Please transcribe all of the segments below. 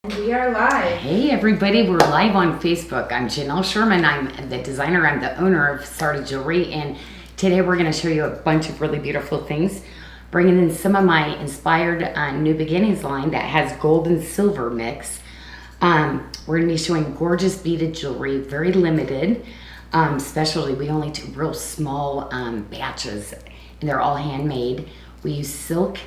We are live. Hey everybody, we're live on Facebook. I'm Janyl Sherman. I'm the designer. I'm the owner of SARDA Jewelry, and today we're going to show you a bunch of really beautiful things. Bringing in some of my inspired New Beginnings line that has gold and silver mix. We're going to be showing gorgeous beaded jewelry, very limited. Specialty, we only do real small batches, and they're all handmade. We use silk,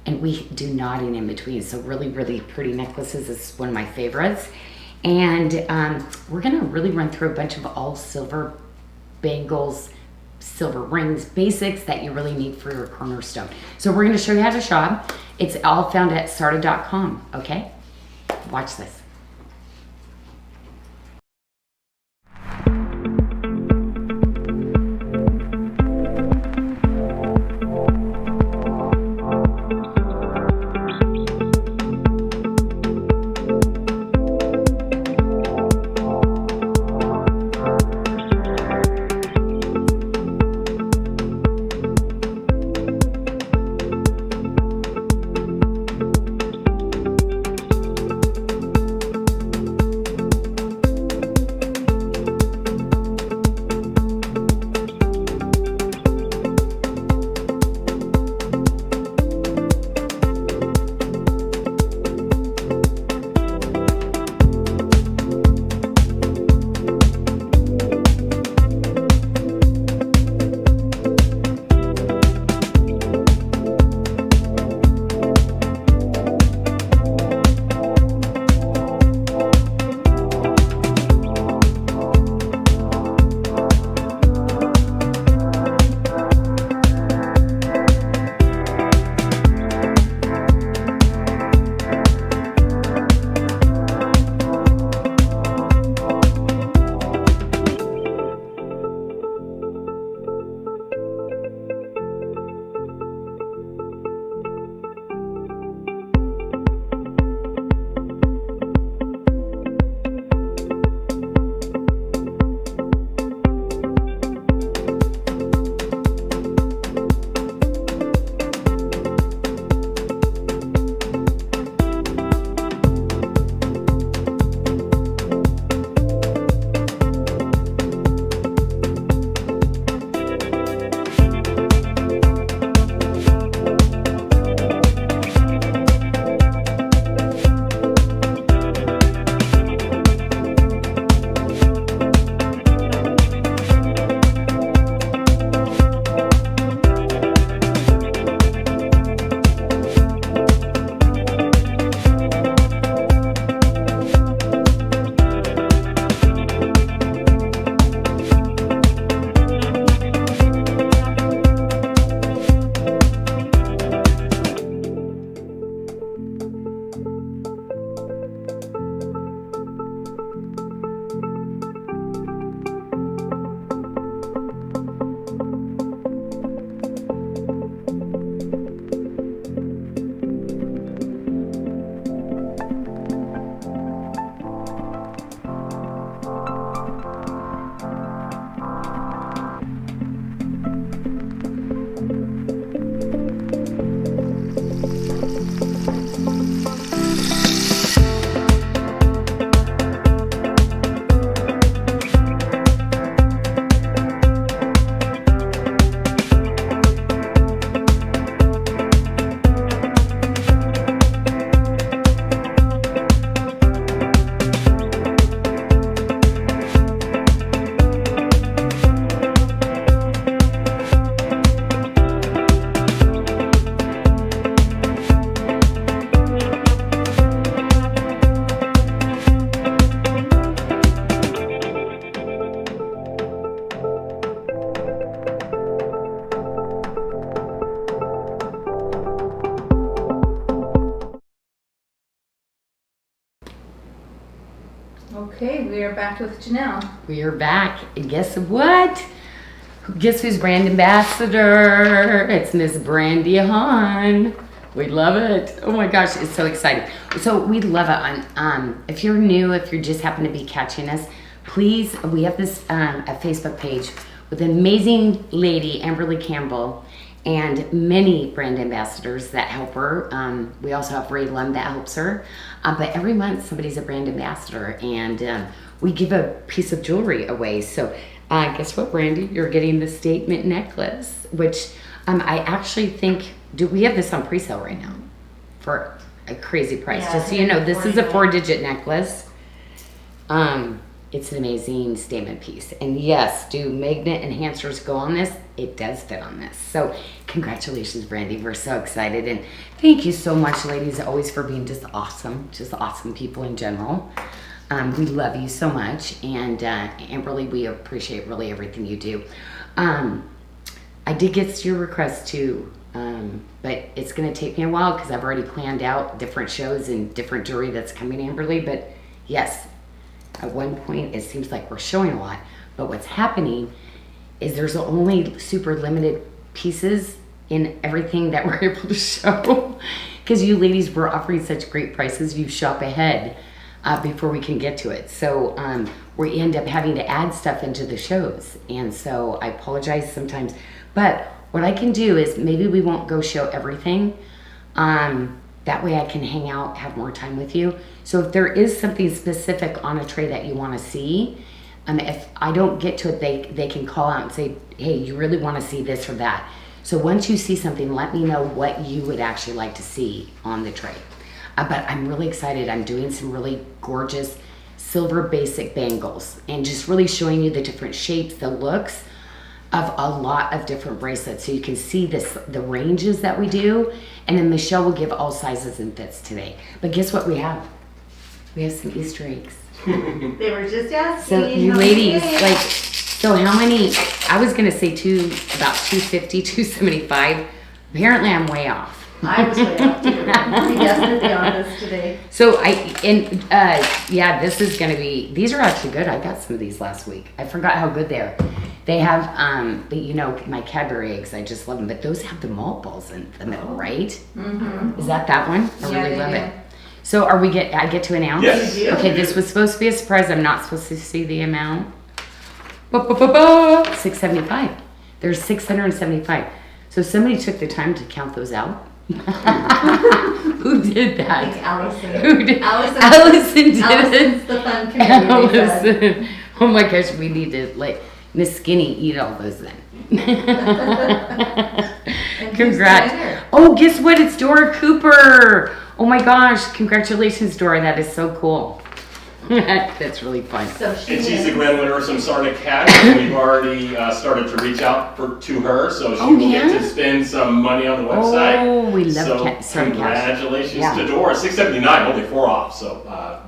and we do knotting in between, so really, really pretty necklaces is one of my favorites. And we're gonna really run through a bunch of all silver bangles, silver rings, basics that you really need for your cornerstone. So we're gonna show you how to shop. It's all found at sarda.com, okay? Watch this. Okay, we are back with Janyl. We are back, and guess what? Guess who's brand ambassador? It's Miss Brandy Hahn. We love it. Oh my gosh, it's so exciting. So we love it. If you're new, if you just happen to be catching us, please, we have this a Facebook page with an amazing lady, Amberly Campbell, and many brand ambassadors that help her. We also have Ray Lum that helps her. But every month somebody's a brand ambassador, and we give a piece of jewelry away. So guess what, Brandy? You're getting the statement necklace, which I actually think, we have this on pre-sale right now for a crazy price. Yeah, Just so you know, this is a 49. 4-digit necklace. It's an amazing statement piece. And yes, do magnet enhancers go on this? It does fit on this. So congratulations, Brandy. We're so excited. And thank you so much, ladies, always for being just awesome people in general. We love you so much. And really, we appreciate really everything you do. I did get your request too, but it's going to take me a while because I've already planned out different shows and different jewelry that's coming, Amberly. But yes, at one point, it seems like we're showing a lot, but what's happening is there's only super limited pieces in everything that we're able to show because you ladies were offering such great prices. You shop ahead before we can get to it. So we end up having to add stuff into the shows. And so I apologize sometimes, but what I can do is maybe we won't go show everything. That way I can hang out, have more time with you. So if there is something specific on a tray that you want to see, if I don't get to it, they can call out and say, hey, you really want to see this or that. So once you see something, let me know what you would actually like to see on the tray. But I'm really excited. I'm doing some really gorgeous silver basic bangles and just really showing you the different shapes, the looks of a lot of different bracelets. So you can see the ranges that we do. And then Michelle will give all sizes and fits today. But guess what we have? We have some Easter eggs. They were just asking. So you how many ladies, days. so how many? I was gonna say about 250, 275. Apparently I'm way off. I was way off too. We definitely on this today. So yeah, this is gonna be, these are actually good. I got some of these last week. I forgot how good they are. They have, my Cadbury eggs, I just love them, but those have the malt balls in the middle, right? Mm-hmm. Is that one? I Yeah, really they love do. it. So I get to announce? Yes. You do? Okay, this was supposed to be a surprise. I'm not supposed to see the amount. 675. There's 675. So somebody took the time to count those out. Who did I think that? Allison. Who did? Allison Did Allison's the fun committee. they said. Allison. Oh my gosh, we need to Miss Skinny eat all those then. And who's the Congrats. winner? Oh, guess what? It's Dora Cooper. Oh my gosh, congratulations, Dora. That is so cool. That's really fun. So she And she's the wins. grand winner of some SARDA cash, and we've already started to reach out to her, so she Oh, will yeah? get to spend some money on the website. Oh, we love so SARDA cash. congratulations Yeah. to Dora. 679, only 4 off, so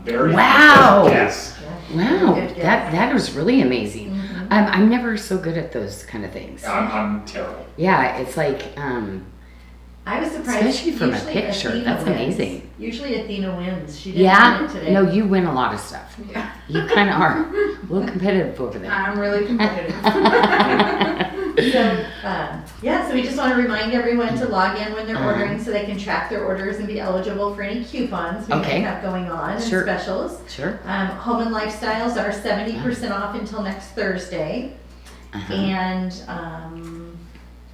very Wow. Yes. Wow, Good guess. that was really amazing. I'm never so good at those kind of things. I'm terrible. Yeah, it's like, I was surprised. Especially from a Usually picture. Athena That's wins. amazing. Usually Athena wins. She didn't win yeah, it today. no, you win a lot of stuff. Yeah. You kind of are a little competitive over there. I'm really competitive. So, so we just want to remind everyone to log in when they're Uh-huh. ordering so they can track their orders and be eligible for any coupons we Okay. might have going on Sure. and specials. Sure. Home and Lifestyles are 70% off until next Thursday. Uh-huh. And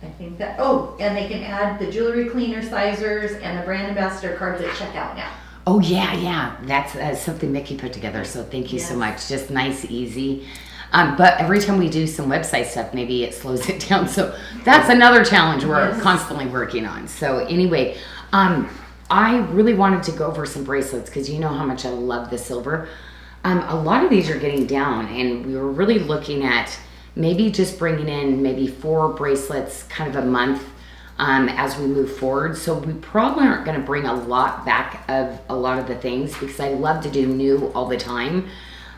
I think that, and they can add the jewelry cleaner sizers and the brand ambassador cards at checkout now. Oh yeah. That's something Mickey put together. So thank you so Yes. much. Just nice, easy. But every time we do some website stuff, maybe it slows it down. So that's another challenge we're Yes. constantly working on. So anyway, I really wanted to go over some bracelets because you know how much I love the silver. A lot of these are getting down, and we were really looking at maybe just bringing in maybe 4 bracelets kind of a month as we move forward. So we probably aren't going to bring a lot back of a lot of the things because I love to do new all the time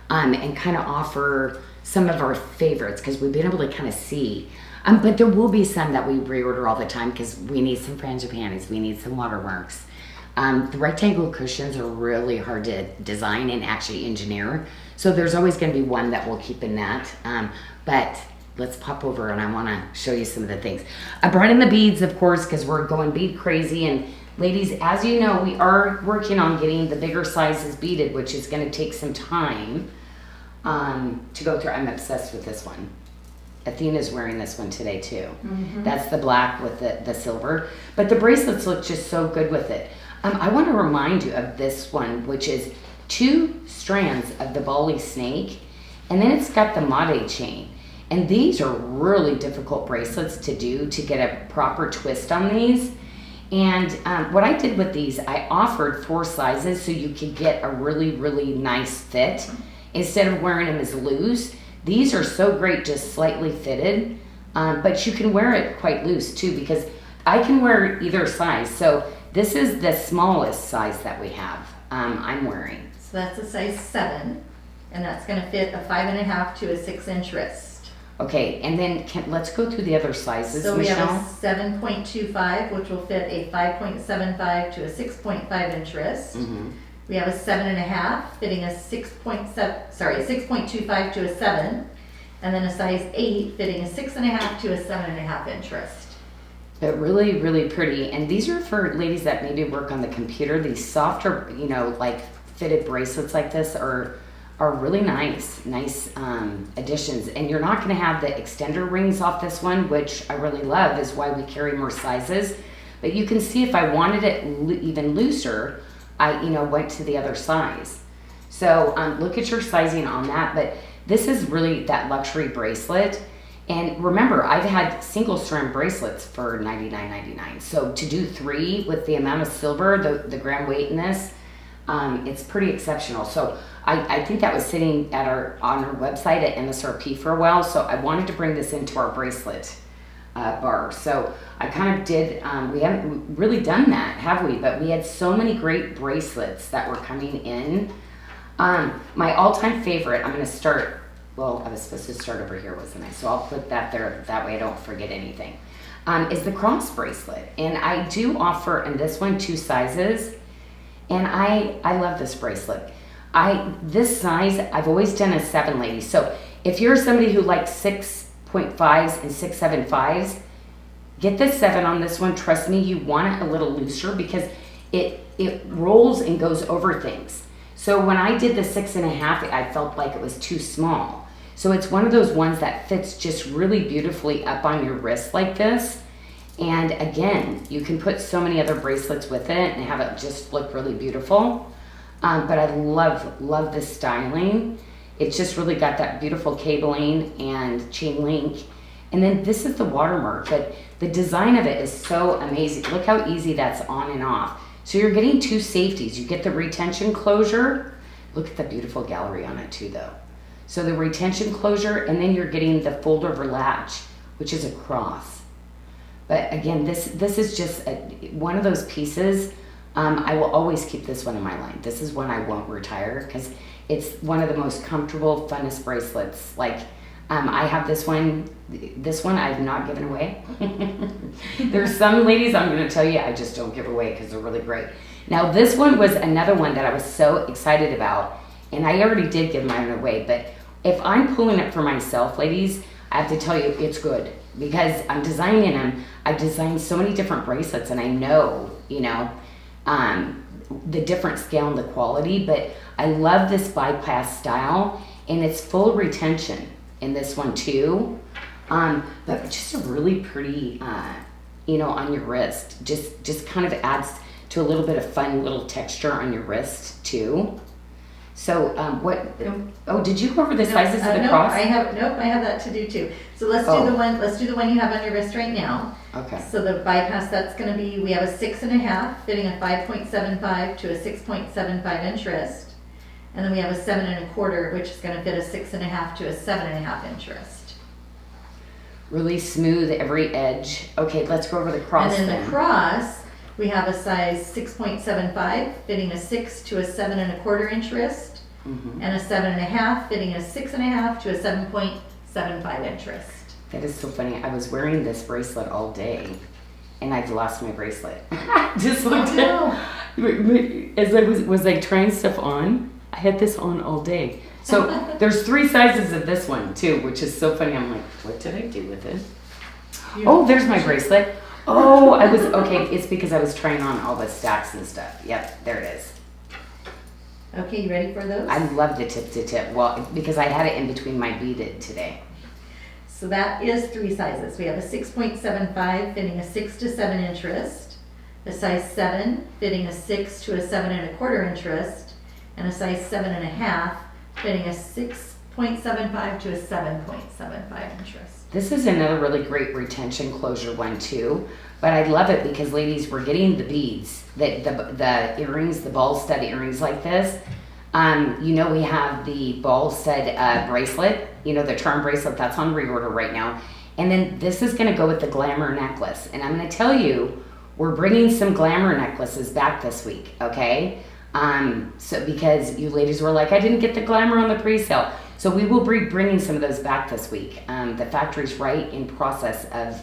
and kind of offer some of our favorites because we've been able to kind of see. But there will be some that we reorder all the time because we need some frangipanis, we need some watermarks. The rectangle cushions are really hard to design and actually engineer. So there's always going to be one that we'll keep in that. But let's pop over and I want to show you some of the things. I brought in the beads, of course, because we're going bead crazy. And ladies, as you know, we are working on getting the bigger sizes beaded, which is going to take some time to go through. I'm obsessed with this one. Athena's wearing this one today too. That's the black with the silver. But the bracelets look just so good with it. I want to remind you of this one, which is 2 strands of the Bali snake, and then it's got the mate chain. And these are really difficult bracelets to do, to get a proper twist on these. And what I did with these, I offered 4 sizes so you could get a really, really nice fit. Instead of wearing them as loose, these are so great just slightly fitted, but you can wear it quite loose too, because I can wear either size. So this is the smallest size that we have I'm wearing. So that's a size 7, and that's gonna fit a 5.5 to a 6-inch wrist. Okay, and then let's go through the other sizes, So we Michelle. have a 7.25, which will fit a 5.75 to a 6.5-inch wrist. We have a 7.5, fitting a 6.25 to a 7, and then a size 8, fitting a 6.5 to a 7.5-inch wrist. But really, really pretty. And these are for ladies that maybe work on the computer. These softer, you know, like fitted bracelets like this are really nice additions. And you're not going to have the extender rings off this one, which I really love, is why we carry more sizes. But you can see if I wanted it even looser, I went to the other size. So look at your sizing on that. But this is really that luxury bracelet. And remember, I've had single strand bracelets for $99.99. So to do 3 with the amount of silver, the gram weight in this, it's pretty exceptional. So I think that was sitting on our website at MSRP for a while. So I wanted to bring this into our bracelet bar. So I kind of did, we haven't really done that, have we? But we had so many great bracelets that were coming in. My all-time favorite, I'm going to start, well, I was supposed to start over here, wasn't I? So I'll put that there, that way I don't forget anything, is the cross bracelet. And I do offer in this one 2 sizes. And I love this bracelet. This size, I've always done a 7, ladies. So if you're somebody who likes 6.5s and 6.75s, get the 7 on this one. Trust me, you want it a little looser because it rolls and goes over things. So when I did the 6.5, I felt like it was too small. So it's one of those ones that fits just really beautifully up on your wrist like this. And again, you can put so many other bracelets with it and have it just look really beautiful. But I love this styling. It's just really got that beautiful cabling and chain link. And then this is the watermark, but the design of it is so amazing. Look how easy that's on and off. So you're getting 2 safeties. You get the retention closure. Look at the beautiful gallery on it too though. So the retention closure, and then you're getting the fold over latch, which is a cross. But again, this is just one of those pieces. I will always keep this one in my line. This is one I won't retire because it's one of the most comfortable, funnest bracelets. Like I have this one I've not given away. There's some ladies I'm going to tell you I just don't give away because they're really great. Now this one was another one that I was so excited about, and I already did give mine away. But if I'm pulling it for myself, ladies, I have to tell you it's good because I'm designing them. I've designed so many different bracelets, and I know, the different scale and the quality, but I love this bypass style, and it's full retention in this one too. But just a really pretty, on your wrist, just kind of adds to a little bit of fun little texture on your wrist too. So did you go over the sizes of the cross? I have that to do too. So let's do the one you have on your wrist right now. Okay. So the bypass, that's going to be, we have a 6.5 fitting a 5.75 to a 6.75-inch wrist. And then we have a 7.25, which is going to fit a 6.5 to a 7.5-inch wrist. Really smooth every edge. Okay, let's go over the cross. And then the cross, we have a size 6.75 fitting a 6 to a 7.25-inch wrist, and a 7.5 fitting a 6.5 to a 7.75-inch wrist. That is so funny. I was wearing this bracelet all day, and I've lost my bracelet. Just looked as I was like trying stuff on. I had this on all day. So there's 3 sizes of this one too, which is so funny. I'm like, what did I do with it? Oh, there's my bracelet. Oh, it's because I was trying on all the stacks and stuff. Yep, there it is. Okay, you ready for those? I love the tip to tip. Well, because I had it in between my beaded today. So that is 3 sizes. We have a 6.75 fitting a 6 to 7 inch wrist, a size 7 fitting a 6 to a 7 1/4 inch wrist, and a size 7 1/2 fitting a 6.75 to a 7.75 inch wrist. This is another really great retention closure one too, but I love it because ladies, we're getting the beads, the earrings, the ball stud earrings like this. You know, we have the ball stud bracelet, you know, the charm bracelet that's on reorder right now. And then this is gonna go with the glamour necklace. And I'm gonna tell you, we're bringing some glamour necklaces back this week, okay? So because you ladies were like, I didn't get the glamour on the pre-sale. So we will be bringing some of those back this week. The factory's right in process of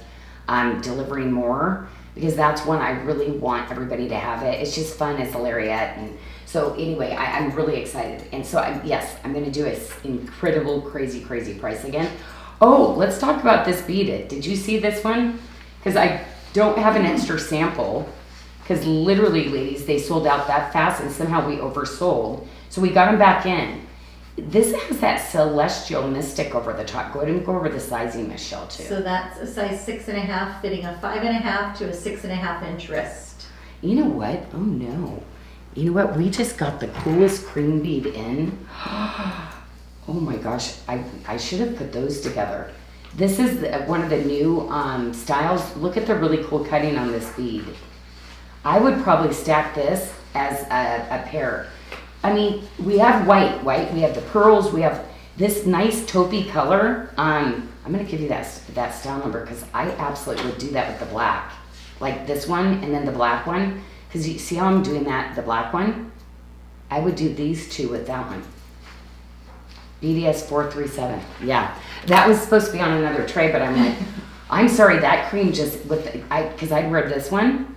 delivering more because that's when I really want everybody to have it. It's just fun as a lariat. And so anyway, I'm really excited. And so yes, I'm gonna do an incredible, crazy price again. Oh, let's talk about this beaded. Did you see this one? Because I don't have an extra sample because literally, ladies, they sold out that fast and somehow we oversold. So we got them back in. This has that celestial mystic over the top. Go ahead and go over the sizing, Michelle, too. So that's a size 6.5 fitting a 5 1/2 to a 6 1/2 inch wrist. You know what? Oh no. You know what? We just got the coolest cream bead in. Oh my gosh. I should have put those together. This is one of the new styles. Look at the really cool cutting on this bead. I would probably stack this as a pair. I mean, we have white, we have the pearls, we have this nice taupey color. I'm gonna give you that style number because I absolutely would do that with the black. Like this one and then the black one. Because you see how I'm doing that, the black one? I would do these two with that one. BDS 437. Yeah, that was supposed to be on another tray, but I'm like, I'm sorry, that cream just, because I'd wear this one,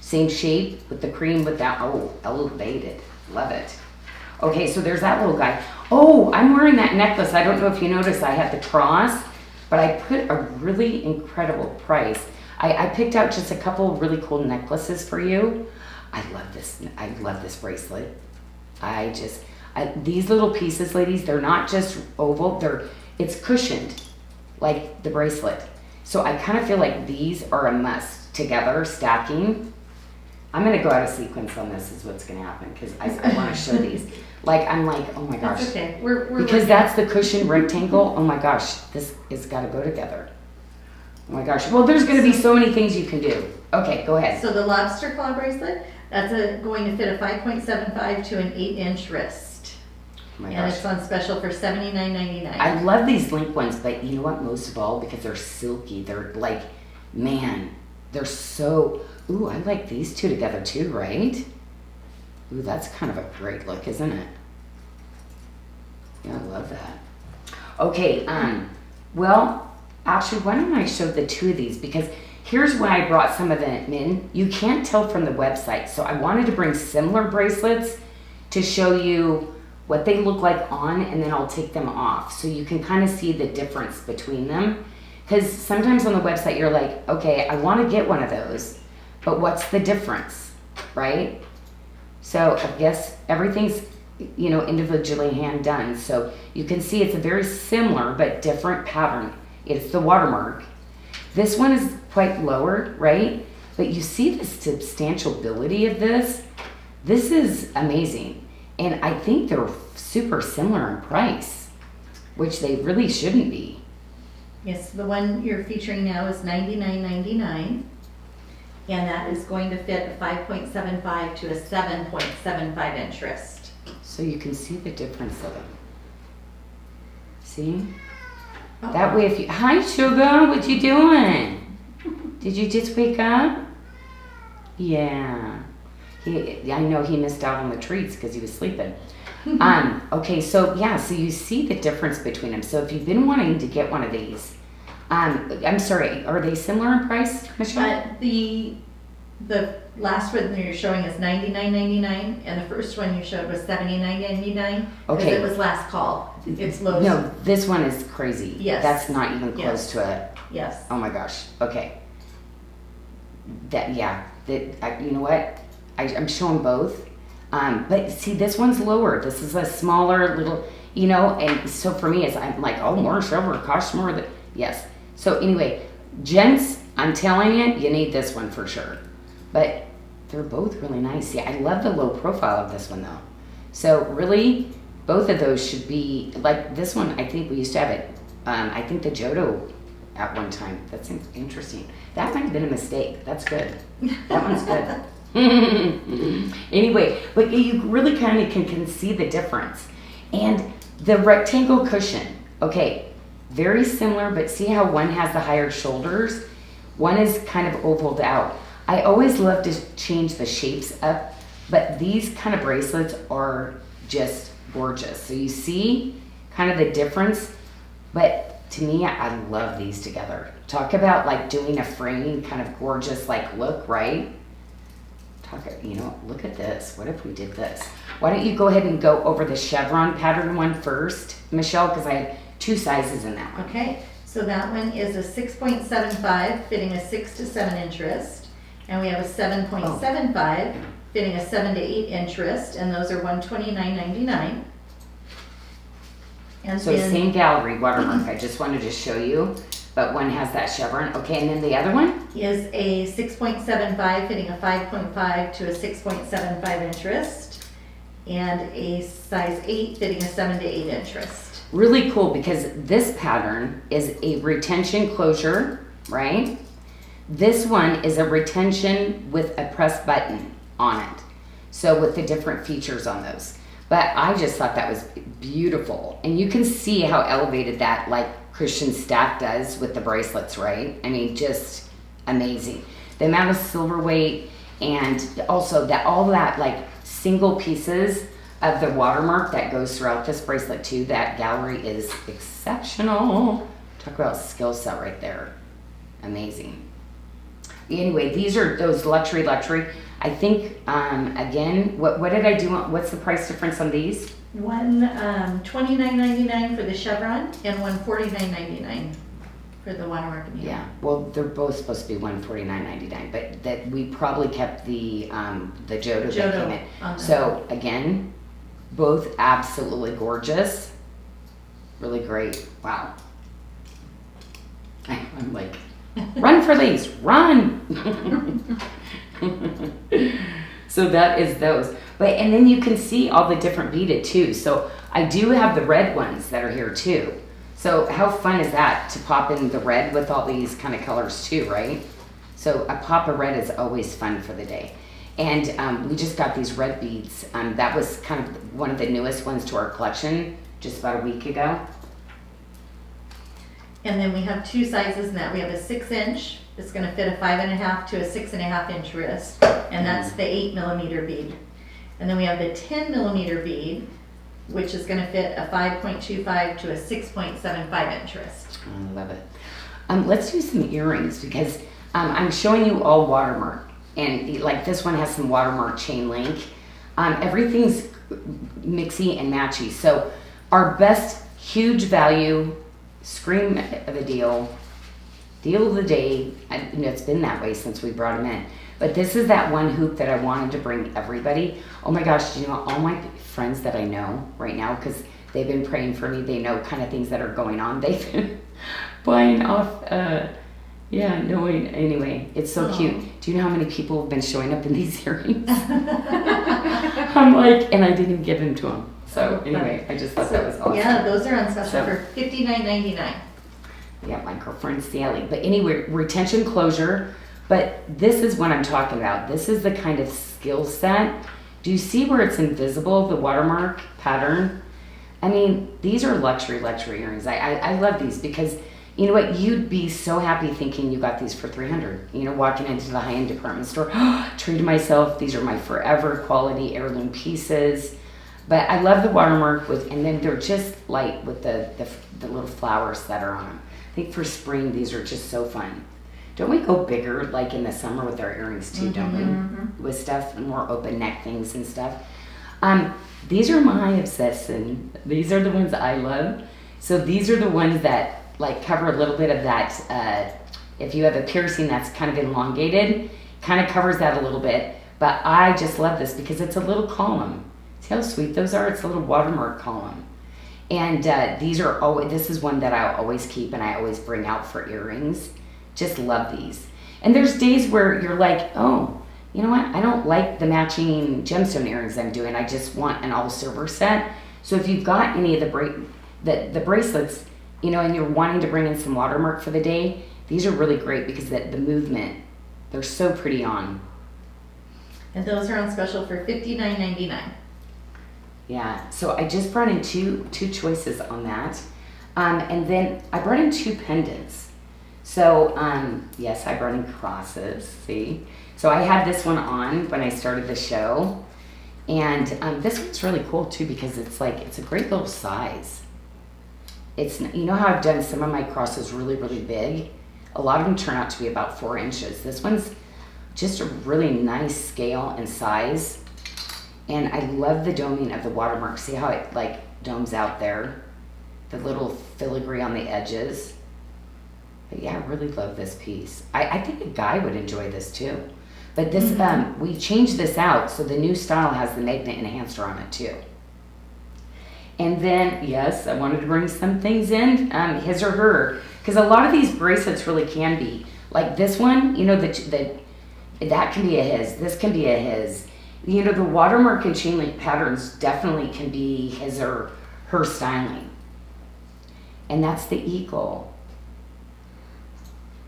same shape with the cream with that, oh, elevated. Love it. Okay, so there's that little guy. Oh, I'm wearing that necklace. I don't know if you noticed I have the cross, but I put a really incredible price. I picked out just a couple of really cool necklaces for you. I love this bracelet. These little pieces, ladies, they're not just oval, it's cushioned, like the bracelet. So I kind of feel like these are a must together, stacking. I'm gonna go out of sequence on this is what's gonna happen because I wanna show these. I'm like, oh my gosh. That's okay. We're because that's the cushion rectangle. Oh my gosh, this has gotta go together. Oh my gosh. Well, there's gonna be so many things you can do. Okay, go ahead. So the lobster claw bracelet, that's going to fit a 5.75 to an 8 inch wrist. Oh my and gosh. it's on special for $79.99. I love these link ones, but you know what? Most of all, because they're silky. They're like, man, they're so. Ooh, I like these two together too, right? Ooh, that's kind of a great look, isn't it? Yeah, I love that. Okay, well, actually, why don't I show the two of these? Because here's why I brought some of them in. You can't tell from the website, so I wanted to bring similar bracelets to show you what they look like on, and then I'll take them off so you can kind of see the difference between them. Because sometimes on the website, you're like, okay, I want to get one of those, but what's the difference, right? So I guess everything's, individually hand done. So you can see it's a very similar but different pattern. It's the watermark. This one is quite lower, right? But you see the substantiality of this. This is amazing. And I think they're super similar in price, which they really shouldn't be. Yes, the one you're featuring now is $99.99. And that is going to fit a 5.75 to a 7.75 inch wrist. So you can see the difference of them. See? That way if you, hi sugar, what you doing? Did you just wake up? Yeah. I know he missed out on the treats because he was sleeping. Okay, so yeah, so you see the difference between them. So if you've been wanting to get one of these, I'm sorry, are they similar in price, Michelle? The last one you're showing is $99.99, and the first one you showed was $79.99. Okay. It was last call. It's low. No, this one is crazy. Yes. That's not even close Yes. to it. Yes. Oh my gosh. Okay. You know what? I'm showing both. But see, this one's lower. This is a smaller little, and so for me, I'm like, oh, more silver, cost more. Yes. So anyway, gents, I'm telling you, you need this one for sure. But they're both really nice. See, I love the low profile of this one though. So really, both of those should be, like this one, I think we used to have it. I think the Jodo at one time. That's interesting. That might have been a mistake. That's good. That one's good. Anyway, but you really kind of can see the difference. And the rectangle cushion, okay, very similar, but see how one has the higher shoulders? One is kind of ovaled out. I always love to change the shapes up, but these kind of bracelets are just gorgeous. So you see kind of the difference, but to me, I love these together. Talk about like doing a frame kind of gorgeous like look, right? You know, look at this. What if we did this? Why don't you go ahead and go over the chevron pattern one first, Michelle, because I had 2 sizes in that one. Okay, so that one is a 6.75 fitting a 6 to 7 inch wrist, and we have a 7.75 fitting a 7 to 8 inch wrist, and those are $129.99. And So then, same gallery watermark. I just wanted to show you, but one has that chevron. Okay, and then the other one? is a 6.75 fitting a 5.5 to a 6.75 inch wrist, and a size 8 fitting a 7 to 8 inch wrist. Really cool because this pattern is a retention closure, right? This one is a retention with a press button on it. So with the different features on those. But I just thought that was beautiful. And you can see how elevated that like Christian stack does with the bracelets, right? I mean, just amazing. The amount of silver weight and also that all that like single pieces of the watermark that goes throughout this bracelet too. That gallery is exceptional. Talk about skill set right there. Amazing. Anyway, these are those luxury. I think, again, what did I do? What's the price difference on these? One $29.99 for the chevron and one $49.99 for the watermark and Yeah, well, they're both supposed to be $149.99, but that we probably kept the Jodo that came in. So again, both absolutely gorgeous, really great. Wow. I'm like, run for these, run. So that is those. But and then you can see all the different beaded too. So I do have the red ones that are here too. So how fun is that to pop in the red with all these kind of colors too, right? So a pop of red is always fun for the day. And we just got these red beads. That was kind of one of the newest ones to our collection just about a week ago. And then we have 2 sizes in that. We have a 6 inch, it's gonna fit a 5.5 to a 6.5 inch wrist, and that's the 8 millimeter bead. And then we have the 10 millimeter bead, which is gonna fit a 5.25 to a 6.75 inch wrist. I love it. Let's do some earrings because I'm showing you all watermark. And like this one has some watermark chain link. Everything's mixy and matchy. So our best huge value, scream of a deal of the day. You know, it's been that way since we brought them in. But this is that one hoop that I wanted to bring everybody. Oh my gosh, you know, all my friends that I know right now, because they've been praying for me, they know kind of things that are going on. They've been buying off, anyway, it's so cute. Do you know how many people have been showing up in these earrings? I'm like, and I didn't give them to them. So anyway, I just thought that was awesome. Yeah, those are on special for $59.99. Yeah, my girlfriend Sally. But anyway, retention closure. But this is what I'm talking about. This is the kind of skill set. Do you see where it's invisible, the watermark pattern? I mean, these are luxury earrings. I love these because, you know what, you'd be so happy thinking you got these for $300. You know, walking into the high-end department store, treated myself, these are my forever quality heirloom pieces. But I love the watermark and then they're just light with the little flowers that are on them. I think for spring, these are just so fun. Don't we go bigger like in the summer with our earrings too, don't we? Mm-hmm. With stuff, more open neck things and stuff. These are my obsession. These are the ones I love. So these are the ones that like cover a little bit of that, if you have a piercing that's kind of elongated, kind of covers that a little bit. But I just love this because it's a little column. See how sweet those are? It's a little watermark column. And these are always, this is one that I always keep and I always bring out for earrings. Just love these. And there's days where you're like, oh, you know what? I don't like the matching gemstone earrings I'm doing. I just want an all silver set. So if you've got any of the bracelets, you know, and you're wanting to bring in some watermark for the day, these are really great because the movement, they're so pretty on. And those are on special for $59.99. Yeah, so I just brought in two choices on that. And then I brought in 2 pendants. So, yes, I brought in crosses, see? So I had this one on when I started the show. And this one's really cool too because it's a great little size. It's, you know how I've done some of my crosses really, really big? A lot of them turn out to be about 4 inches. This one's just a really nice scale and size. And I love the doming of the watermark. See how it like domes out there? The little filigree on the edges. But yeah, I really love this piece. I think a guy would enjoy this too. But this, we changed this out so the new style has the magnet enhancer on it too. And then, yes, I wanted to bring some things in, his or her. Because a lot of these bracelets really can be. Like this one, you know, that can be a his. This can be a his. You know, the watermark and chain link patterns definitely can be his or her styling. And that's the eagle.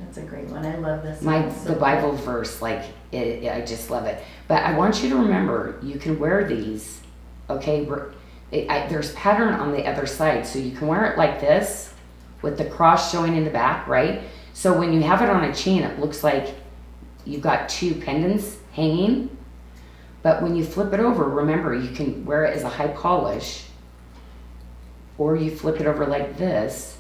That's a great one. I love this. The Bible verse, like, I just love it. But I want you to remember, you can wear these, okay? There's pattern on the other side, so you can wear it like this with the cross showing in the back, right? So when you have it on a chain, it looks like you've got 2 pendants hanging. But when you flip it over, remember, you can wear it as a high polish, or you flip it over like this.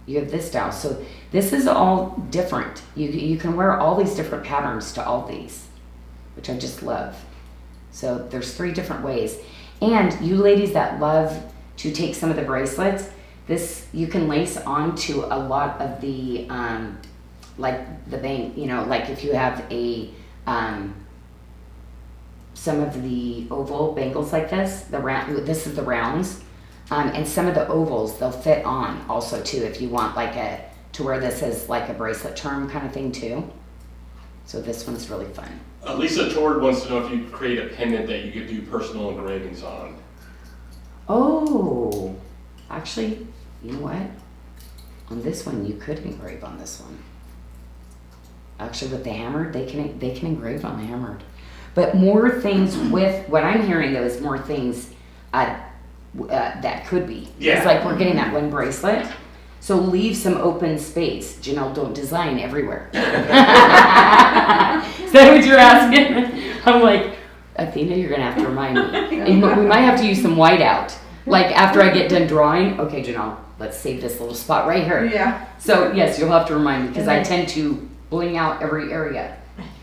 You have this style. So this is all different. You can wear all these different patterns to all these, which I just love. So there's 3 different ways. And you ladies that love to take some of the bracelets, this you can lace onto a lot of the, like the bang, you know, like if you have a, some of the oval bangles like this, this is the rounds, and some of the ovals, they'll fit on also too if you want like to wear this as like a bracelet charm kind of thing too. So this one's really fun. Lisa Tord wants to know if you create a pendant that you could do personal engravings on. Oh, actually, you know what? On this one, you could engrave on this one. Actually, with the hammered, they can engrave on the hammered. But more things with what I'm hearing though is more things that could be. Yeah. It's like we're getting that one bracelet. So leave some open space. Janyl, don't design everywhere. Is that what you're asking? I'm like, Athena, you're going to have to remind me. And we might have to use some whiteout. Like after I get done drawing, okay, Janyl, let's save this little spot right here. Yeah. So yes, you'll have to remind me because I tend to bling out every area.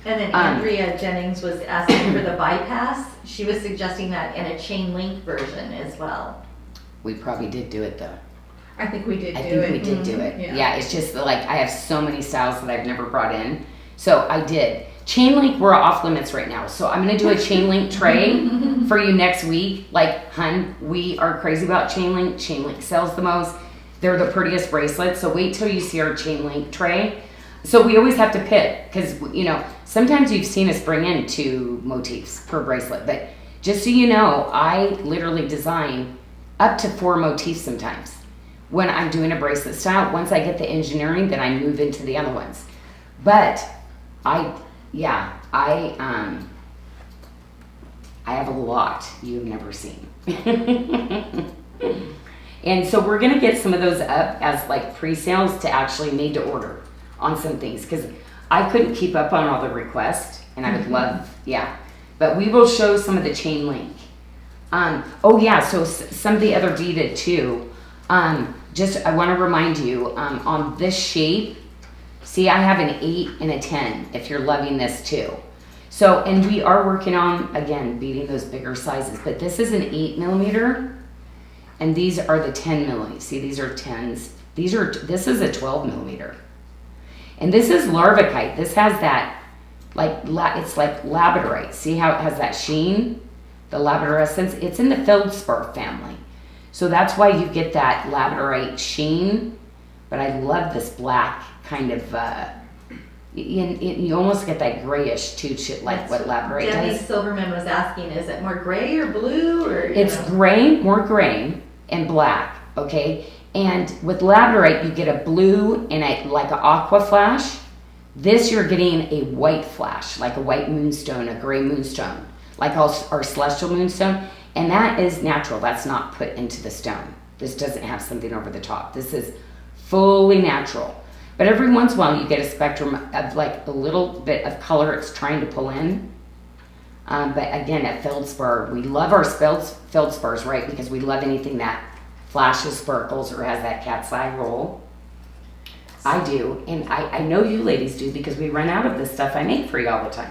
And then Andrea Jennings was asking for the bypass. She was suggesting that in a chain link version as well. We probably did do it though. I think we did do it. I think we did do it. Yeah, it's just like I have so many styles that I've never brought in. So I did. Chain link, we're off limits right now. So I'm going to do a chain link tray for you next week. Like, hun, we are crazy about chain link. Chain link sells the most. They're the prettiest bracelets. So wait till you see our chain link tray. So we always have to pick because, you know, sometimes you've seen us bring in 2 motifs per bracelet. But just so you know, I literally design up to 4 motifs sometimes. When I'm doing a bracelet style, once I get the engineering, then I move into the other ones. But I have a lot you've never seen. And so we're gonna get some of those up as like pre-sales to actually made to order on some things because I couldn't keep up on all the requests and I would love, but we will show some of the chain link. So some of the other beaded too. I want to remind you, on this shape, see I have an 8 and a 10 if you're loving this too. So, and we are working on, again, beating those bigger sizes, but this is an 8mm and these are the 10mm. See, these are 10s. This is a 12mm. And this is Larvakite. This has that, it's like labradorite. See how it has that sheen? The labradorescence. It's in the feldspar family. So that's why you get that labradorite sheen. But I love this black kind of, you almost get that grayish too, like what labradorite Debbie does. Silverman was asking, is it more gray or blue or? It's gray, more gray, and black, okay? And with labradorite, you get a blue and like an aqua flash. This, you're getting a white flash, like a white moonstone, a gray moonstone, like our celestial moonstone. And that is natural. That's not put into the stone. This doesn't have something over the top. This is fully natural. But every once in a while, you get a spectrum of like a little bit of color it's trying to pull in. But again, at feldspar, we love our feldspars, right? Because we love anything that flashes, sparkles, or has that cat's eye roll. I do, and I know you ladies do because we run out of this stuff I make for you all the time.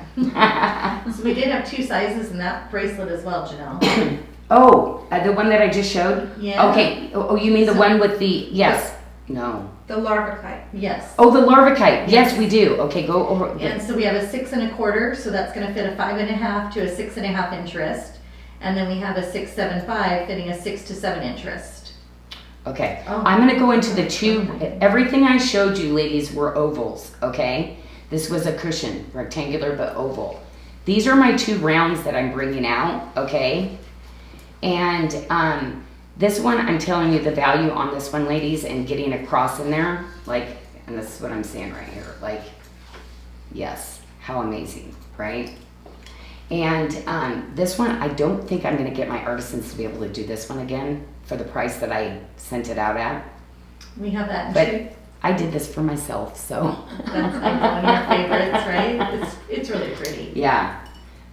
So we did have 2 sizes in that bracelet as well, Janyl. Oh, the one that I just showed? Yeah. Okay, oh, you mean the one with the, yes, no. The Larvakite. Yes. Oh, the Larvakite, yes we do. Okay, go over. And so we have a 6 1/4, so that's going to fit a 5 1/2 to a 6 1/2 inch wrist. And then we have a 6 7/5 fitting a 6 to 7 inch wrist. Okay, Oh. I'm gonna go into the 2, everything I showed you ladies were ovals, okay? This was a cushion, rectangular but oval. These are my 2 rounds that I'm bringing out, okay? And this one, I'm telling you the value on this one, ladies, and getting a cross in there, like, and this is what I'm saying right here, like, yes, how amazing, right? And this one, I don't think I'm gonna get my artisans to be able to do this one again for the price that I sent it out at. We have that in But 2. I did this for myself, so. That's like one of your favorites, right? It's really pretty. Yeah.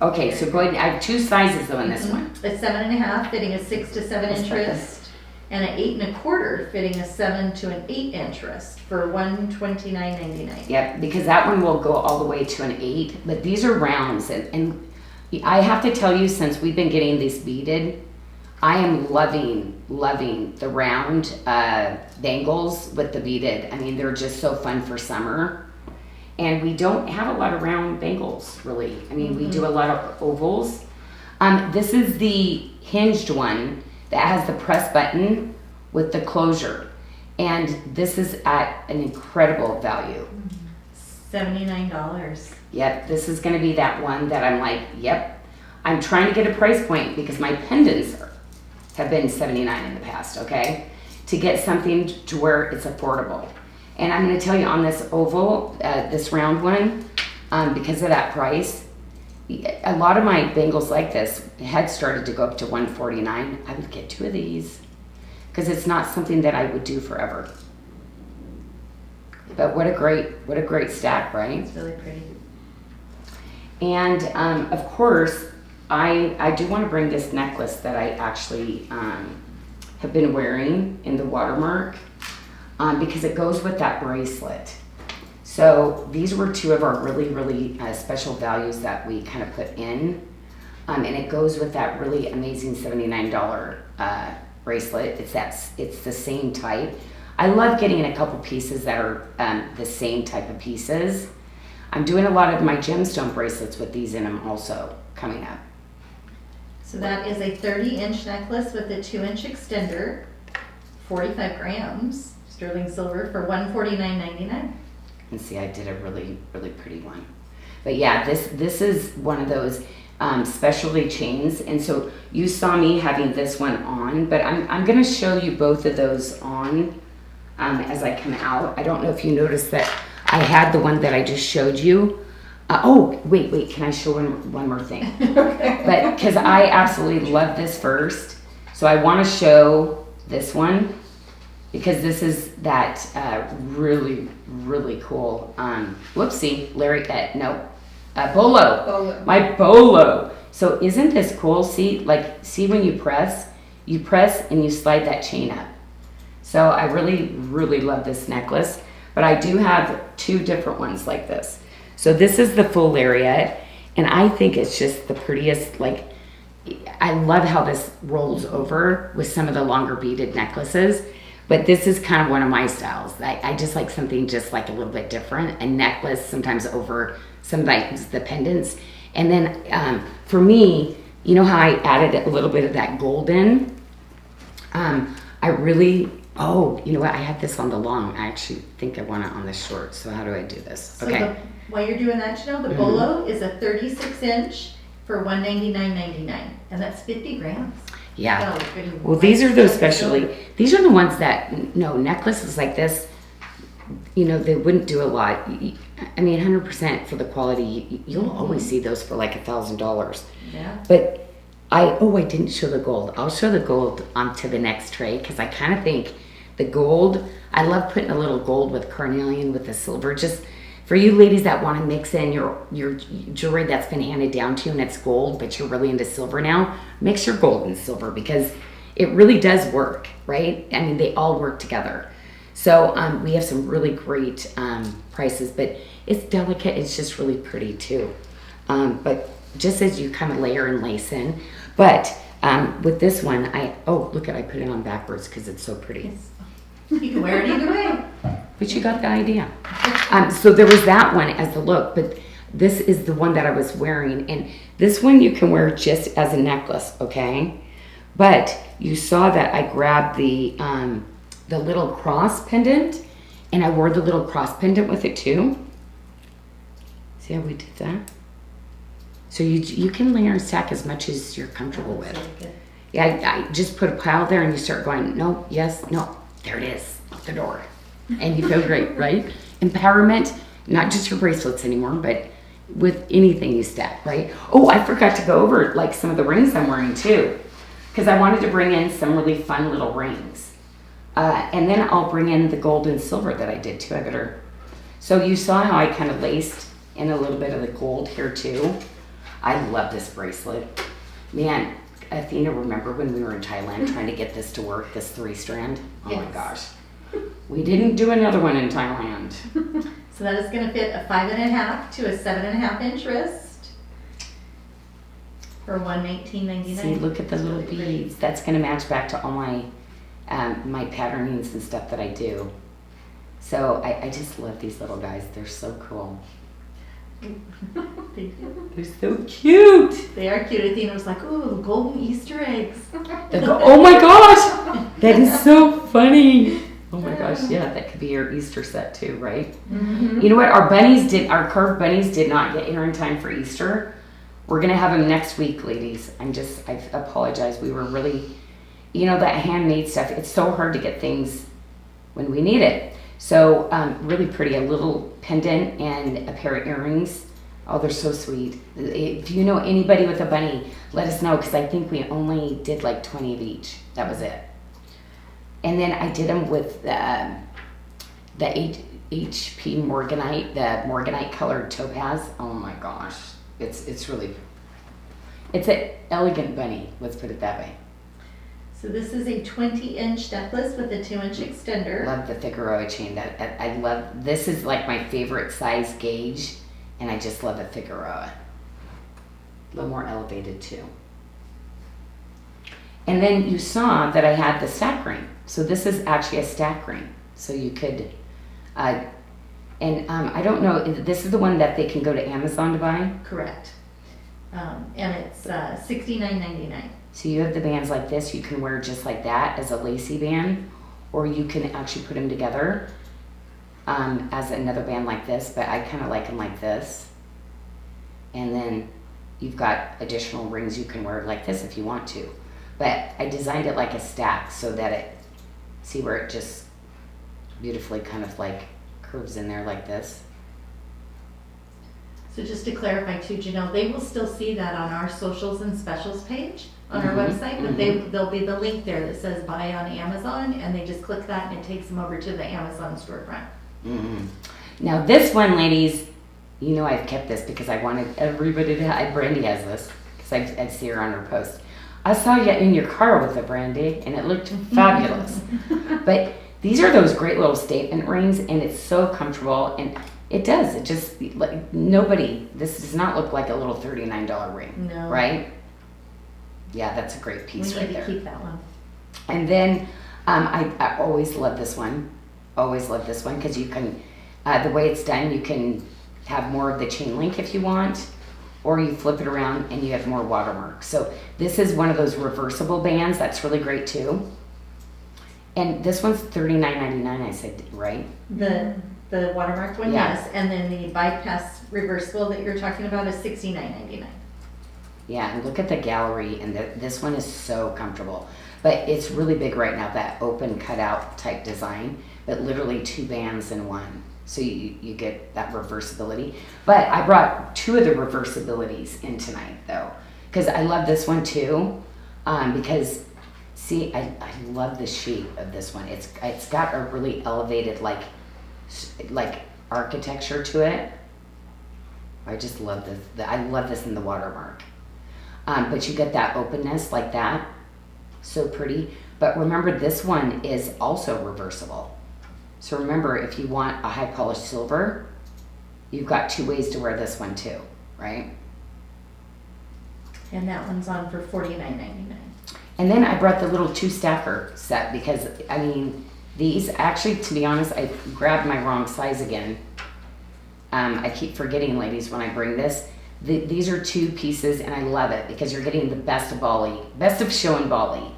Okay, so go ahead. I have 2 sizes though in this one. A 7 1/2 fitting a 6 to 7 inch wrist, and an 8 1/4 fitting a 7 to an 8 inch wrist for $129.99. Yep, because that one will go all the way to an 8, but these are rounds, and I have to tell you, since we've been getting these beaded, I am loving the round bangles with the beaded. I mean, they're just so fun for summer. And we don't have a lot of round bangles, really. I mean, we do a lot of ovals. This is the hinged one that has the press button with the closure. And this is at an incredible value. $79. Yep, this is gonna be that one that I'm like, yep. I'm trying to get a price point because my pendants have been $79 in the past, okay? To get something to where it's affordable. And I'm gonna tell you on this oval, this round one, because of that price, a lot of my bangles like this had started to go up to $149. I would get 2 of these because it's not something that I would do forever. But what a great stack, right? It's really pretty. And of course, I do want to bring this necklace that I actually have been wearing in the watermark because it goes with that bracelet. So these were 2 of our really special values that we kind of put in. And it goes with that really amazing $79 bracelet. It's the same type. I love getting a couple pieces that are the same type of pieces. I'm doing a lot of my gemstone bracelets with these in them also coming up. So that is a 30-inch necklace with a 2-inch extender, 45 grams, sterling silver for $149.99. And see, I did a really pretty one. But yeah, this is one of those specialty chains. And so you saw me having this one on, but I'm gonna show you both of those on as I come out. I don't know if you noticed that I had the one that I just showed you. Oh, wait, can I show one more thing? Okay. But because I absolutely love this first. So I want to show this one because this is that really cool, whoopsie, bolo. Bolo. My bolo. So isn't this cool? See when you press and you slide that chain up. So I really love this necklace, but I do have 2 different ones like this. So this is the full lariat, and I think it's just the prettiest, like, I love how this rolls over with some of the longer beaded necklaces, but this is kind of one of my styles. I just like something just like a little bit different, a necklace sometimes over sometimes the pendants. And then for me, you know how I added a little bit of that gold in? I really, you know what? I had this on the long. I actually think I want it on the short. So how do I do this? So Okay. while you're doing that, Janyl, the bolo is a 36 inch for $199.99, and that's 50 grams. Yeah. Oh, good. Well, these are those specially. These are the ones that, no, necklaces like this, you know, they wouldn't do a lot. I mean, 100% for the quality. You'll always see those for like $1,000. Yeah. But I didn't show the gold. I'll show the gold onto the next tray because I kind of think the gold, I love putting a little gold with carnelian with the silver. Just for you ladies that want to mix in your jewelry that's been handed down to you and it's gold, but you're really into silver now, mix your gold and silver because it really does work, right? I mean, they all work together. So we have some really great prices, but it's delicate. It's just really pretty too. But just as you kind of layer and lace in. But with this one, I put it on backwards because it's so pretty. Yes. You can wear it either way. But you got the idea. So there was that one as the look, but this is the one that I was wearing. And this one you can wear just as a necklace, okay? But you saw that I grabbed the little cross pendant, and I wore the little cross pendant with it too. See how we did that? So you can layer and stack as much as you're comfortable with. Yeah, I just put a pile there and you start going, no, yes, no. There it is, out the door. And you feel great, right? Empowerment, not just your bracelets anymore, but with anything you stack, right? Oh, I forgot to go over like some of the rings I'm wearing too, because I wanted to bring in some really fun little rings. And then I'll bring in the gold and silver that I did too. So you saw how I kind of laced in a little bit of the gold here too. I love this bracelet. Man, Athena, remember when we were in Thailand trying to get this to work, this 3-strand? Oh my gosh. We didn't do another one in Thailand. So that is going to fit a 5.5 to a 7.5 inch wrist for $119.99. See, look at the little beads. That's going to match back to all my my patternings and stuff that I do. So I just love these little guys. They're so cool. They're so cute. They are cute. Athena was like, ooh, golden Easter eggs. Oh my gosh, that is so funny. Oh my gosh, yeah, that could be your Easter set too, right? Mm-hmm. You know what? Our carved bunnies did not get here in time for Easter. We're gonna have them next week, ladies. I apologize. We were really, that handmade stuff. It's so hard to get things when we need it. So really pretty, a little pendant and a pair of earrings. Oh, they're so sweet. If you know anybody with a bunny, let us know because I think we only did like 20 of each. That was it. And then I did them with the HP Morganite, the Morganite colored topaz. Oh my gosh, it's an elegant bunny. Let's put it that way. So this is a 20-inch necklace with a 2-inch extender. Love the Figueroa chain. That I love. This is like my favorite size gauge, and I just love the Figueroa. A little more elevated too. And then you saw that I had the stack ring. So this is actually a stack ring. So you could, I don't know. This is the one that they can go to Amazon to buy. Correct. And it's $69.99. So you have the bands like this. You can wear just like that as a lacy band, or you can actually put them together as another band like this. But I kind of like them like this. And then you've got additional rings you can wear like this if you want to. But I designed it like a stack so that see where it just beautifully kind of like curves in there like this. So just to clarify too, Janyl, they will still see that on our socials and specials page on our website, but there'll be the link there that says buy on Amazon, and they just click that and it takes them over to the Amazon storefront. Now this one, ladies, I've kept this because I wanted everybody to have, Brandy has this because I'd see her on her post. I saw you in your car with it, Brandy, and it looked fabulous. But these are those great little statement rings, and it's so comfortable, and it does. It just, this does not look like a little $39 ring. No. Right? Yeah, that's a great piece right there. We need to keep that one. And then I always love this one. Always love this one because you can, the way it's done, you can have more of the chain link if you want, or you flip it around and you have more watermark. So this is one of those reversible bands that's really great too. And this one's $39.99, I said, right? The watermark one, Yeah. yes, and then the bypass reversible that you're talking about is $69.99. Yeah, and look at the gallery, and this one is so comfortable. But it's really big right now, that open cutout type design, but literally 2 bands in one. So you get that reversibility. But I brought 2 of the reversibilities in tonight, though, because I love this one too. Because see, I love the shape of this one. It's got a really elevated like architecture to it. I just love this. I love this in the watermark. But you get that openness like that. So pretty. But remember, this one is also reversible. So remember, if you want a high polished silver, you've got 2 ways to wear this one too, right? And that one's on for $49.99. And then I brought the little 2 stacker set because, I mean, these actually, to be honest, I grabbed my wrong size again. I keep forgetting, ladies, when I bring this. These are 2 pieces, and I love it because you're getting the best of Bali, best of show in Bali.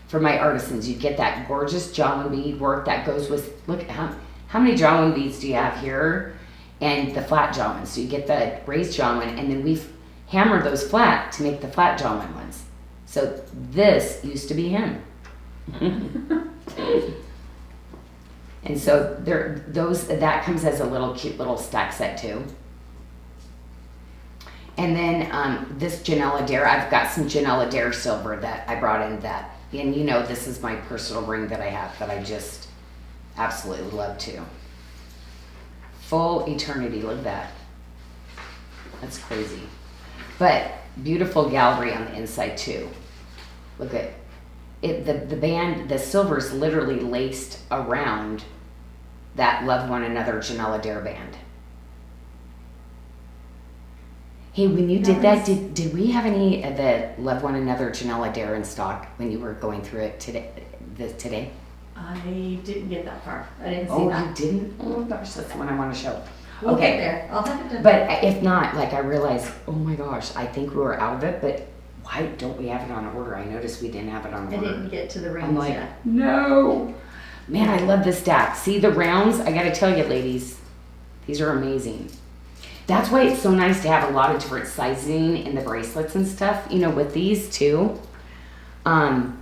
For my artisans, you get that gorgeous jawline bead work that goes with, look at how many jawline beads do you have here? And the flat jawline. So you get the raised jawline, and then we've hammered those flat to make the flat jawline ones. So this used to be him. And so that comes as a little cute little stack set too. And then this Janyl Adair, I've got some Janyl Adair silver that I brought in that. And you know, this is my personal ring that I have that I just absolutely love too. Full eternity, look at that. That's crazy. But beautiful gallery on the inside too. Look at it, the band, the silver's literally laced around that Love One Another Janyl Adair band. Hey, when you did that, did we have any of the Love One Another Janyl Adair in stock when you were going through it today? I didn't get that far. I didn't see Oh, that. you didn't? Oh gosh, that's the one I want to show. We'll Okay. get there. I'll have it done. But if not, like I realized, oh my gosh, I think we were out of it, but why don't we have it on order? I noticed we didn't have it on I order. didn't get to the rings I'm like, yet. no. Man, I love this stack. See the rounds? I gotta tell you, ladies, these are amazing. That's why it's so nice to have a lot of different sizing in the bracelets and stuff, you know, with these too. Oh,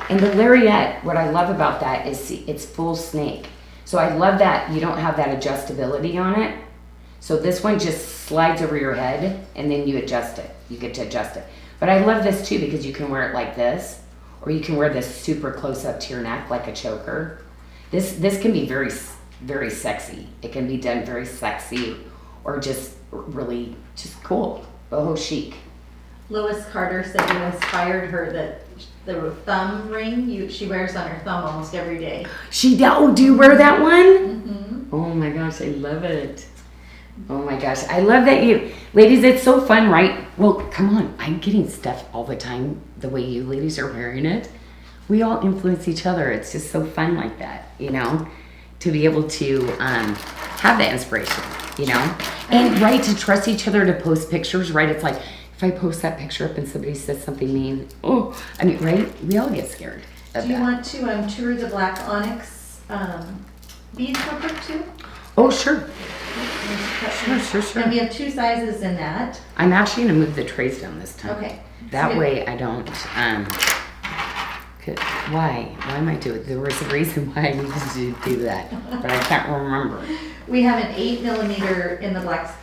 and the lariat, what I love about that is it's full snake. So I love that you don't have that adjustability on it. So this one just slides over your head and then you adjust it. You get to adjust it. But I love this too because you can wear it like this, or you can wear this super close up to your neck like a choker. This can be very, very sexy. It can be done very sexy or just really just cool, boho chic. Lois Carter said you inspired her that the thumb ring she wears on her thumb almost every day. Oh, do you wear that one? Mm-hmm. Oh my gosh, I love it. Oh my gosh, I love that you, ladies, it's so fun, right? Well, come on, I'm getting stuff all the time the way you ladies are wearing it. We all influence each other. It's just so fun like that, you know, to be able to have that inspiration, you know, and right, to trust each other to post pictures, right? It's like, if I post that picture up and somebody says something mean, oh, I mean, right? We all get scared of Do you that. want to tour the black onyx beads real quick too? Oh, sure. Sure. And we have 2 sizes in that. I'm actually gonna move the trays down this time. Okay. That So way I don't, why am I doing, there was a reason why I needed to do that, but I can't remember. we have an 8mm in the black,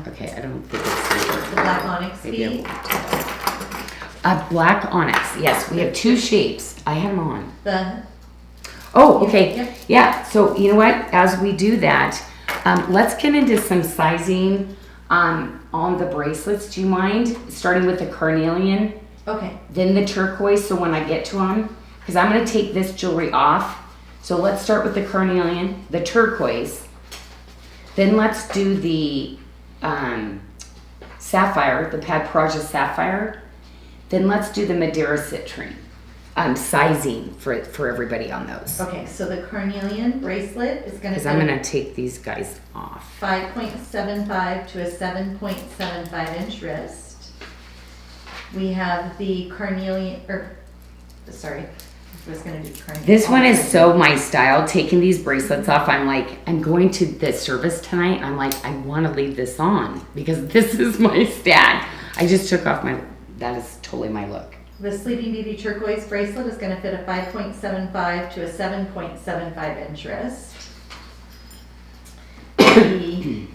Okay, I don't think it's the black onyx maybe I bead. won't. A black onyx, yes, we have 2 shapes. I had them on. Oh, okay. Yep. Yeah, so you know what? As we do that, let's get into some sizing on the bracelets. Do you mind? Starting with the carnelian, Okay. then the turquoise, so when I get to them, because I'm going to take this jewelry off. So let's start with the carnelian, the turquoise. Then let's do the sapphire, the Pad Praja sapphire. Then let's do the Madeira citrine. Sizing for everybody on those. Okay, so the carnelian bracelet is going to Because I'm going to take these guys off. 5.75 to a 7.75 inch wrist. We have the I was gonna do current. This one is so my style. Taking these bracelets off, I'm like, I'm going to the service tonight. I'm like, I want to leave this on because this is my style. I just took off that is totally my look. The Sleeping Beauty turquoise bracelet is gonna fit a 5.75 to a 7.75 inch wrist. The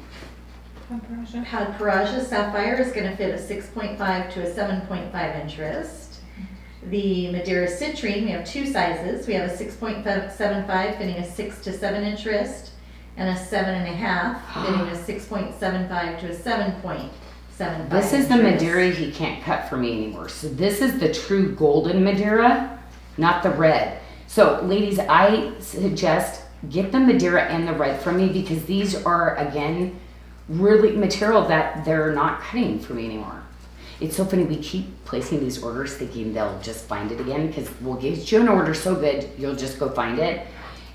Paraja sapphire is gonna fit a 6.5 to a 7.5 inch wrist. The Madeira citrine, we have two sizes. We have a 6.75 fitting a 6 to 7 inch wrist, and a 7.5 fitting a 6.75 to a 7.75. This is the inch wrist. Madeira he can't cut for me anymore. So this is the true golden Madeira, not the red. So ladies, I suggest get the Madeira and the red from me because these are, again, really material that they're not cutting for me anymore. It's so funny, we keep placing these orders thinking they'll just find it again because we'll give you an order so good, you'll just go find it.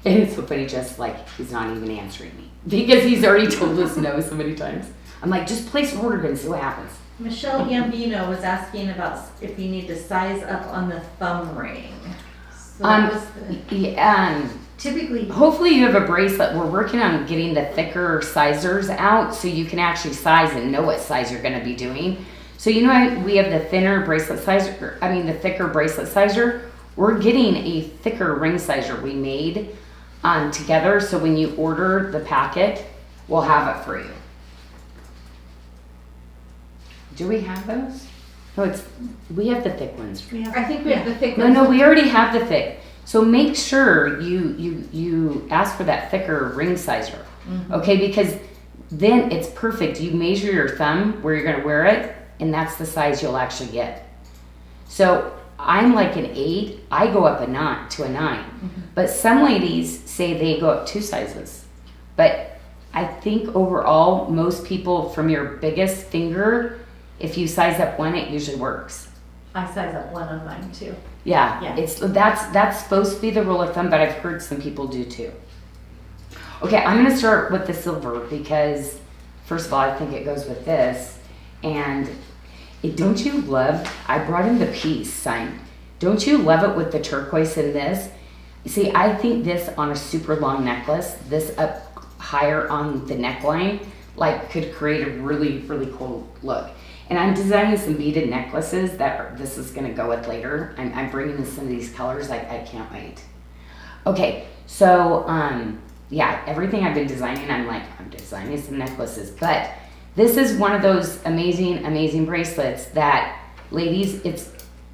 And it's so funny, just like he's not even answering me because he's already told us no so many times. I'm like, just place an order and see what happens. Michelle Gambino was asking about if you need to size up on the thumb ring. So that was typically. Hopefully you have a bracelet. We're working on getting the thicker sizers out so you can actually size and know what size you're going to be doing. So you know we have the thinner bracelet sizer, the thicker bracelet sizer. We're getting a thicker ring sizer we made together, so when you order the packet, we'll have it for you. Do we have those? No, we have the thick ones. I think we have the thick No, ones. we already have the thick. So make sure you ask for that thicker ring sizer, okay? Because then it's perfect. You measure your thumb where you're going to wear it, and that's the size you'll actually get. So I'm like an 8. I go up to a 9. But some ladies say they go up 2 sizes. But I think overall, most people from your biggest finger, if you size up 1, it usually works. I size up 1 on mine too. Yeah. That's supposed to be the rule of thumb, but I've heard some people do too. Okay, I'm going to start with the silver because, first of all, I think it goes with this. And don't you love, I brought in the peace sign. Don't you love it with the turquoise in this? See, I think this on a super long necklace, this up higher on the neckline, like could create a really, really cool look. And I'm designing some beaded necklaces that this is going to go with later. I'm bringing in some of these colors. I can't wait. Okay, so yeah, everything I've been designing, I'm designing some necklaces. But this is one of those amazing, amazing bracelets that, ladies, it's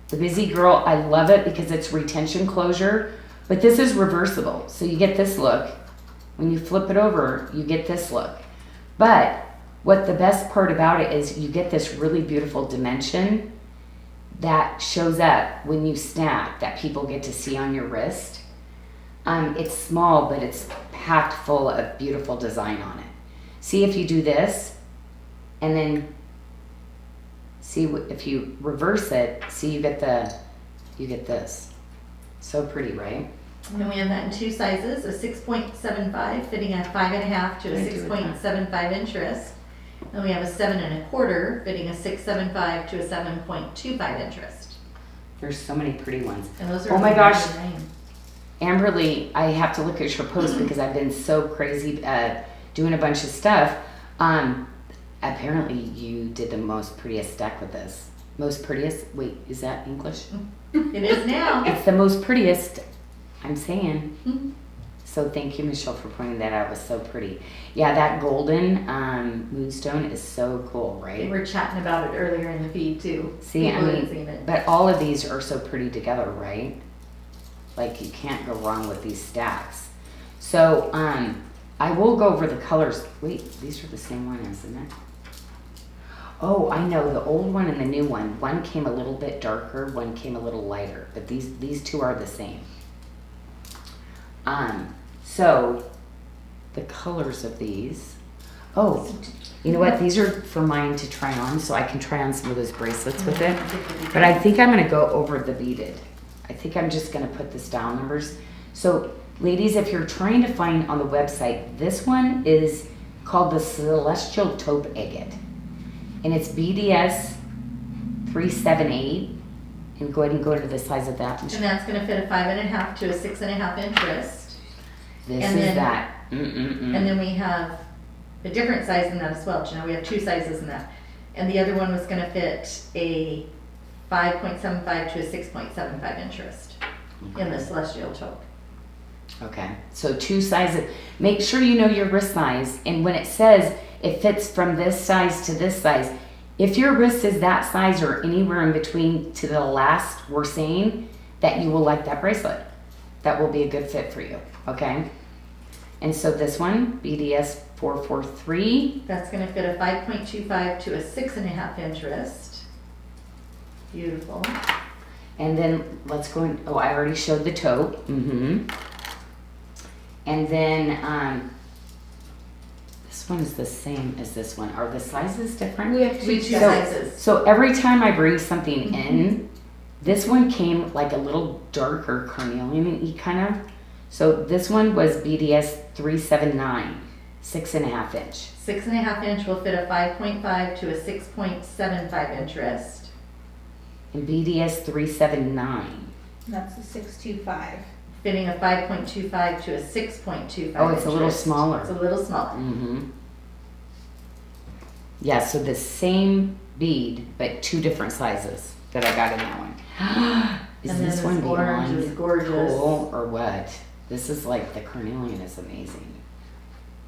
the busy girl. I love it because it's retention closure. But this is reversible. So you get this look. When you flip it over, you get this look. But what the best part about it is you get this really beautiful dimension that shows up when you snap that people get to see on your wrist. It's small, but it's packed full of beautiful design on it. See if you do this, and then see if you reverse it, see you get this. So pretty, right? And we have that in 2 sizes, a 6.75 fitting a 5.5 to a 6.75 inch wrist. And we have a 7.25 fitting a 6.75 to a 7.25 inch wrist. There's so many pretty ones. And those are Oh my gosh. $99. Amberly, I have to look at your post because I've been so crazy doing a bunch of stuff. Apparently you did the most prettiest deck with this. Most prettiest? Wait, is that English? It is now. It's the most prettiest, I'm saying. So thank you, Michelle, for pointing that out. It was so pretty. Yeah, that golden moonstone is so cool, We right? were chatting about it earlier in the feed too. See, People hadn't seen it. but all of these are so pretty together, right? Like you can't go wrong with these stacks. So I will go over the colors. Wait, these are the same one, isn't it? Oh, I know, the old one and the new one. One came a little bit darker, one came a little lighter, but these two are the same. So the colors of these. Oh, you know what? These are for mine to try on, so I can try on some of those bracelets with it. But I think I'm going to go over the beaded. I think I'm just going to put the style numbers. So ladies, if you're trying to find on the website, this one is called the Celestial Taupe Agate. And it's BDS 378. And go ahead and go to the size of that. And that's gonna fit a 5.5 to a 6.5 inch wrist. This and is then- that. And then we have a different size than that as well. You know, we have 2 sizes in that. And the other one was gonna fit a 5.75 to a 6.75 inch wrist in the celestial taupe. Okay, so 2 sizes. Make sure you know your wrist size. And when it says it fits from this size to this size, if your wrist is that size or anywhere in between to the last we're saying, that you will like that bracelet. That will be a good fit for you, okay? And so this one, BDS 443. That's gonna fit a 5.25 to a 6.5 inch wrist. Beautiful. And then let's go in, oh, I already showed the taupe. And then this one is the same as this one. Are the sizes different? We have We 2 two sizes. sizes. So every time I bring something in, this one came like a little darker carnelian-y kind of. So this one was BDS 379, 6.5 inch. 6.5 inch will fit a 5.5 to a 6.75 inch wrist. And BDS 379. That's a 625. Fitting a 5.25 to a 6.25 Oh, it's a inch little wrist. smaller. It's a little smaller. Mm-hmm. Yeah, so the same bead, but 2 different sizes that I got in that one. Is And then this this one orange beyond is gorgeous. cool or what? This is like, the carnelian is amazing.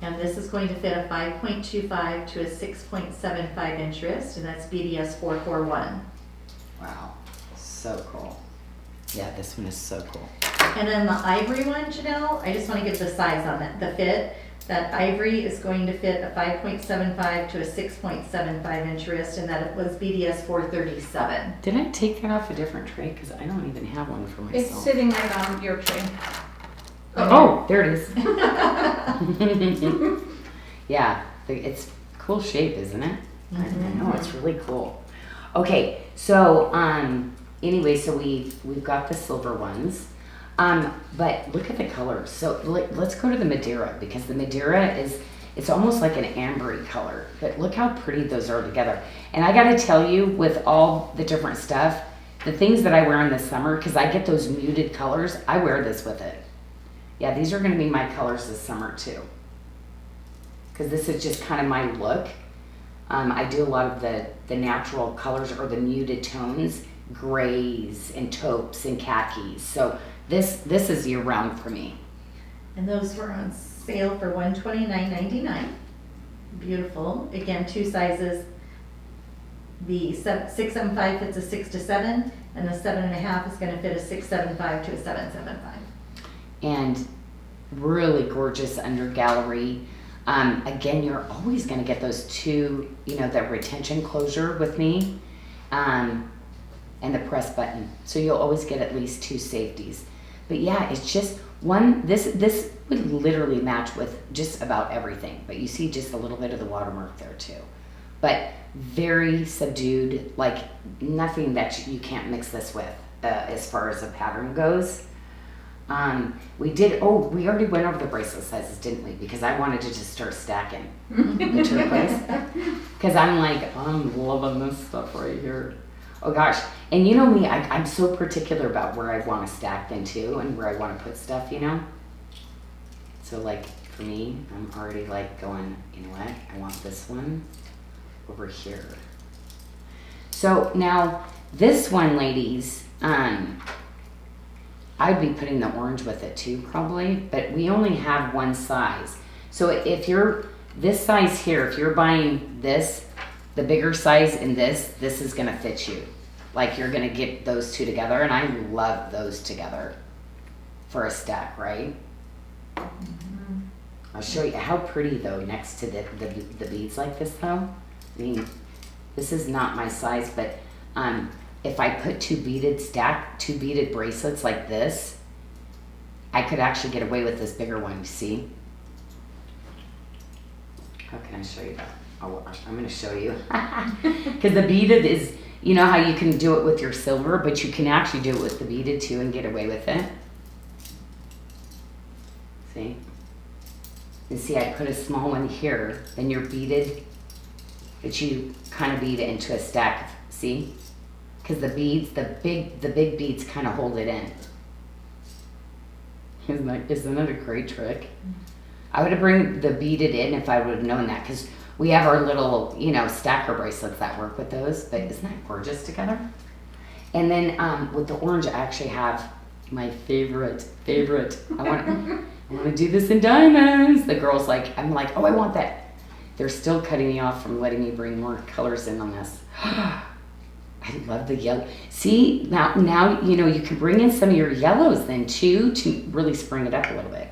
And this is going to fit a 5.25 to a 6.75 inch wrist, and that's BDS 441. Wow, so cool. Yeah, this one is so cool. And then the ivory one, Janyl, I just want to give the size on it, the fit. That ivory is going to fit a 5.75 to a 6.75 inch wrist, and that it was BDS 437. Did I take that off a different tray? Because I don't even have one for myself. It's sitting right on your tray. Oh, there it is. Yeah, it's cool shape, isn't it? I know, it's really cool. Okay, so anyway, so we've got the silver ones. But look at the colors. So let's go to the Madeira, because the Madeira it's almost like an ambery color, but look how pretty those are together. And I gotta tell you, with all the different stuff, the things that I wear in the summer, because I get those muted colors, I wear this with it. Yeah, these are gonna be my colors this summer too, because this is just kind of my look. I do a lot of the natural colors or the muted tones, grays and taupes and khakis. So this is year round for me. And those were on sale for $129.99. Beautiful. Again, 2 sizes. The 675 fits a 6 to 7, and the 7.5 is going to fit a 675 to a 775. And really gorgeous under gallery. Again, you're always going to get those 2, that retention closure with me, and the press button. So you'll always get at least 2 safeties. But yeah, it's just one, this would literally match with just about everything. But you see just a little bit of the watermark there too. But very subdued, like nothing that you can't mix this with as far as a pattern goes. We already went over the bracelet sizes, didn't we? Because I wanted to just start stacking the turquoise. Because I'm loving this stuff right here. Oh gosh, and you know me, I'm so particular about where I want to stack them too, and where I want to put stuff, So like, for me, I'm already like going, you know what, I want this one over here. So now, this one, ladies, I'd be putting the orange with it too, probably, but we only have one size. So if you're this size here, if you're buying this, the bigger size in this is gonna fit you. Like you're gonna get those 2 together, and I love those together for a stack, right? I'll show you how pretty though, next to the beads like this though. I mean, this is not my size, but if I put 2 beaded bracelets like this, I could actually get away with this bigger one, you see? How can I show you that? I'm going to show you. Because the beaded is, you know how you can do it with your silver, but you can actually do it with the beaded too and get away with it. See? And see, I put a small one here, then you're beaded, but you kind of bead it into a stack, see? because the beads, the big beads kind of hold it in. Isn't that a great trick? I would have bring the beaded in if I would have known that, because we have our little, stacker bracelets that work with those. But isn't that gorgeous together? And then with the orange, I actually have my favorite. I want to do this in diamonds. The girls I'm like, oh, I want that. They're still cutting me off from letting me bring more colors in on this. I love the yellow. See, now you can bring in some of your yellows then too to really spring it up a little bit.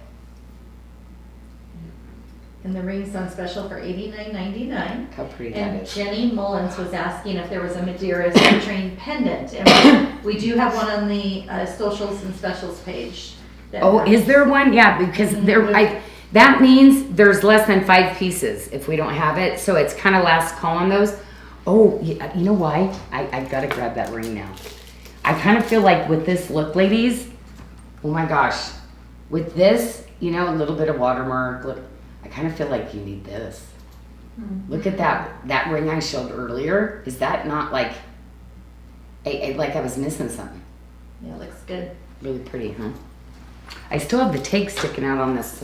And the ring's on special for $89.99. How pretty that And is. Jenny Mullins was asking if there was a Madeira citrine pendant. And we do have one on the socials and specials page. Oh, is there one? Yeah, because that means there's less than 5 pieces if we don't have it. So it's kind of last call on those. Oh, yeah, you know why? I got to grab that ring now. I kind of feel like with this look, ladies, oh my gosh, with this, a little bit of watermark, look, I kind of feel like you need this. Look at that ring I showed earlier. Is that not like I was missing something? Yeah, it looks good. Really pretty, huh? I still have the tape sticking out on this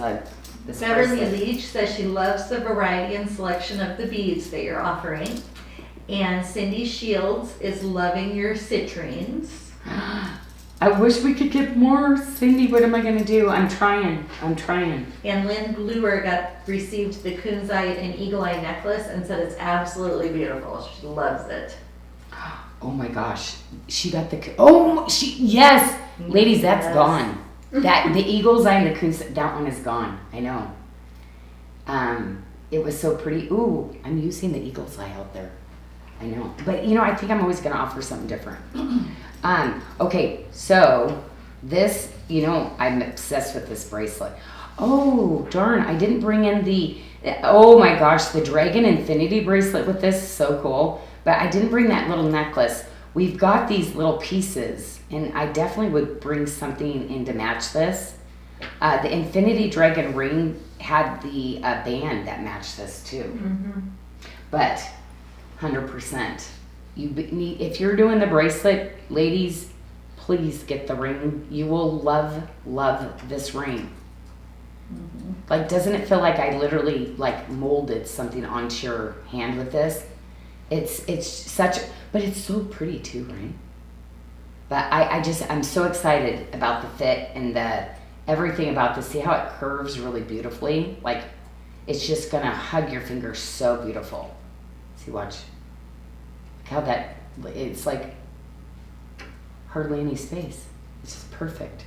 this Beverly bracelet. Leach says she loves the variety and selection of the beads that you're offering. And Cindy Shields is loving your citrines. I wish we could get more. Cindy, what am I going to do? I'm trying. And Lynn Bluer received the kunzite and eagle eye necklace and said it's absolutely beautiful. She loves it. Oh my gosh. She got yes. Ladies, that's Yes. gone. The eagle's eye and the kunzite, that one is gone. I know. It was so pretty. Ooh, I'm using the eagle's eye out there. I know. But I think I'm always going to offer something different. Okay, so this, I'm obsessed with this bracelet. Oh, darn, I didn't bring in oh my gosh, the Dragon Infinity bracelet with this, so cool. But I didn't bring that little necklace. We've got these little pieces, and I definitely would bring something in to match this. The Infinity Dragon ring had the band that matched this too. Mm-hmm. But 100%. If you're doing the bracelet, ladies, please get the ring. You will love this ring. Mm-hmm. Doesn't it feel like I literally molded something onto your hand with this? But it's so pretty too, right? But I'm so excited about the fit and everything about this. See how it curves really beautifully? It's just gonna hug your fingers so beautiful. See, watch. How it's hardly any space. It's just perfect.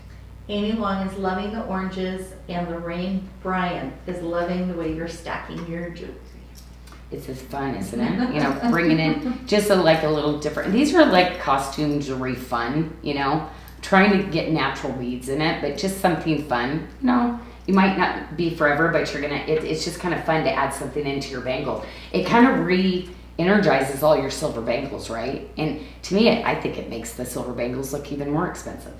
Amy Long is loving the oranges, and Lorraine Bryant is loving the way you're stacking your jewelry. It's just fun, isn't it? Bringing in just a little different. These are costume jewelry fun, trying to get natural beads in it, but just something fun. You might not be forever, but it's just kind of fun to add something into your bangle. It kind of energizes all your silver bangles, right? And to me, I think it makes the silver bangles look even more expensive.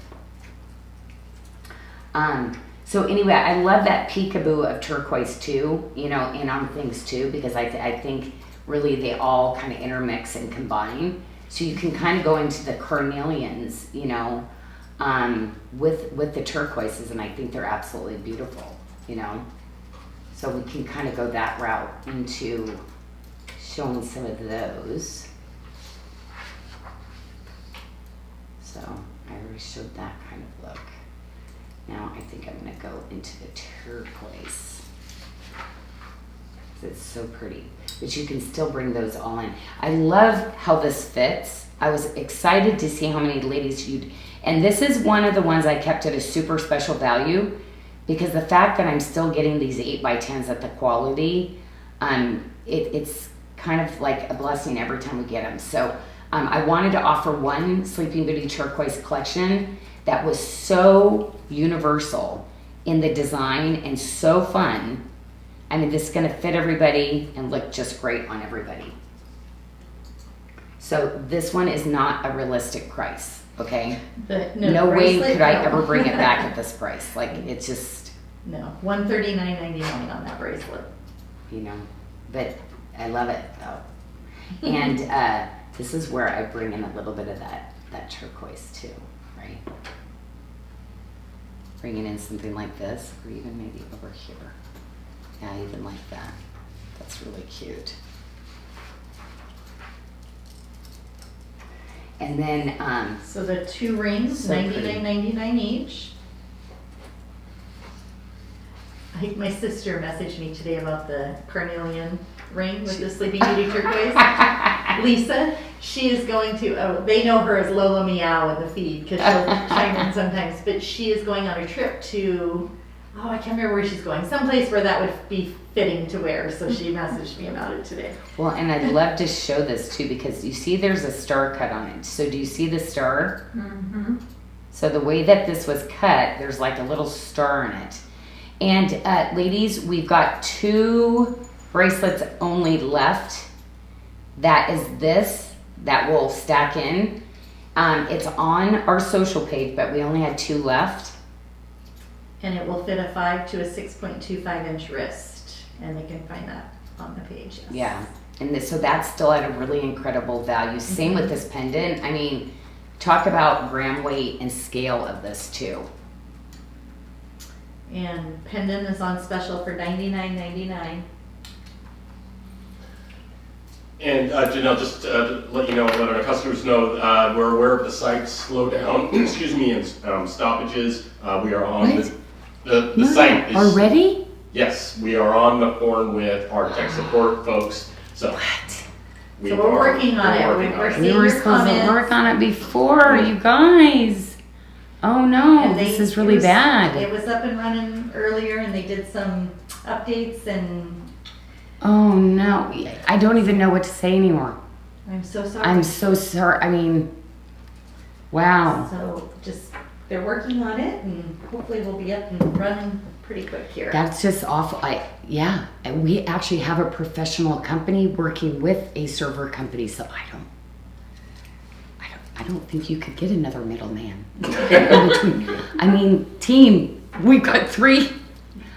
So anyway, I love that peekaboo of turquoise too, in on things too, because I think really they all kind of intermix and combine. So you can kind of go into the carnelians, with the turquoises, and I think they're absolutely beautiful, So we can kind of go that route into showing some of those. So I already showed that kind of look. Now I think I'm going to go into the turquoise. It's so pretty. But you can still bring those all in. I love how this fits. I was excited to see how many ladies and this is one of the ones I kept at a super special value, because the fact that I'm still getting these 8x10s at the quality, it's kind of like a blessing every time we get them. So I wanted to offer one Sleeping Beauty turquoise collection that was so universal in the design and so fun. I mean, this is going to fit everybody and look just great on everybody. So this one is not a realistic price, okay? No way could I ever bring it back at this price. It's just... No, $139.99 on that bracelet. But I love it though. And This is where I bring in a little bit of that turquoise too, right? Bringing in something like this, or even maybe over here. Yeah, even like that. That's really cute. And then, So the 2 rings, So pretty. $99.99 each. My sister messaged me today about the carnelian ring with the Sleeping Beauty turquoise. Lisa, she is going to, they know her as Lola Meow in the feed because she'll chime in sometimes, but she is going on a trip to, I can't remember where she's going, someplace where that would be fitting to wear, so she messaged me about it today. well, and I'd love to show this too, because you see there's a star cut on it. So do you see the star? Mm-hmm. So the way that this was cut, there's like a little star in it. And ladies, we've got 2 bracelets only left. That is this, that will stack in. It's on our social page, but we only had 2 left. And it will fit a 5 to a 6.25 inch wrist, and they can find that on the page. Yes. Yeah, and so that's still at a really incredible value. Same with this pendant. I mean, talk about gram weight and scale of this too. And pendant is on special for $99.99. And Janyl, just to let you know, let our customers know, we're aware of the site's slowdown, excuse me, and stoppages. We are on What? the site is Already? Yes, we are on the horn with our tech support folks. So What? So we're working on it. We're We seeing were your supposed to comments. work on it before, you guys. Oh no, And this is it really was- bad. It was up and running earlier, and they did some updates, and Oh no, I don't even know what to say anymore. I'm so sorry. I'm so sorry. I mean, wow. So just, they're working on it, and hopefully we'll be up and running pretty quick here. That's just awful. Yeah, and we actually have a professional company working with a server company, so I don't think you could get another middleman. In between. I mean, team, we've got 3.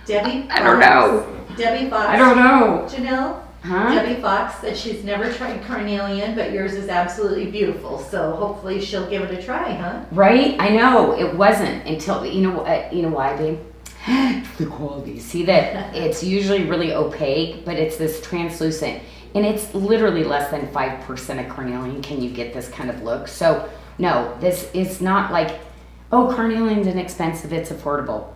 Debbie I don't know. Debbie Fox. I don't know. Janelle? Huh? Debbie Fox said she's never tried carnelian, but yours is absolutely beautiful. So hopefully she'll give it a try, huh? Right? I know it wasn't until you know why, babe? It's the quality. See that it's usually really opaque, but it's this translucent, and it's literally less than 5% of carnelian. Can you get this kind of look? So no, this is not like, oh, carnelian's inexpensive. It's affordable.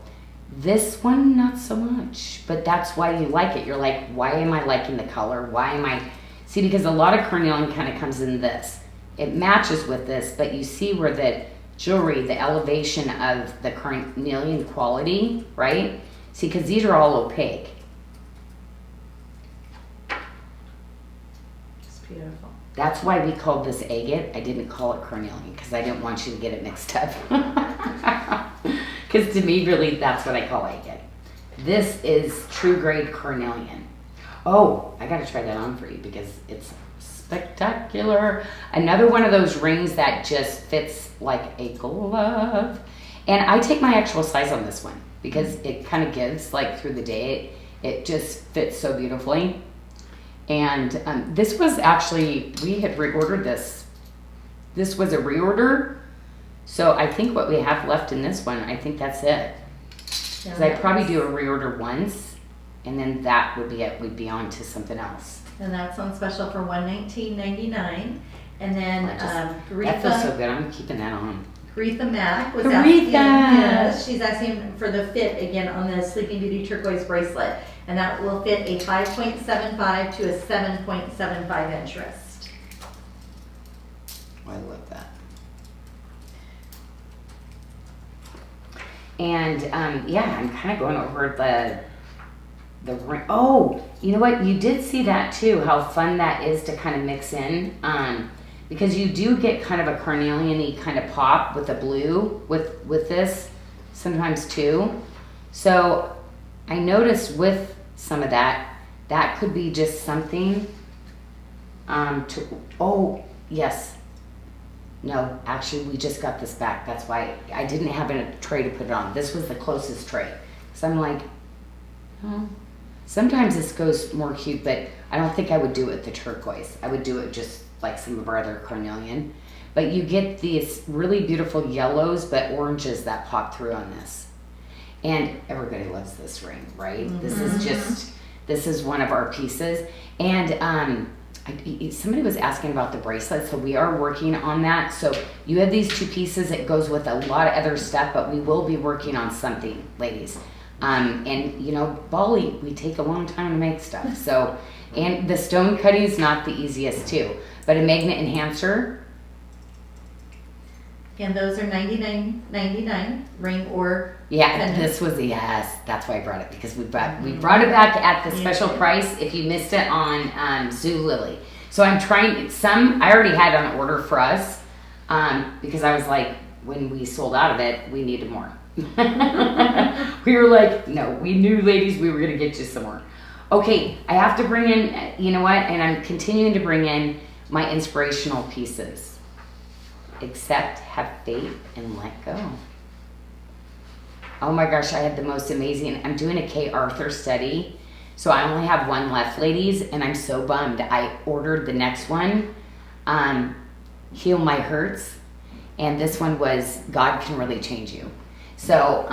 This one, not so much, but that's why you like it. You're like, why am I liking the color? Why am I? See, because a lot of carnelian kind of comes in this. It matches with this, but you see where the jewelry, the elevation of the carnelian quality, right? See, because these are all opaque. It's beautiful. That's why we called this agate. I didn't call it carnelian because I didn't want you to get it mixed up. Because to me, really, that's what I call agate. This is true grade carnelian. Oh, I got to try that on for you because it's spectacular. Another one of those rings that just fits like a glove. And I take my actual size on this one because it kind of gives like through the day. It just fits so beautifully. And this was actually, we had reordered this. This was a reorder. So I think what we have left in this one, I think that's it. Because I'd probably do a reorder once, and then that would be it. We'd be on to something else. And that's on special for $119.99. And then That feels so Retha, good. I'm keeping that on. Retha Mack was Aretha. asking, yes, she's asking for the fit again on the Sleeping Beauty turquoise bracelet. And that will fit a 5.75 to a 7.75 inch wrist. I love that. And yeah, I'm kind of going over the ring. Oh, you know what? You did see that too, how fun that is to kind of mix in. Because you do get kind of a carnelian-y kind of pop with the blue with this sometimes too. So I noticed with some of that could be just something oh, yes. No, actually, we just got this back. That's why I didn't have a tray to put it on. This was the closest tray. So I'm like, oh. Sometimes this goes more cute, but I don't think I would do it with the turquoise. I would do it just like some of our other carnelian. But you get these really beautiful yellows, but oranges that pop through on this. And everybody loves this ring, right? This is one of our pieces. And somebody was asking about the bracelet, so we are working on that. So you have these 2 pieces. It goes with a lot of other stuff, but we will be working on something, ladies. And you know, Bali, we take a long time to make stuff. So, and the stone cutting is not the easiest too, but a magnet enhancer. And those are $99.99 ring or Yeah, pendant. this was that's why I brought it, because we brought it back at the special price if you missed it on Zoo Lily. So I'm trying I already had on order for us because I was like, when we sold out of it, we needed more. We were like, no, we knew, ladies, we were gonna get you some more. Okay, I have to bring in, you know what, and I'm continuing to bring in my inspirational pieces. Accept, have faith, and let go. Oh my gosh, I had the most amazing, I'm doing a Kay Arthur study, so I only have one left, ladies, and I'm so bummed. I ordered the next one, Heal My Hurts, and this one was God Can Really Change You. So,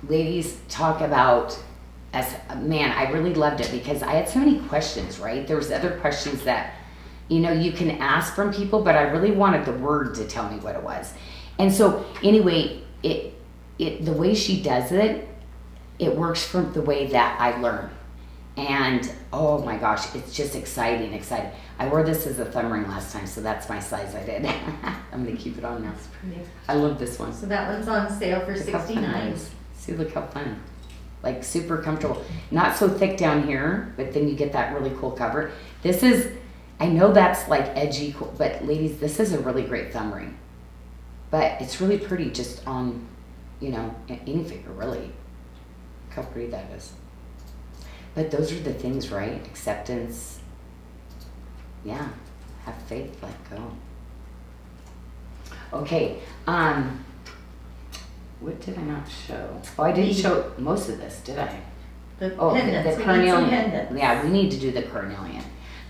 ladies, talk about, man, I really loved it because I had so many questions, right? There was other questions that, you know, you can ask from people, but I really wanted the word to tell me what it was. And so anyway, the way she does it, it works from the way that I learn. And oh my gosh, it's just exciting. I wore this as a thumb ring last time, so that's my size I did. I'm gonna keep it on now. That's pretty. I love this one. So that one's on sale for Look how fun it $69. is. See, look how fun. Like super comfortable. Not so thick down here, but then you get that really cool cover. This is, I know that's like edgy, cool, but ladies, this is a really great thumb ring. But it's really pretty just on, you know, any finger, really. Look how pretty that is. But those are the things, right? Acceptance. Yeah. Have faith, let go. Okay. What did I not show? Oh, I didn't show most of this, did I? The Oh, pendants. the We need some carnelian. pendants. Yeah, we need to do the carnelian.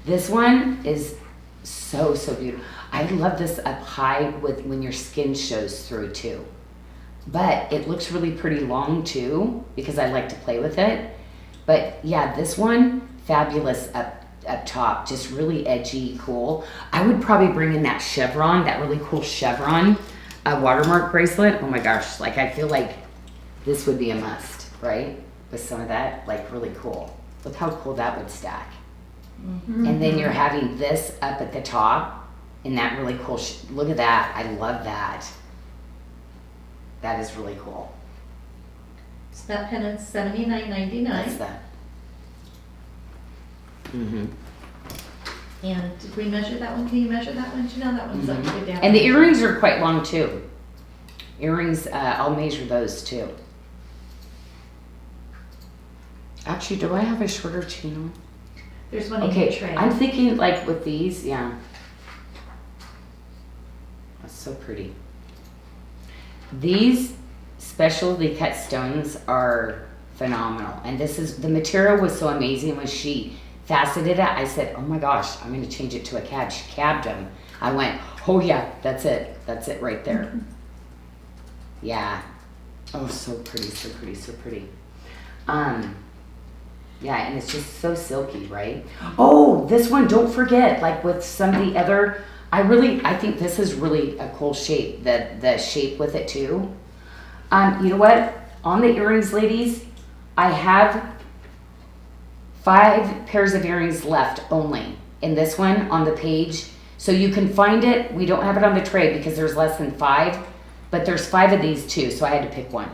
This one is so beautiful. I love this up high with when your skin shows through too. But it looks really pretty long too because I like to play with it. But yeah, this one, fabulous up top, just really edgy, cool. I would probably bring in that chevron, that really cool chevron watermark bracelet. Oh my gosh, like I feel like this would be a must, right? With some of that, like really cool. Look how cool that would stack. Mm-hmm. And then you're having this up at the top in that really cool, look at that. I love that. That is really cool. So that pendant's $79.99. That's that. Mm-hmm. And did we measure that one? Can you measure that one? Janyl? That one's up good down. And the earrings are quite long too. Earrings, I'll measure those too. Actually, do I have a shorter channel? There's one in your Okay, tray. I'm thinking like with these, yeah. That's so pretty. These specialty cut stones are phenomenal. And this is, the material was so amazing when she faceted it. I said, oh my gosh, I'm gonna change it to a cab. She cabbed them. I went, oh yeah, that's it. That's it right there. Yeah. Oh, so pretty, so pretty, so pretty. Yeah, and it's just so silky, right? Oh, this one, don't forget, like with some of the other, I think this is really a cool shape, the shape with it too. You know what? On the earrings, ladies, I have 5 pairs of earrings left only in this one on the page. So you can find it. We don't have it on the tray because there's less than 5, but there's 5 of these too, so I had to pick one.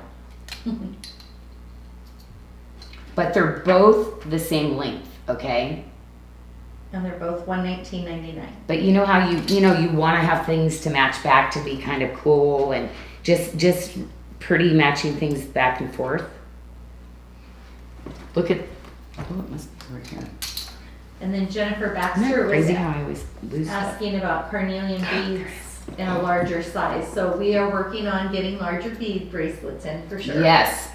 But they're both the same length, okay? And they're both $119.99. But you know how you want to have things to match back to be kind of cool and just pretty matching things back and forth. Look at, oh, it must be right here. And then Jennifer Isn't Baxter that was crazy how I always lose stuff? asking about carnelian beads in a larger size. So we are working on getting larger bead bracelets in for sure. Yes.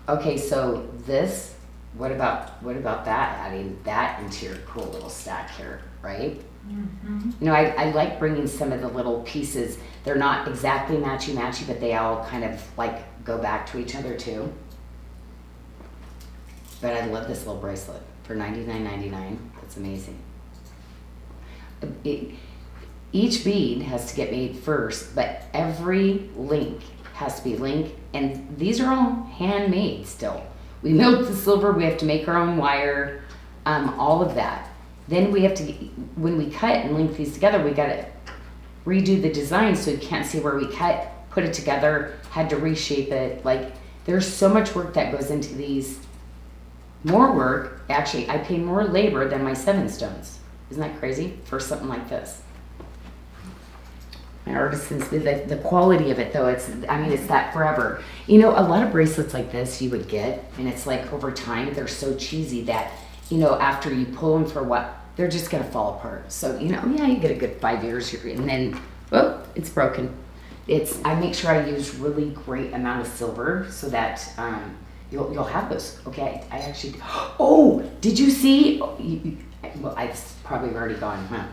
Okay, so this, what about that? Adding that into your cool little stack here, right? You know, I like bringing some of the little pieces. They're not exactly matchy-matchy, but they all kind of like go back to each other too. But I love this little bracelet for $99.99. That's amazing. Each bead has to get made first, but every link has to be linked, and these are all handmade still. We milled the silver, we have to make our own wire, all of that. Then we have to, when we cut and link these together, we gotta redo the design so you can't see where we cut, put it together, had to reshape it. Like, there's so much work that goes into these. More work, actually, I pay more labor than my 7 stones. Isn't that crazy for something like this? My artisans, the quality of it though, it's that forever. You know, a lot of bracelets like this you would get, and it's like over time, they're so cheesy that, you know, after you pull them for what, they're just gonna fall apart. So, you know, yeah, you get a good 5 years, and then, oh, it's broken. I make sure I use really great amount of silver so that, you'll have those. Okay, I actually, oh, did you see, well, it's probably already gone, huh?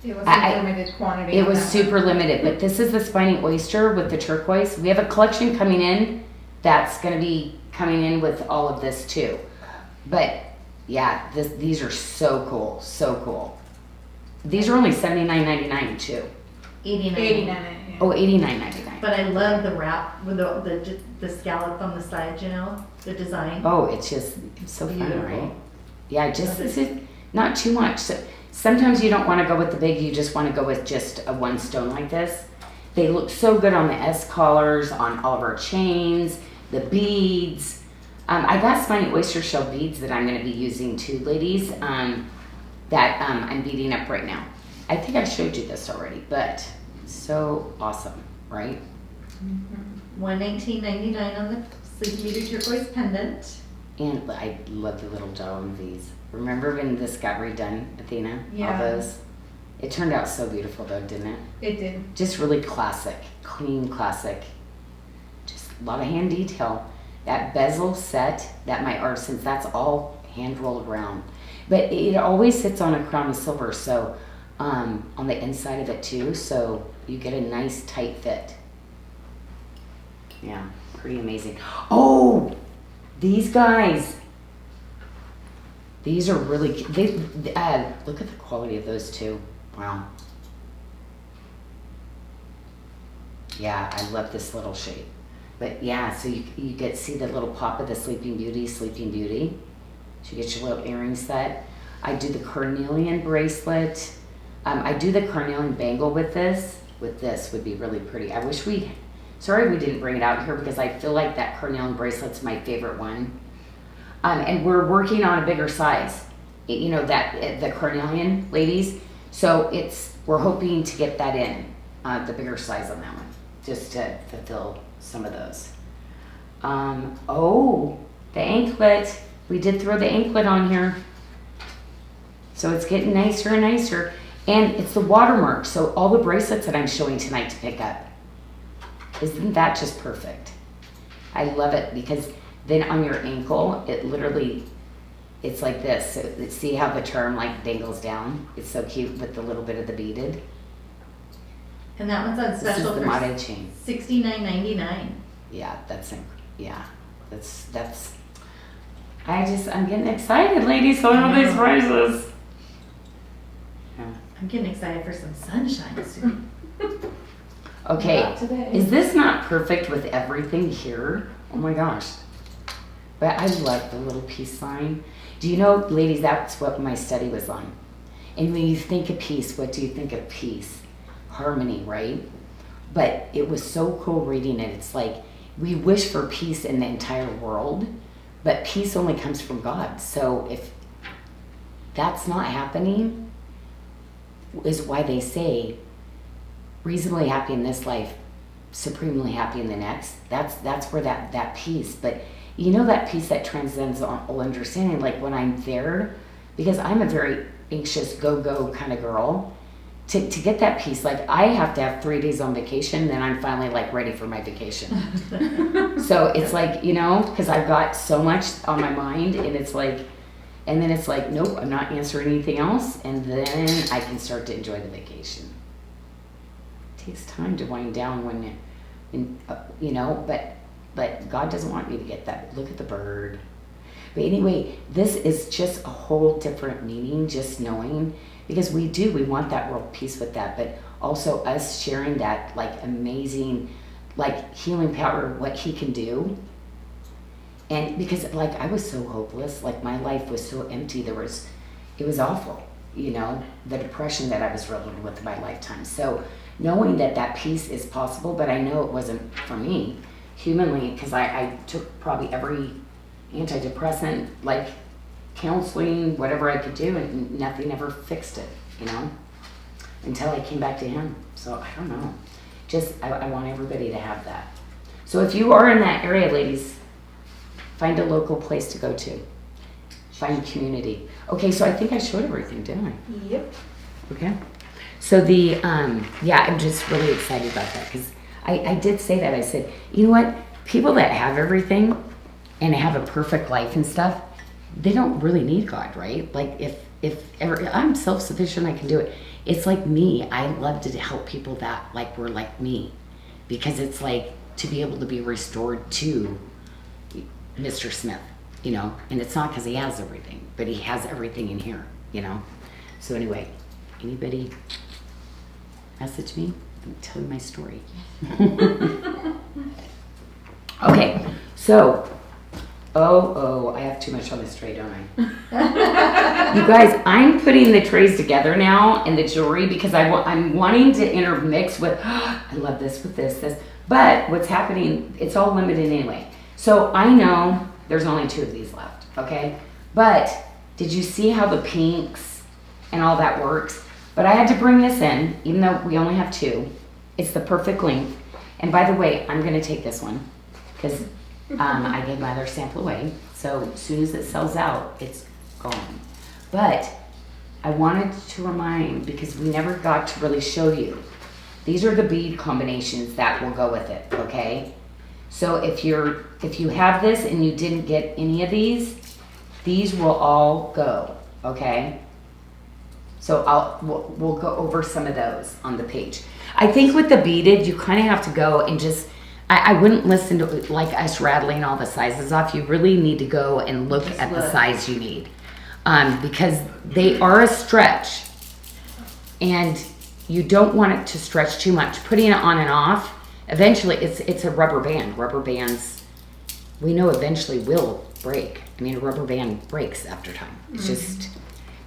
It was a limited quantity. It on was that super one. limited, but this is the spiny oyster with the turquoise. We have a collection coming in that's going to be coming in with all of this too. But yeah, these are so cool, so cool. These are only $79.99 too. 89. 89. Yeah. Oh, $89.99. But I love the wrap with the scallop on the side, you know, the design. Oh, it's just so fun, Beautiful. right? Yeah, just this is not too much. So, sometimes you don't want to go with the big, you just want to go with just a 1 stone like this. They look so good on the S collars, on all of our chains, the beads. I got spiny oyster shell beads that I'm going to be using too, ladies, that I'm beading up right now. I think I showed you this already, but so awesome, right? $119.99 on the Sleeping Beauty turquoise pendant. And I love the little jaw of these. Remember when this got redone, Athena? Yeah. All those? It turned out so beautiful though, didn't it? It did. Just really classic, clean classic. Just a lot of hand detail. That bezel set, that my artisans, that's all hand rolled around. But it always sits on a crown of silver, so on the inside of it too, so you get a nice tight fit. Yeah, pretty amazing. Oh, these guys. These are really, look at the quality of those two. Wow. Yeah, I love this little shape. But yeah, so you get see the little pop of the Sleeping Beauty. So you get your little earring set. I do the carnelian bracelet. I do the carnelian bangle with this. With this would be really pretty. I wish sorry we didn't bring it out here because I feel like that carnelian bracelet's my favorite one. And we're working on a bigger size, you know, the carnelian, ladies. So we're hoping to get that in, the bigger size on that one, just to fulfill some of those. Oh, the anklet. We did throw the anklet on here. So it's getting nicer and nicer. And it's the watermark, so all the bracelets that I'm showing tonight to pick up. Isn't that just perfect? I love it because then on your ankle, it's like this. So see how the charm like dangles down? It's so cute with the little bit of the beaded. And that one's on This is special the for motto chain. $69.99. Yeah, that's I'm getting excited, ladies, on all these prices. Yeah. I'm getting excited for some sunshine soon. Okay, Not today. is this not perfect with everything here? Oh my gosh. But I love the little peace sign. Do you know, ladies, that's what my study was on. And when you think of peace, what do you think of peace? Harmony, right? But it was so cool reading it. It's like we wish for peace in the entire world, but peace only comes from God. So if that's not happening, is why they say reasonably happy in this life, supremely happy in the next. That's where that peace. But you know, that peace that transcends all understanding. Like when I'm there, because I'm a very anxious, go kind of girl. To get that peace, like I have to have 3 days on vacation, then I'm finally like ready for my vacation. So it's like, you know, because I've got so much on my mind, and it's like, And then it's like, nope, I'm not answering anything else. And then I can start to enjoy the vacation. It takes time to wind down when, but God doesn't want you to get that. Look at the bird. But anyway, this is just a whole different meaning, just knowing, because we want that world peace with that, but also us sharing that like amazing, like healing power, what he can do. And because like I was so hopeless, like my life was so empty, it was awful, the depression that I was riddled with in my lifetime. So knowing that peace is possible, but I know it wasn't for me humanly, because I took probably every antidepressant, like counseling, whatever I could do, and nothing ever fixed it, until I came back to him. So I don't know. Just, I want everybody to have that. So if you are in that area, ladies, find a local place to go to. Find community. Okay, so I think I showed everything, didn't I? Yep. Okay. So I'm just really excited about that, because I did say that. I said, you know what? People that have everything and have a perfect life and stuff, they don't really need God, right? Like if ever, I'm self-sufficient, I can do it. It's like me. I love to help people that like were like me, because it's like to be able to be restored to Mr. Smith, and it's not because he has everything, but he has everything in here, So anyway, anybody message me and tell you my story. Okay, so, I have too much on this tray, don't I? You guys, I'm putting the trays together now and the jewelry because I'm wanting to intermix with, I love this with this. But what's happening, it's all limited anyway. So I know there's only 2 of these left, okay? But did you see how the pinks and all that works? But I had to bring this in, even though we only have 2. It's the perfect length. And by the way, I'm going to take this one because I gave my other sample away. So as soon as it sells out, it's gone. But I wanted to remind, because we never got to really show you, these are the bead combinations that will go with it, okay? So if you have this and you didn't get any of these will all go, okay? So we'll go over some of those on the page. I think with the beaded, you kind of have to go and just, I wouldn't listen to like us rattling all the sizes off. You really need to go and look at the size you need, because they are a stretch, and you don't want it to stretch too much. Putting it on and off, eventually it's a rubber band. Rubber bands, we know eventually will break. I mean, a rubber band breaks after time. It's just,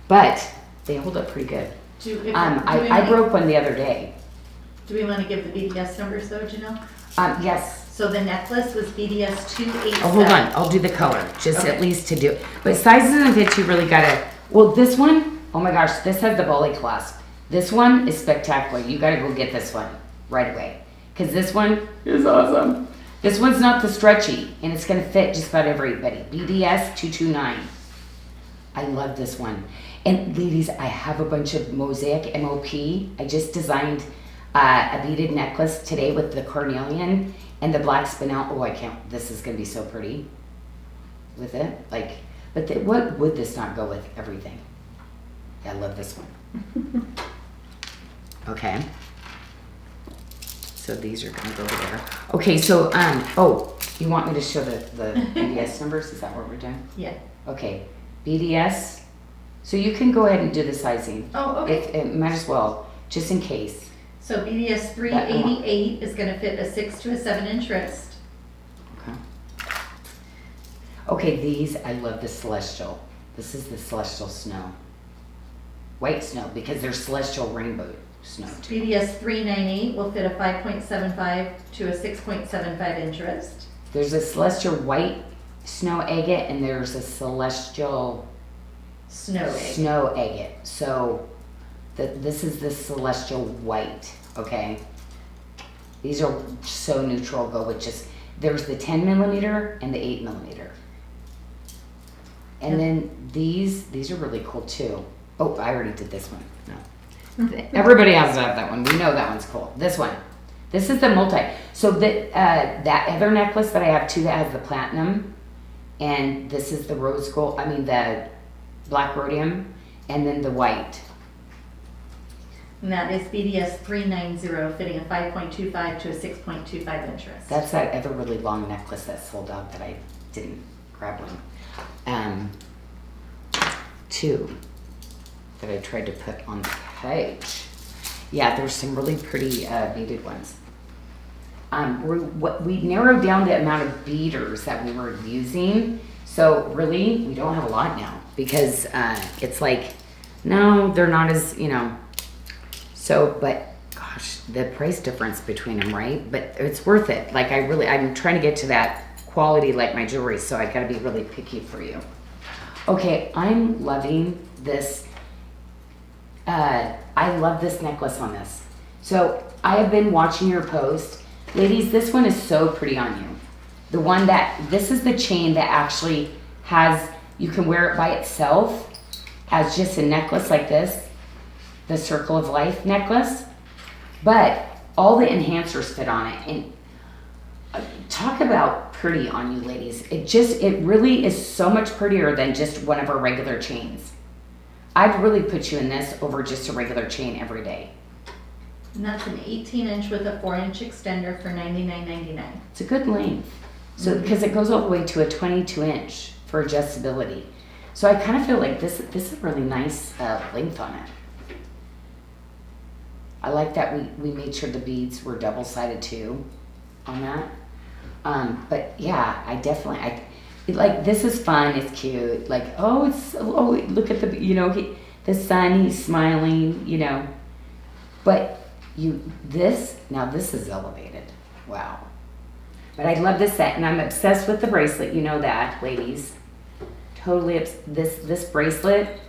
but they hold up pretty good. I broke one the other day. Do we want to give the BDS numbers though, Janyl? Yes. So the necklace was BDS 287. Oh, hold on. I'll do the color, just Okay. at least to do it. But sizes and fits, you really gotta. Well, this one, oh my gosh, this has the bully clasp. This one is spectacular. You gotta go get this one right away, because this one is awesome. This one's not the stretchy, and it's gonna fit just about everybody. BDS 229. I love this one. And ladies, I have a bunch of mosaic MOP. I just designed a beaded necklace today with the carnelian and the black spinel. Oh, I can't. This is going to be so pretty with it. What would this not go with everything? Yeah, I love this one. Okay. So these are going to go together. Okay, so, you want me to show the BDS numbers? Is that what we're doing? Yeah. Okay, BDS. So you can go ahead and do the sizing. Oh, okay. It might as well, just in case. So BDS 388 is going to fit a 6 to a 7 inch wrist. Okay. Okay, these, I love the celestial. This is the celestial snow. White snow, because there's celestial rainbow snow too. BDS 398 will fit a 5.75 to a 6.75 inch wrist. There's a celestial white snow agate, and there's a celestial Snow agate. So this is the celestial white, okay? These are so neutral, go with just, there's the 10 millimeter and the 8 millimeter. And then these are really cool too. Oh, I already did this one. No. Everybody has to have that one. We know that one's cool. This one. This is the multi. So that other necklace that I have too that has the platinum, and this is the rose gold, black rhodium, and then the white. And that is BDS 390, fitting a 5.25 to a 6.25 inch wrist. That's that other really long necklace that sold out that I didn't grab one. Two that I tried to put on the page. Yeah, there's some really pretty beaded ones. We narrowed down the amount of beaders that we were using. So really, we don't have a lot now because it's like, no, they're not as, So, but gosh, the price difference between them, right? But it's worth it. Like I'm trying to get to that quality like my jewelry, so I gotta be really picky for you. Okay, I'm loving this. I love this necklace on this. So I have been watching your post. Ladies, this one is so pretty on you. This is the chain that actually you can wear it by itself as just a necklace like this. The Circle of Life necklace, but all the enhancers fit on it. And talk about pretty on you, ladies. It really is so much prettier than just one of our regular chains. I'd really put you in this over just a regular chain every day. And that's an 18 inch with a 4 inch extender for $99.99. It's a good length. So because it goes all the way to a 22 inch for adjustability. So I kind of feel like this is a really nice length on it. I like that we made sure the beads were double-sided too on that. But yeah, this is fun, it's cute. Like, look at the sun, he's smiling, But this is elevated. Wow. But I love this set, and I'm obsessed with the bracelet, you know that, ladies. Totally this bracelet.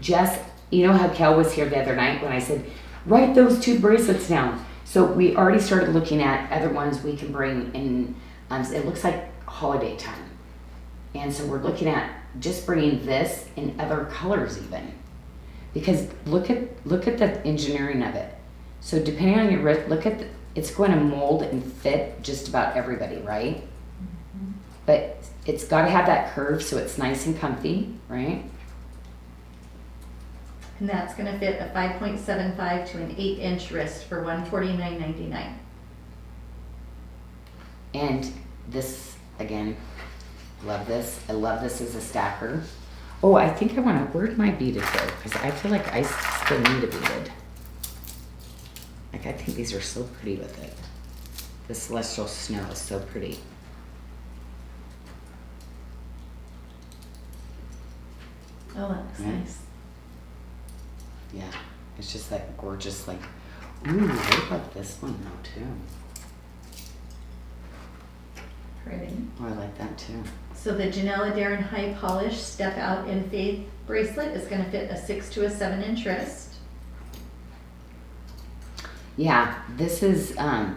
Jess, you know how Kel was here the other night when I said, write those 2 bracelets down. So we already started looking at other ones we can bring in. It looks like holiday time. And so we're looking at just bringing this in other colors even. Because look at the engineering of it. So depending on your wrist, it's going to mold and fit just about everybody, right? Mm-hmm. But it's got to have that curve so it's nice and comfy, right? And that's going to fit a 5.75 to an 8 inch wrist for $149.99. And this, again, love this. I love this as a stacker. Oh, I think where'd my beaded go? Because I feel like I still need a beaded. Like, I think these are so pretty with it. The Celestial Snow is so pretty. Oh, that looks nice. Yeah, it's just that gorgeous, like, ooh, I like this one though, too. Pretty. Oh, I like that too. So the Janyl Adair High Polish Step Out in Faith bracelet is going to fit a 6 to a 7 inch wrist. Yeah, this is, I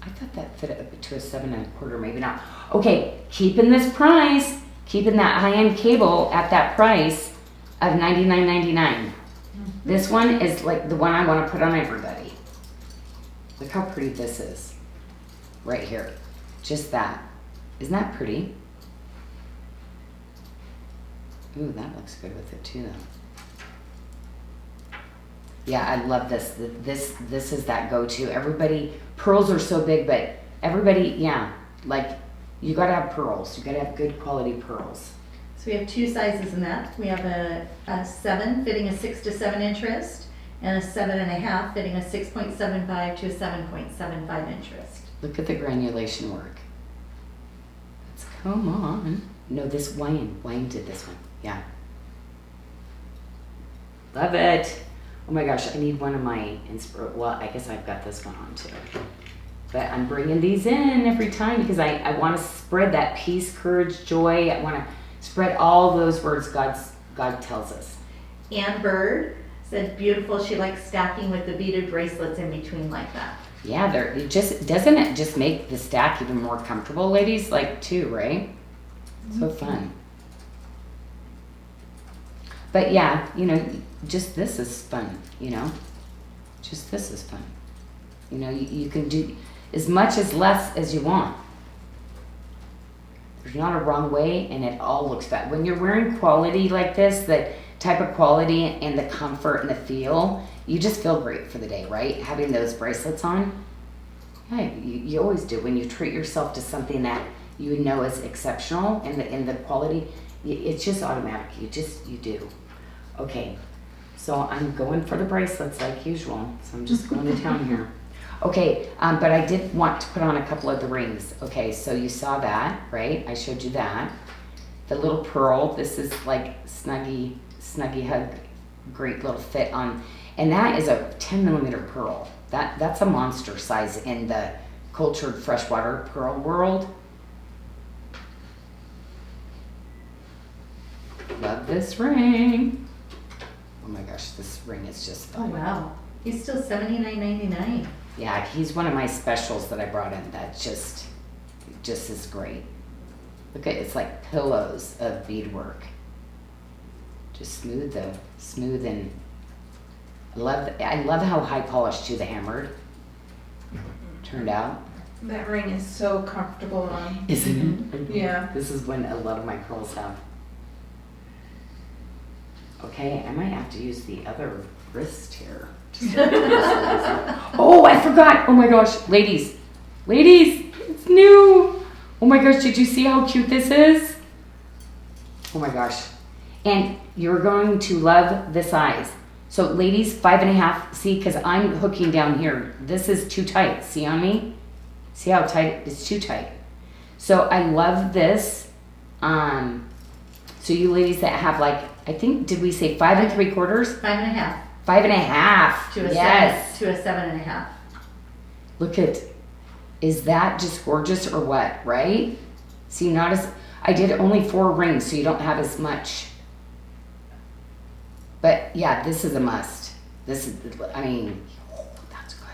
thought that fit up to a 7 1/4, maybe not. Okay, keeping this price, keeping that high-end cable at that price of $99.99. This one is like the one I want to put on everybody. Look how pretty this is. Right here. Just that. Isn't that pretty? Ooh, that looks good with it too, though. Yeah, I love this. This is that go-to. Everybody, pearls are so big, but everybody, yeah, like, you gotta have pearls. You gotta have good quality pearls. So we have 2 sizes in that. We have a 7 fitting a 6 to 7 inch wrist, and a 7.5 fitting a 6.75 to a 7.75 inch wrist. Look at the granulation work. Come on. No, this Wayne did this one. Yeah. Love it. Oh my gosh, I need one of my well, I guess I've got this one on too. But I'm bringing these in every time because I want to spread that peace, courage, joy. I want to spread all those words God tells us. Ann Bird said beautiful. She likes stacking with the beaded bracelets in between like that. Yeah, doesn't it just make the stack even more comfortable, ladies? Like too, right? So fun. But yeah, just this is fun, Just this is fun. You can do as much as less as you want. There's not a wrong way, and it all looks bad. When you're wearing quality like this, the type of quality and the comfort and the feel, you just feel great for the day, right? Having those bracelets on. Yeah, you always do. When you treat yourself to something that you know is exceptional and the quality, it's just automatic. You do. Okay, so I'm going for the bracelets like usual. So I'm just going to town here. Okay, but I did want to put on a couple of the rings. Okay, so you saw that, right? I showed you that. The little pearl, this is like snuggy hug, great little fit on. And that is a 10 millimeter pearl. That's a monster size in the cultured freshwater pearl world. Love this ring. Oh my gosh, this ring is just Oh, wow. He's still $79.99. Yeah, he's one of my specials that I brought in that just is great. Look at it's like pillows of beadwork. Just smooth and I love how high polished too the hammered turned out. That ring is so comfortable on. Isn't it? Yeah. This is when a lot of my girls have. Okay, I might have to use the other wrist here. Oh, I forgot. Oh my gosh, ladies, it's new. Oh my gosh, did you see how cute this is? Oh my gosh. And you're going to love the size. So ladies, 5.5, see, because I'm hooking down here. This is too tight, see on me? See how tight, it's too tight. So I love this. So you ladies that have like, I think, did we say 5 3/4? 5.5. 5.5. To a Yes. 7.5. Look at, is that just gorgeous or what, right? See, not as, I did only 4 rings, so you don't have as much. But yeah, this is a must. This is, I mean, oh, that's good.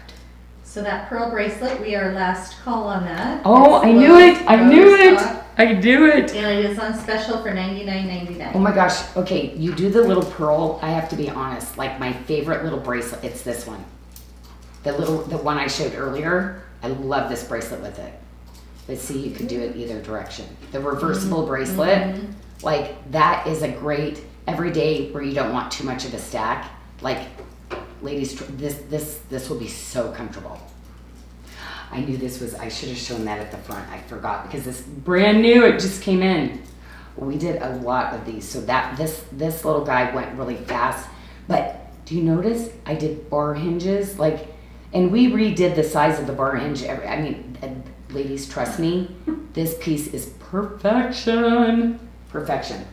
So that pearl bracelet, we are last call on that. Oh, It's I knew it. I low knew it. stock, I do it. And it is on special for $99.99. Oh my gosh. Okay, you do the little pearl. I have to be honest. Like my favorite little bracelet, it's this one. The one I showed earlier. I love this bracelet with it. But see, you could do it either direction. The reversible bracelet, like that is a great everyday where you don't want too much of a stack. Like, ladies, this will be so comfortable. I knew this was, I should have shown that at the front. I forgot because this brand new, it just came in. We did a lot of these. So that this little guy went really fast. But do you notice I did bar hinges? Like, and we redid the size of the bar hinge. I mean, ladies, trust me, this piece is perfection. Perfection.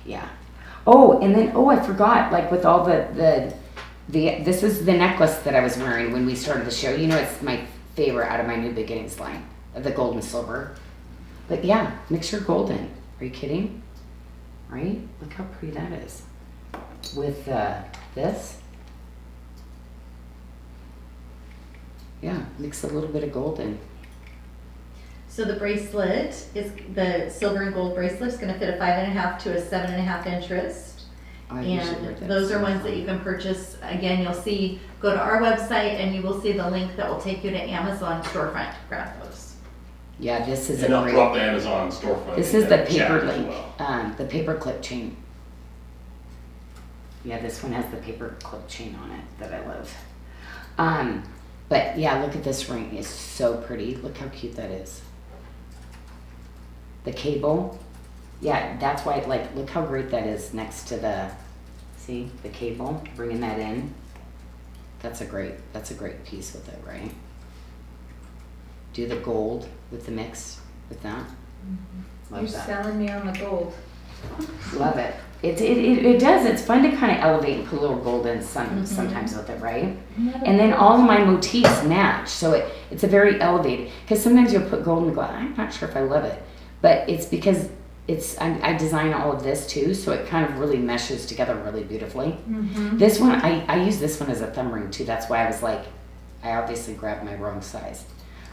Yeah. Oh, and then, I forgot, like with all this is the necklace that I was wearing when we started the show. You know, it's my favorite out of my new beginnings line, the gold and silver. But yeah, mix your golden. Are you kidding? Right? Look how pretty that is. With this. Yeah, mix a little bit of golden. So the bracelet is the silver and gold bracelet is going to fit a 5.5 to a 7.5 inch wrist. I usually wear And this. those are ones that you can purchase. Again, you'll see, go to our website and you will see the link that will take you to Amazon storefront to grab those. Yeah, this is And a I'll great. drop the Amazon storefront. This in is the chat paper as link, well. the paper clip chain. Yeah, this one has the paper clip chain on it that I love. But yeah, look at this ring. It's so pretty. Look how cute that is. The cable. Yeah, that's why, like, look how great that is next to the, see, the cable, bringing that in. That's a great piece with it, right? Do the gold with the mix with that. Love You're that. selling me on the gold. Love it. It does. It's fun to kind of elevate and put a little gold in sometimes with it, right? And then all of my motifs match, so it's a very elevated. Because sometimes you'll put gold and go, I'm not sure if I love it, but it's because I design all of this too, so it kind of really meshes together really beautifully. This one, I use this one as a thumb ring too. That's why I was like, I obviously grabbed my wrong size,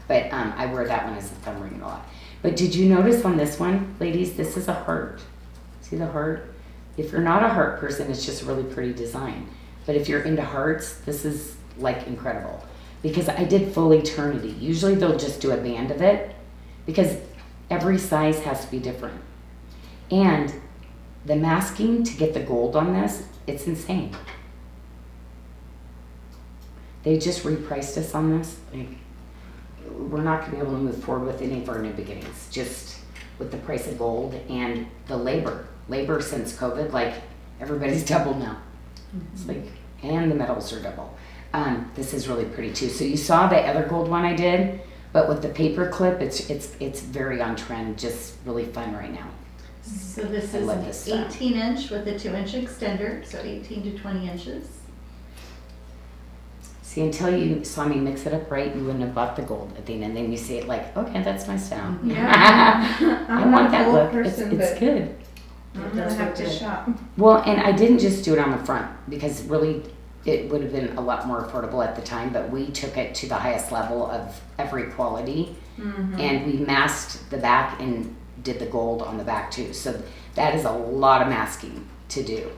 but I wear that one as a thumb ring a lot. But did you notice on this one, ladies, this is a heart. See the heart? If you're not a heart person, it's just really pretty design. But if you're into hearts, this is like incredible. Because I did full eternity. Usually they'll just do a band of it. Because Every size has to be different. And the masking to get the gold on this, it's insane. They just repriced us on this. Like, we're not going to be able to move forward with any of our new beginnings, just with the price of gold and the labor. Labor since COVID, like everybody's doubled now. It's like, and the metals are double. This is really pretty too. So you saw the other gold one I did, but with the paper clip, it's very on trend, just really fun right now. So this I is love an this style. 18-inch with a 2-inch extender, so 18 to 20 inches. See, until you saw me mix it up right, you wouldn't have bought the gold at the end. And then you see it like, okay, that's my style. Yeah. I I'm want not a that gold look. person, It's but good. I'm It gonna does have look to good. shop. Well, and I didn't just do it on the front because really it would have been a lot more affordable at the time, but we took it to the highest level of every quality and we masked the back and did the gold on the back too. So that is a lot of masking to do.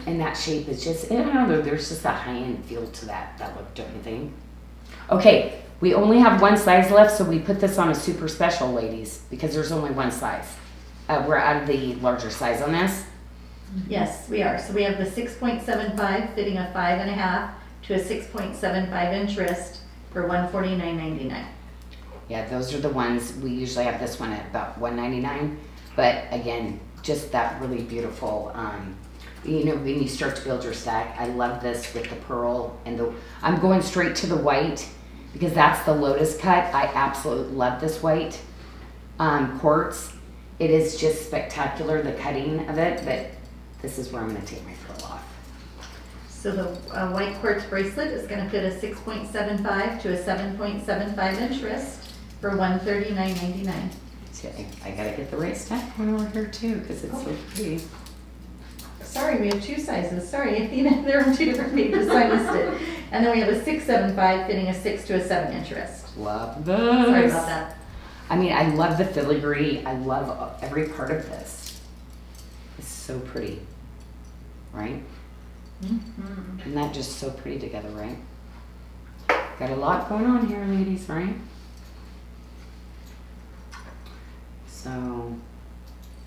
And that shape is just, I don't know, there's just a high-end feel to that look, don't you think? Okay, we only have one size left, so we put this on a super special, ladies, because there's only one size. We're out of the larger size on this. Yes, we are. So we have the 6.75 fitting a 5.5 to a 6.75 inch wrist for $149.99. Yeah, those are the ones, we usually have this one at about $199, but again, just that really beautiful, you know, when you start to build your stack, I love this with the pearl and I'm going straight to the white because that's the Lotus cut. I absolutely love this white quartz. It is just spectacular, the cutting of it, but this is where I'm going to take my pearl off. So the white quartz bracelet is going to fit a 6.75 to a 7.75 inch wrist for $139.99. So I got to get the right stack one over here too because it's so pretty. Sorry, we have two sizes. Sorry, Athena, they're on two different papers, so I missed it. And then we have a 6.75 fitting a 6 to a 7 inch wrist. Love this. Sorry about that. I mean, I love the filigree. I love every part of this. It's so pretty, right? Isn't that just so pretty together, right? Got a lot going on here, ladies, right? So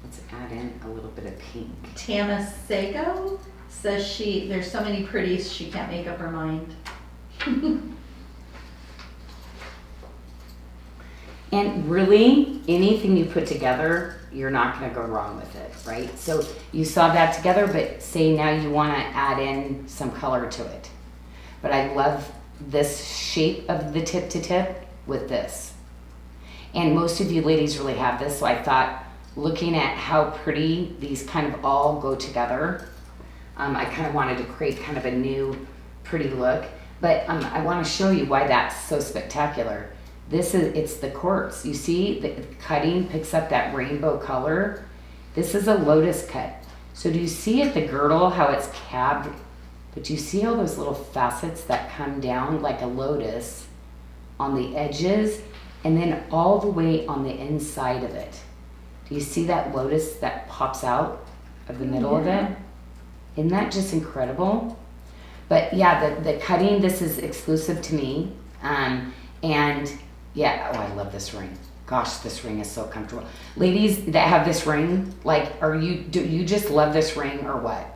let's add in a little bit of pink. Tamasago says there's so many pretties, she can't make up her mind. And really, anything you put together, you're not going to go wrong with it, right? So you saw that together, but say now you want to add in some color to it. But I love this shape of the tip to tip with this. And most of you ladies really have this, so I thought looking at how pretty these kind of all go together, I kind of wanted to create kind of a new pretty look. But I want to show you why that's so spectacular. It's the quartz. You see the cutting picks up that rainbow color. This is a Lotus cut. So do you see at the girdle how it's cabbed? But do you see all those little facets that come down like a lotus on the edges and then all the way on the inside of it? Do you see that lotus that pops out of the middle of it? Isn't that just incredible? But yeah, the cutting, this is exclusive to me. And yeah, oh, I love this ring. Gosh, this ring is so comfortable. Ladies that have this ring, like, do you just love this ring or what?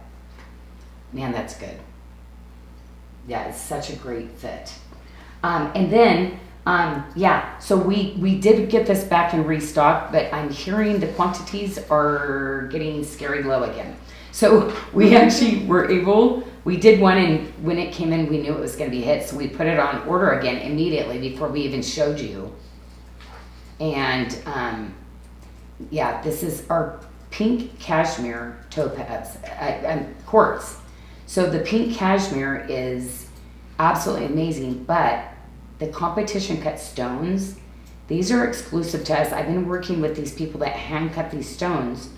Man, that's good. Yeah, it's such a great fit. And then, yeah, so we did get this back in restock, but I'm hearing the quantities are getting scary low again. So we actually we did one, and when it came in, we knew it was going to be hit, so we put it on order again immediately before we even showed you. And yeah, this is our pink cashmere topaz quartz. So the pink cashmere is absolutely amazing, but the competition cut stones, these are exclusive to us. I've been working with these people that hand cut these stones,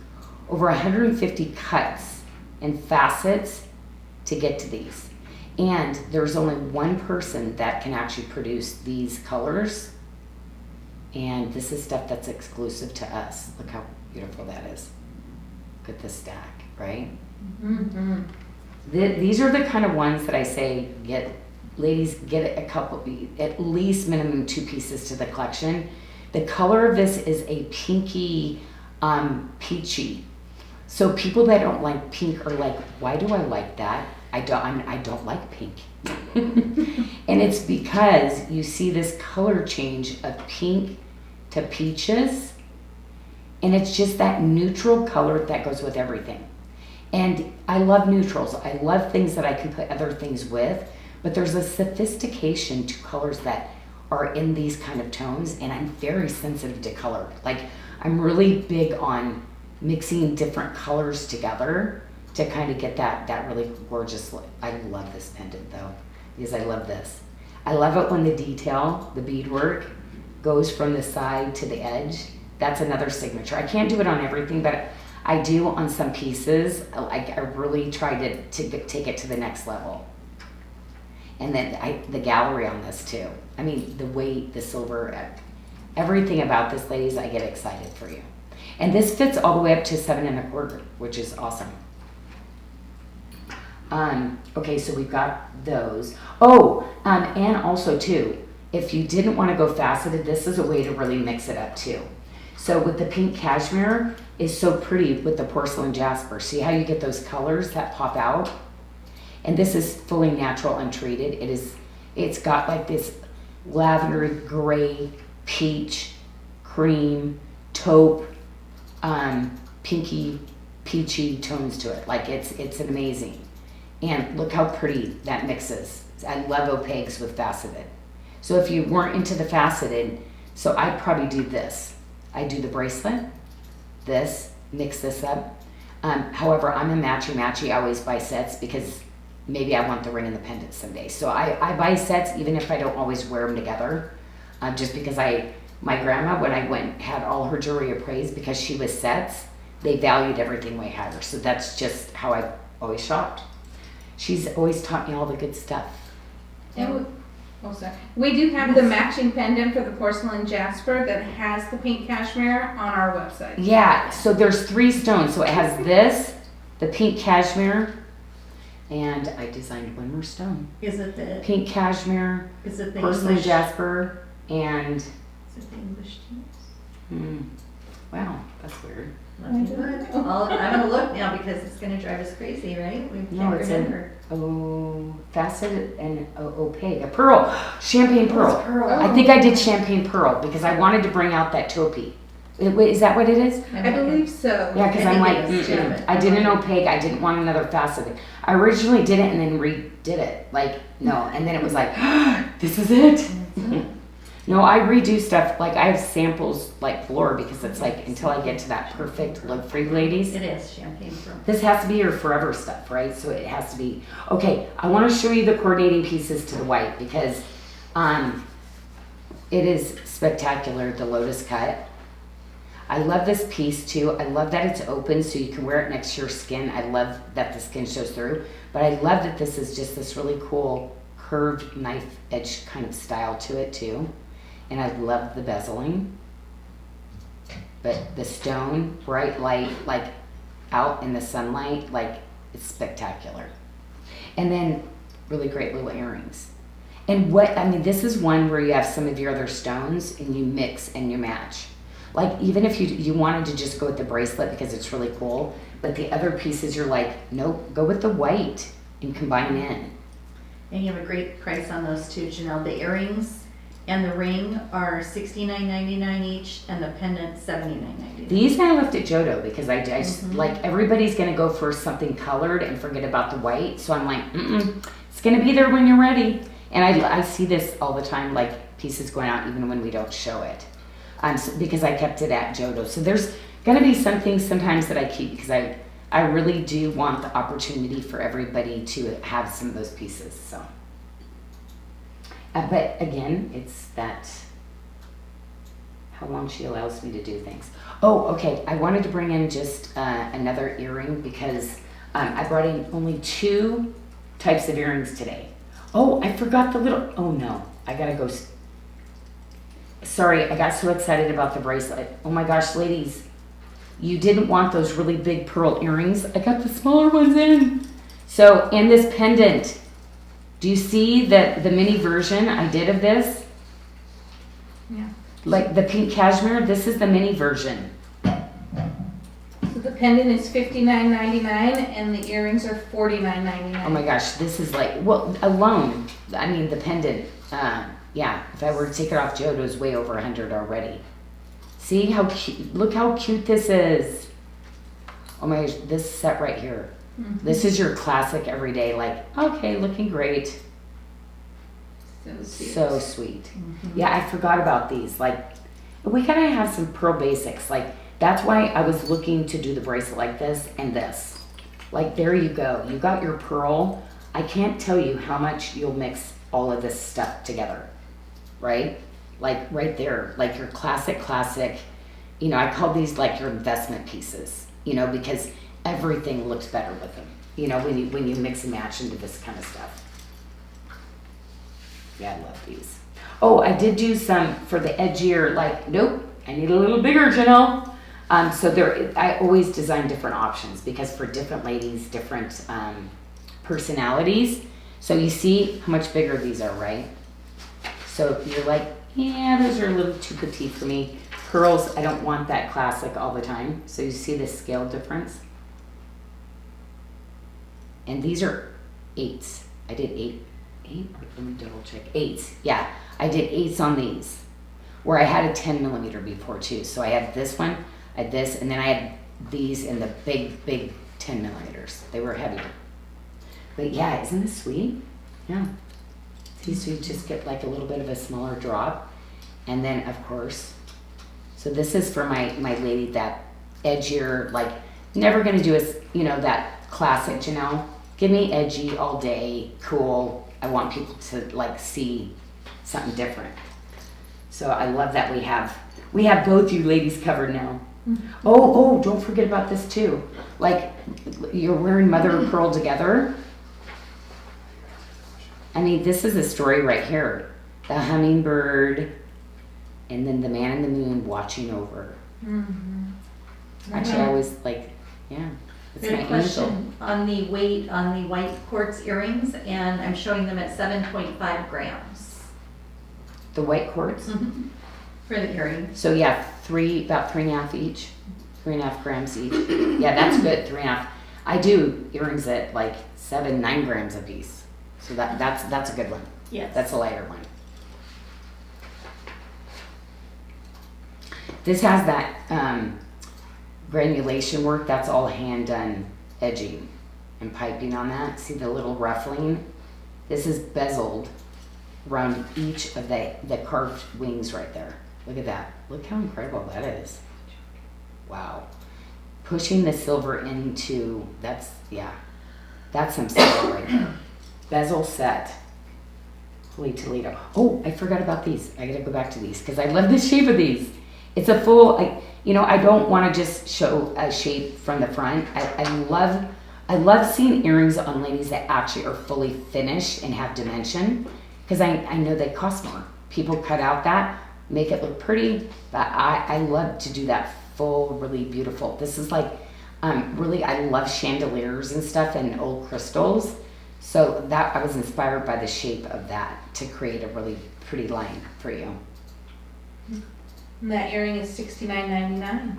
over 150 cuts and facets to get to these. And there's only one person that can actually produce these colors. And this is stuff that's exclusive to us. Look how beautiful that is. Look at this stack, right? These are the kind of ones that I say get ladies, get a couple, at least minimum 2 pieces to the collection. The color of this is a pinky, peachy. So people that don't like pink are like, why do I like that? I don't like pink. And it's because you see this color change of pink to peaches, and it's just that neutral color that goes with everything. And I love neutrals. I love things that I can put other things with, but there's a sophistication to colors that are in these kind of tones, and I'm very sensitive to color. Like, I'm really big on mixing different colors together to kind of get that really gorgeous look. I love this pendant though, because I love this. I love it when the detail, the beadwork, goes from the side to the edge. That's another signature. I can't do it on everything, but I do on some pieces. I really try to take it to the next level. And then the gallery on this too. I mean, the weight, the silver, everything about this, ladies, I get excited for you. And this fits all the way up to 7 1/4, which is awesome. Okay, so we've got those. Oh, and also too, if you didn't want to go faceted, this is a way to really mix it up too. So with the pink cashmere is so pretty with the porcelain jasper. See how you get those colors that pop out? And this is fully natural, untreated. It's got like this lavender, gray, peach, cream, taupe, pinky, peachy tones to it. Like it's an amazing. And look how pretty that mixes. I love opaques with faceted. So if you weren't into the faceted, so I'd probably do this. I do the bracelet, this, mix this up. However, I'm a matchy-matchy. I always buy sets because maybe I want the ring and the pendant someday. So I buy sets even if I don't always wear them together. Just because my grandma, when I went, had all her jewelry appraised because she was sets, they valued everything way higher. So that's just how I always shopped. She's always taught me all the good stuff. And we do have the matching pendant for the porcelain jasper that has the pink cashmere on our website. Yeah, so there's 3 stones. So it has this, the pink cashmere, and I designed one more stone. Is it the Pink cashmere, porcelain English, jasper, and is it the English teams? wow, that's weird. Let me look. I'm gonna look now because it's gonna drive us crazy, right? We No, can't it's remember. faceted and opaque. A pearl, champagne pearl. Pearl. I think I did champagne pearl because I wanted to bring out that taupey. Wait, is that what it is? I believe so. Yeah, because I I'm think like, it is, too, but I did an opaque. I didn't want another faceted. I originally did it and then redid it. Like, no, and then it was like, this is it. No, I redo stuff. Like, I have samples like floor because it's like until I get to that perfect look for you ladies. It is champagne pearl. This has to be your forever stuff, right? So it has to be. Okay, I want to show you the coordinating pieces to the white because it is spectacular, the Lotus cut. I love this piece too. I love that it's open so you can wear it next to your skin. I love that the skin shows through. But I love that this is just this really cool curved knife edge kind of style to it too. And I love the bezeling. But the stone, bright light, like out in the sunlight, like it's spectacular. And then really great little earrings. And this is one where you have some of your other stones and you mix and you match. Like even if you wanted to just go with the bracelet because it's really cool, but the other pieces you're like, nope, go with the white and combine in. And you have a great price on those too, Janyl. The earrings and the ring are $69.99 each, and the pendant $79.99. These I left at Jodo because I just like everybody's gonna go for something colored and forget about the white. So I'm like, it's gonna be there when you're ready. And I see this all the time, like pieces going out even when we don't show it. Because I kept it at Jodo. So there's gonna be some things sometimes that I keep because I really do want the opportunity for everybody to have some of those pieces. So, but again, it's that how long she allows me to do things. Oh, okay. I wanted to bring in just another earring because I brought in only 2 types of earrings today. Oh, I forgot the little. Oh no, I gotta go. Sorry, I got so excited about the bracelet. Oh my gosh, ladies, you didn't want those really big pearl earrings. I got the smaller ones in. So, and this pendant, Do you see the mini version I did of this? Yeah. Like the pink cashmere, this is the mini version. So the pendant is $59.99 and the earrings are $49.99. Oh my gosh, this is like, well, alone, I mean, the pendant, yeah, if I were to take it off Joe, it was way over 100 already. See how cute, look how cute this is. Oh my gosh, this set right here. Mhm. This is your classic everyday, like, okay, looking great. So sweet. So sweet. Yeah, I forgot about these. Like, we gotta have some pearl basics. Like, that's why I was looking to do the bracelet like this and this. Like, there you go. You got your pearl. I can't tell you how much you'll mix all of this stuff together, right? Like, right there. Like, your classic, you know, I call these like your investment pieces, you know, because everything looks better with them, you know, when you mix and match into this kind of stuff. Yeah, I love these. Oh, I did do some for the edgier, like, nope, I need a little bigger, Janyl. So I always design different options because for different ladies, different personalities. So you see how much bigger these are, right? So you're like, yeah, those are a little too petite for me. Pearls, I don't want that classic all the time. So you see the scale difference? And these are 8s. I did 8, let me double check. 8s, yeah. I did 8s on these, where I had a 10 millimeter before too. So I had this one, I had this, and then I had these in the big 10 millimeters. They were heavier. But yeah, isn't this sweet? Yeah. See, so you just get like a little bit of a smaller drop. And then of course, so this is for my lady that edgier, like never gonna do is, you know, that classic, you know, give me edgy all day, cool. I want people to like see something different. So I love that we have both you ladies covered now. Mm-hmm. Oh, don't forget about this too. Like you're wearing mother of pearl together. I mean, this is a story right here. The hummingbird and then the man in the moon watching over. Mm-hmm. Actually, I was like, yeah, it's Good my question angel. on the weight on the white quartz earrings, and I'm showing them at 7.5 grams. The white quartz. For the earrings. So yeah, about 3.5 each, 3.5 grams each. Yeah, that's good. 3.5. I do earrings at like 7-9 grams a piece. So that's a good one. Yes. That's a lighter one. This has that granulation work. That's all hand done edging and piping on that. See the little ruffling? This is bezeled around each of the carved wings right there. Look at that. Look how incredible that is. Wow. Pushing the silver into, that's some silver right there. Bezel set. Holy Toledo. Oh, I forgot about these. I gotta go back to these because I love the shape of these. It's a full, I don't want to just show a shape from the front. I love seeing earrings on ladies that actually are fully finished and have dimension because I know they cost more. People cut out that, make it look pretty, but I love to do that full, really beautiful. This is like, really, I love chandeliers and stuff and old crystals. So that I was inspired by the shape of that to create a really pretty line for you. And that earring is $69.99.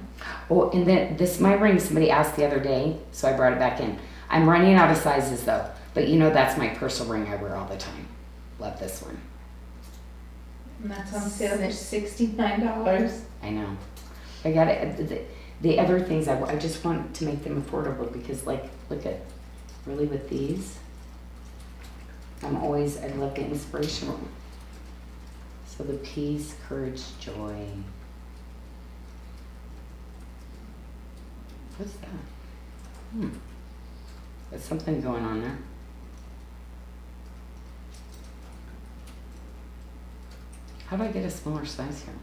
Oh, and then my ring, somebody asked the other day, so I brought it back in. I'm running out of sizes though, but you know that's my personal ring I wear all the time. Love this one. And that's on sale. They're $69. I know. I got it. The other things I just want to make them affordable because like, look at, really with these, I love the inspirational. So the peace, courage, joy. What's that? There's something going on there. How do I get a smaller size here?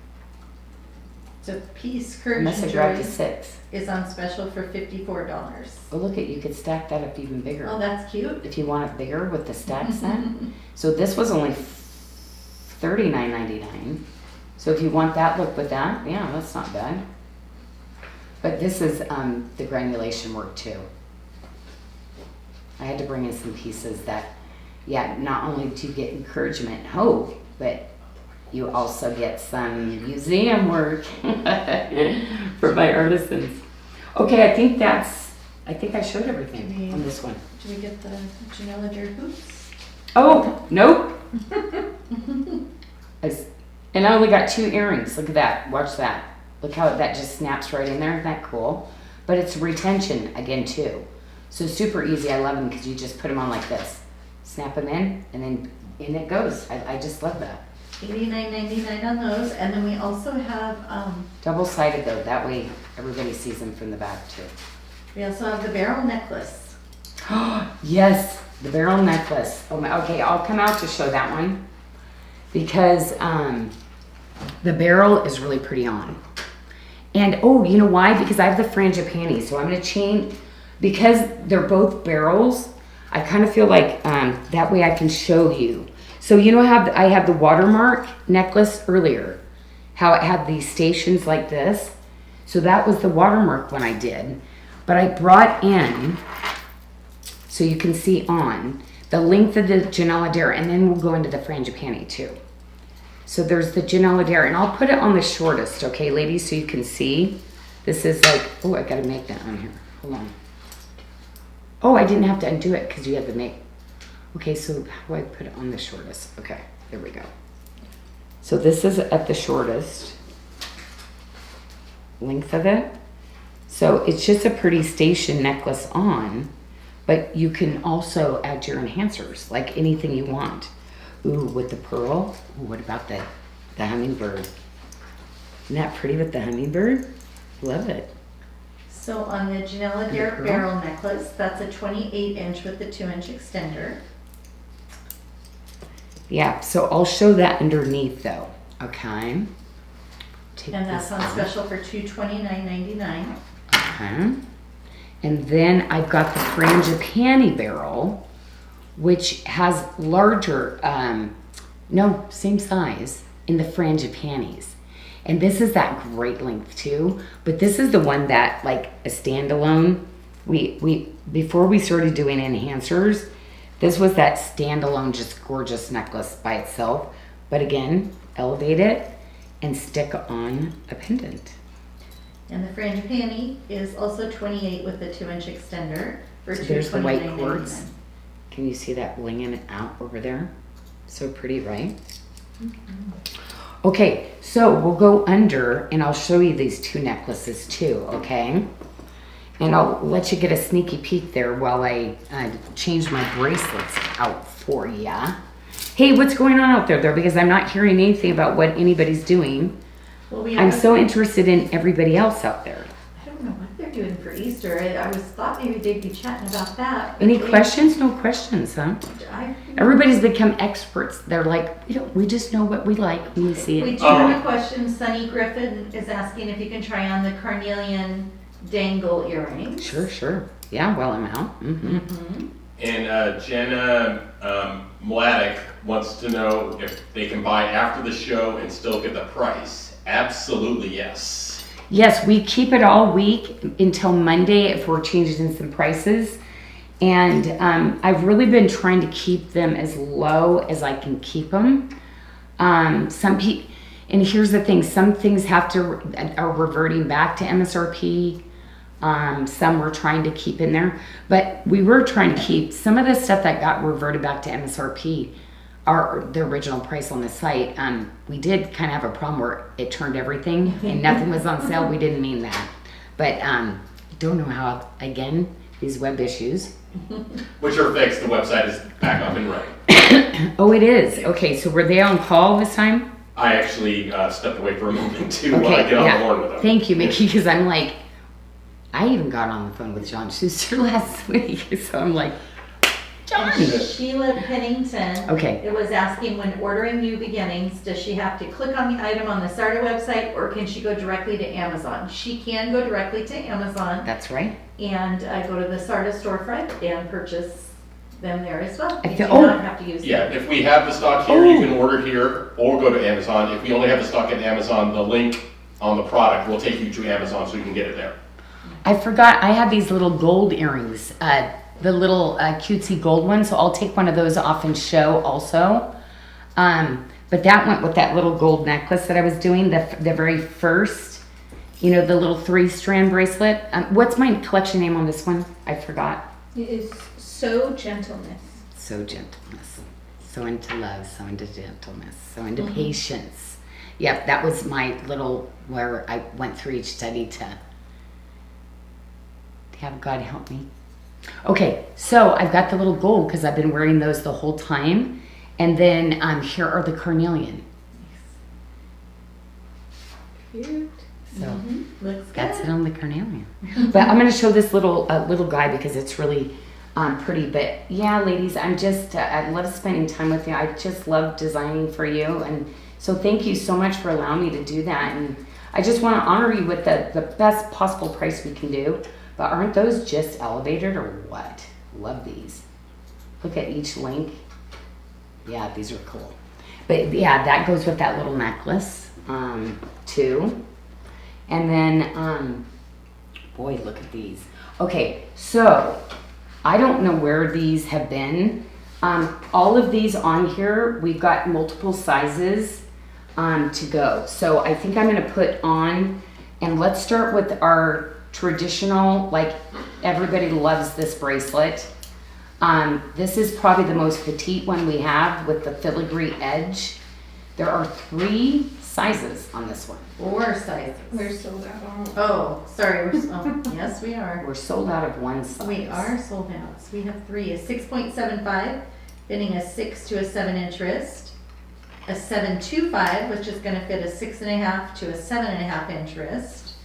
So peace, I courage, must and have grabbed a joy 6. is on special for $54. Oh, look at, you could stack that up even bigger. Oh, that's cute. If you want it bigger with the stack set. So this was only $39.99. So if you want that look with that, yeah, that's not bad. But this is the granulation work too. I had to bring in some pieces that, yeah, not only do you get encouragement and hope, but you also get some museum work for my artisans. Okay, I think I showed everything on this one. Do we get the Janyl hoops? Oh, nope. And I only got 2 earrings. Look at that. Watch that. Look how that just snaps right in there. Isn't that cool? But it's retention again too. So super easy. I love them because you just put them on like this. Snap them in and then in it goes. I just love that. $89.99 on those. And then we also have, Double-sided though. That way everybody sees them from the back too. we also have the barrel necklace. Yes, the barrel necklace. Oh my, okay, I'll come out to show that one because the barrel is really pretty on. And oh, you know why? Because I have the frangipani, so I'm gonna change, because they're both barrels, I kind of feel like that way I can show you. So you know how I had the watermark necklace earlier, how it had these stations like this? So that was the watermark one I did. But I brought in, so you can see on, the length of the Janyl, and then we'll go into the frangipani too. So there's the Janyl, and I'll put it on the shortest, okay, ladies, so you can see. This is like, oh, I gotta make that on here. Hold on. Oh, I didn't have to undo it because you had to make. Okay, so how do I put it on the shortest? Okay, there we go. So this is at the shortest length of it. So it's just a pretty station necklace on, but you can also add your enhancers, like anything you want. Ooh, with the pearl. Ooh, what about the hummingbird? Isn't that pretty with the hummingbird? Love it. So on the Janyl pearl? barrel necklace, that's a 28-inch with the 2-inch extender. Yeah, so I'll show that underneath though, okay? Take And that's this on out. special for $229.99. Okay. And then I've got the frangipani barrel, which has larger, no, same size in the frangipanis. And this is that great length too, but this is the one that like a standalone, we before we started doing enhancers, this was that standalone just gorgeous necklace by itself. But again, elevate it and stick on a pendant. And the frangipani is also 28 with the 2-inch extender for So there's the white quartz. $229.99. Can you see that blinging out over there? So pretty, right? Okay, so we'll go under and I'll show you these 2 necklaces too, okay? And I'll let you get a sneaky peek there while I change my bracelets out for ya. Hey, what's going on out there though? Because I'm not hearing anything about what anybody's doing. Well, we I'm have so interested in everybody else out there. I don't know what they're doing for Easter. I was thought maybe they'd be chatting about that. but Any they- questions? No questions, huh? I- Everybody's become experts. They're like, we just know what we like when we see We it. do have a question. Sunny Griffin is asking if you can try on the carnelian dangle earrings. Sure. Yeah, well, I'm out. Mm-hmm. And Jenna Mladek wants to know if they can buy after the show and still get the price. Absolutely, yes. Yes, we keep it all week until Monday if we're changing some prices. And I've really been trying to keep them as low as I can keep them. And here's the thing, some things are reverting back to MSRP. Some we're trying to keep in there, but we were trying to keep some of the stuff that got reverted back to MSRP, the original price on the site. We did kind of have a problem where it turned everything and nothing was on sale. We didn't mean that, but don't know how, again, these web issues. Which are fixed, the website is back up and running. Oh, it is. Okay, so were they on call this time? I actually stepped away for a moment to Okay, get on the horn with them. Thank you, Mickey, because I'm like, I even got on the phone with John Schuster last week, so I'm like, John. And Sheila Pennington. Okay. It was asking, when ordering new beginnings, does she have to click on the item on the SARDA website, or can she go directly to Amazon? She can go directly to Amazon That's right. and go to the SARDA storefront and purchase them there as well. I You feel- do oh. not have to use Yeah, them. if we have the stock here, you can order here or go to Amazon. If we only have the stock at Amazon, the link on the product will take you to Amazon so you can get it there. I forgot I had these little gold earrings the little cutesy gold one. So I'll take one of those off and show also. But that went with that little gold necklace that I was doing, the very first, you know, the little 3-strand bracelet. What's my collection name on this one? I forgot. It is So Gentleness. So gentleness. So into love, so into gentleness, so into patience. Yep, that was my little, where I went through each study to have God help me. Okay, so I've got the little gold because I've been wearing those the whole time. And then here are the carnelian. Cute. So Looks good. that's it on the carnelian. But I'm going to show this little guy because it's really pretty. But yeah, ladies, I'm just, I love spending time with you. I just love designing for you. And so thank you so much for allowing me to do that. And I just want to honor you with the best possible price we can do. But aren't those just elevated or what? Love these. Look at each link. Yeah, these are cool. But yeah, that goes with that little necklace too. And then, boy, look at these. Okay, so I don't know where these have been. All of these on here, we've got multiple sizes to go. So I think I'm gonna put on, and let's start with our traditional, like everybody loves this bracelet. This is probably the most petite one we have with the filigree edge. There are 3 sizes on this one. 4 sizes. We're sold out. Oh, sorry. Yes, we are. We're sold out of one size. We are sold out. So we have 3: a 6.75, fitting a 6 to a 7-inch wrist; a 7.25, which is going to fit a 6.5 to a 7.5-inch wrist;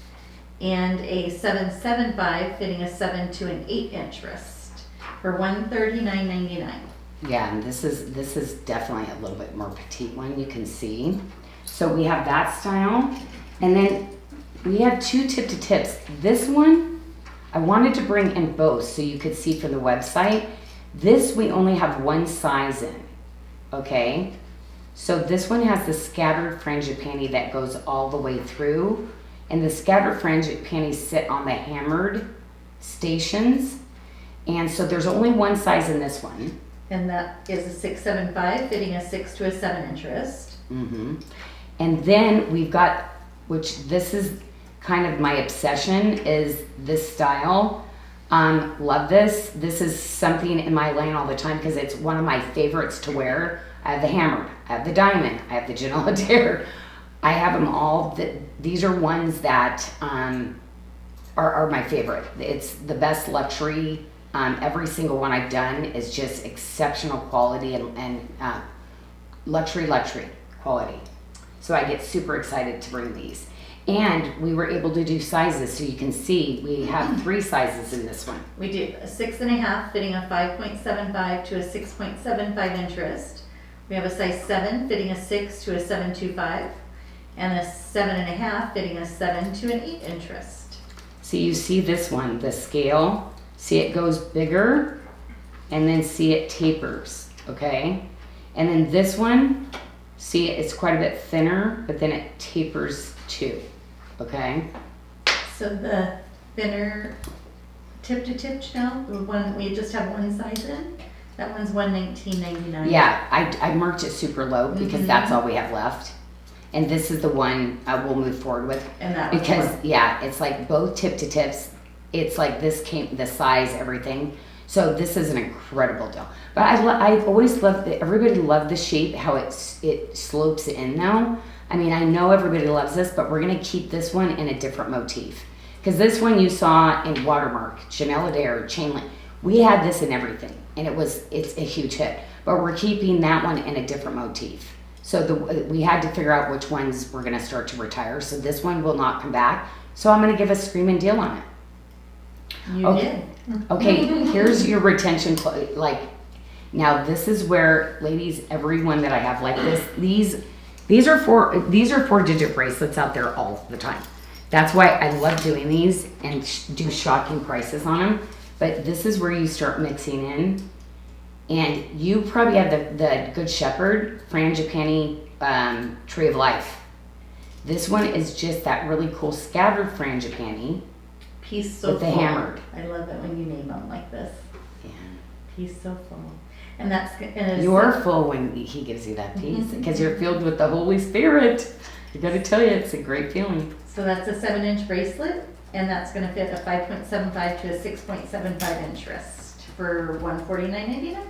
and a 7.75, fitting a 7 to an 8-inch wrist. For $139.99. Yeah, and this is definitely a little bit more petite one, you can see. So we have that style. And then we have 2 tip to tips. This one, I wanted to bring in both so you could see from the website. This we only have 1 size in, okay? So this one has the scattered fringe panty that goes all the way through. And the scattered fringe panties sit on the hammered stations. And so there's only 1 size in this one. And that is a 6.75, fitting a 6 to a 7-inch wrist. And then we've got, which this is kind of my obsession, is this style. Love this. This is something in my lane all the time because it's one of my favorites to wear. I have the hammered, I have the diamond, I have the Janyl. I have them all. These are ones that are my favorite. It's the best luxury. Every single one I've done is just exceptional quality and luxury quality. So I get super excited to bring these. And we were able to do sizes, so you can see we have 3 sizes in this one. We do a 6.5, fitting a 5.75 to a 6.75-inch wrist. We have a size 7, fitting a 6 to a 7.25, and a 7.5, fitting a 7 to an 8-inch wrist. So you see this one, the scale. See, it goes bigger, and then see, it tapers, okay? And then this one, see, it's quite a bit thinner, but then it tapers too, okay? So the thinner tip to tip now, the one we just have 1 size in, that one's $119.99. Yeah, I marked it super low because that's all we have left. And this is the one we'll move forward with. And that one's because, one. yeah, it's like both tip to tips. It's like this came, the size, everything. So this is an incredible deal. But I always loved it. Everybody loved the shape, how it slopes in now. I mean, I know everybody loves this, but we're gonna keep this one in a different motif. Because this one you saw in Watermark, Janyl Adair, Chain Link. We had this in everything, and it's a huge hit. But we're keeping that one in a different motif. So we had to figure out which ones we're gonna start to retire. So this one will not come back. So I'm gonna give a screaming deal on it. You Okay. did. Okay, here's your retention, like, now this is where, ladies, everyone that I have like this, these are 4-digit bracelets out there all the time. That's why I love doing these and do shocking prices on them. But this is where you start mixing in. And you probably have the Good Shepherd Frangipani Tree of Life. This one is just that really cool scattered frangipani. Piece so With the full. hammered. I love it when you name them like this. He's so full. And that's, and You're full when he gives you that piece because you're filled with the Holy Spirit. I gotta tell you, it's a great feeling. so that's a 7-inch bracelet, and that's gonna fit a 5.75 to a 6.75 inch wrist for $149.99.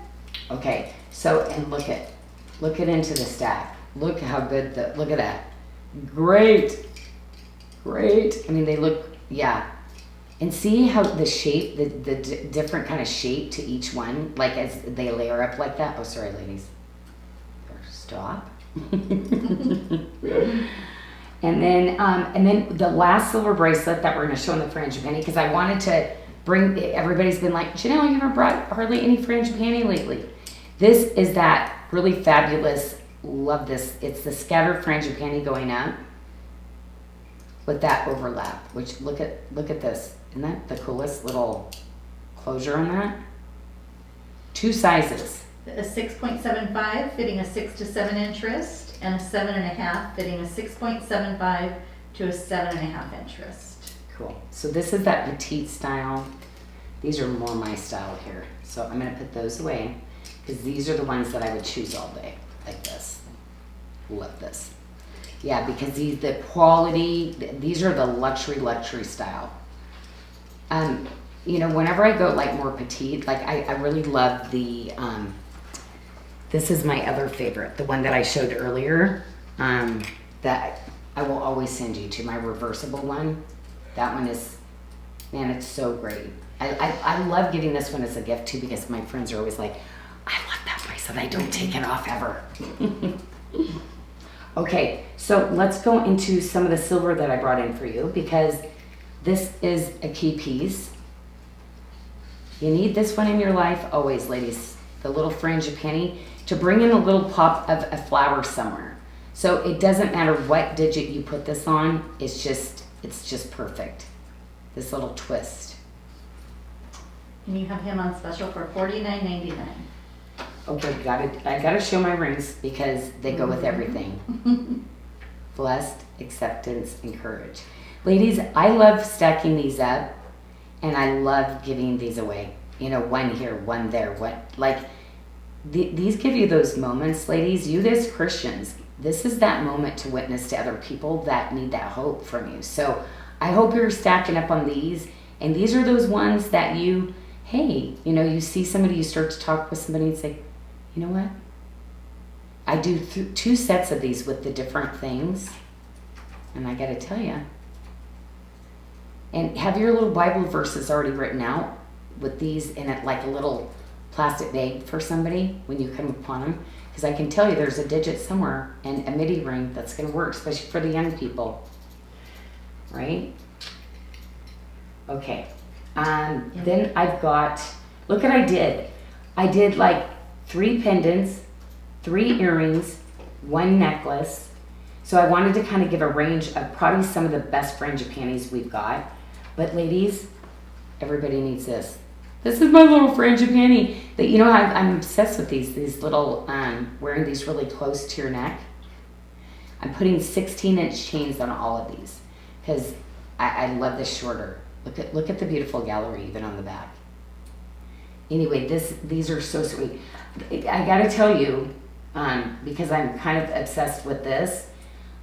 Okay, so, and look at into the stack. Look how good look at that. Great. I mean, they look, yeah. And see how the shape, the different kind of shape to each one, like as they layer up like that. Oh, sorry, ladies. Stop. And then the last silver bracelet that we're going to show in the frangipani, because I wanted to bring, everybody's been like, Janyl, you haven't brought hardly any frangipani lately. This is that really fabulous, love this. It's the scattered frangipani going up with that overlap, which look at this. Isn't that the coolest little closure on that? 2 sizes. A 6.75 fitting a 6 to 7 inch wrist, and a 7.5 fitting a 6.75 to a 7.5 inch wrist. Cool. So this is that petite style. These are more my style here. So I'm going to put those away because these are the ones that I would choose all day, like this. Love this. Yeah, because the quality, these are the luxury style. You know, whenever I go like more petite, like I really love the, this is my other favorite, the one that I showed earlier, that I will always send you to, my reversible one. That one is, man, it's so great. I love getting this one as a gift too, because my friends are always like, I love that bracelet, I don't take it off ever. Okay, so let's go into some of the silver that I brought in for you, because this is a key piece. You need this one in your life always, ladies. The little frangipani to bring in a little pop of a flower somewhere. So it doesn't matter what digit you put this on. It's just perfect. This little twist. And you have him on special for $49.99. Okay, I gotta show my rings because they go with everything. Blessed, acceptance, and courage. Ladies, I love stacking these up, and I love giving these away. You know, one here, one there. These give you those moments, ladies. You as Christians, this is that moment to witness to other people that need that hope from you. So I hope you're stacking up on these, and these are those ones that you, hey, you know, you see somebody, you start to talk with somebody and say, you know what? I do 2 sets of these with the different things, and I got to tell you. And have your little Bible verses already written out with these in it, like a little plastic bag for somebody when you come upon them. Because I can tell you there's a digit somewhere and a MIDI ring that's going to work, especially for the young people. Right? Okay. Then I've got, look what I did. I did like 3 pendants, 3 earrings, 1 necklace. So I wanted to kind of give a range of probably some of the best frangipanis we've got. But ladies, everybody needs this. This is my little frangipani. That, you know, I'm obsessed with these little, wearing these really close to your neck. I'm putting 16-inch chains on all of these because I love this shorter. Look at the beautiful gallery even on the back. Anyway, these are so sweet. I gotta tell you, because I'm kind of obsessed with this,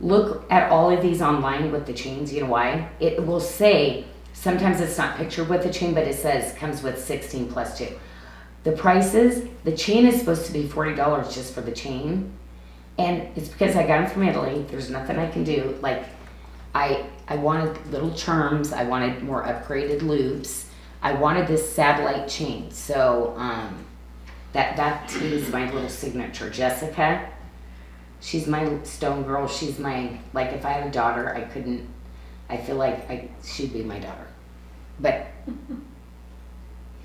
look at all of these online with the chains. You know why? It will say, sometimes it's not pictured with the chain, but it says comes with 16 plus 2. The prices, the chain is supposed to be $40 just for the chain. And it's because I got them from Italy. There's nothing I can do. Like, I wanted little charms. I wanted more upgraded loops. I wanted this satellite chain. So that is my little signature. Jessica, she's my stone girl. She's my, like, if I had a daughter, I feel like she'd be my daughter. But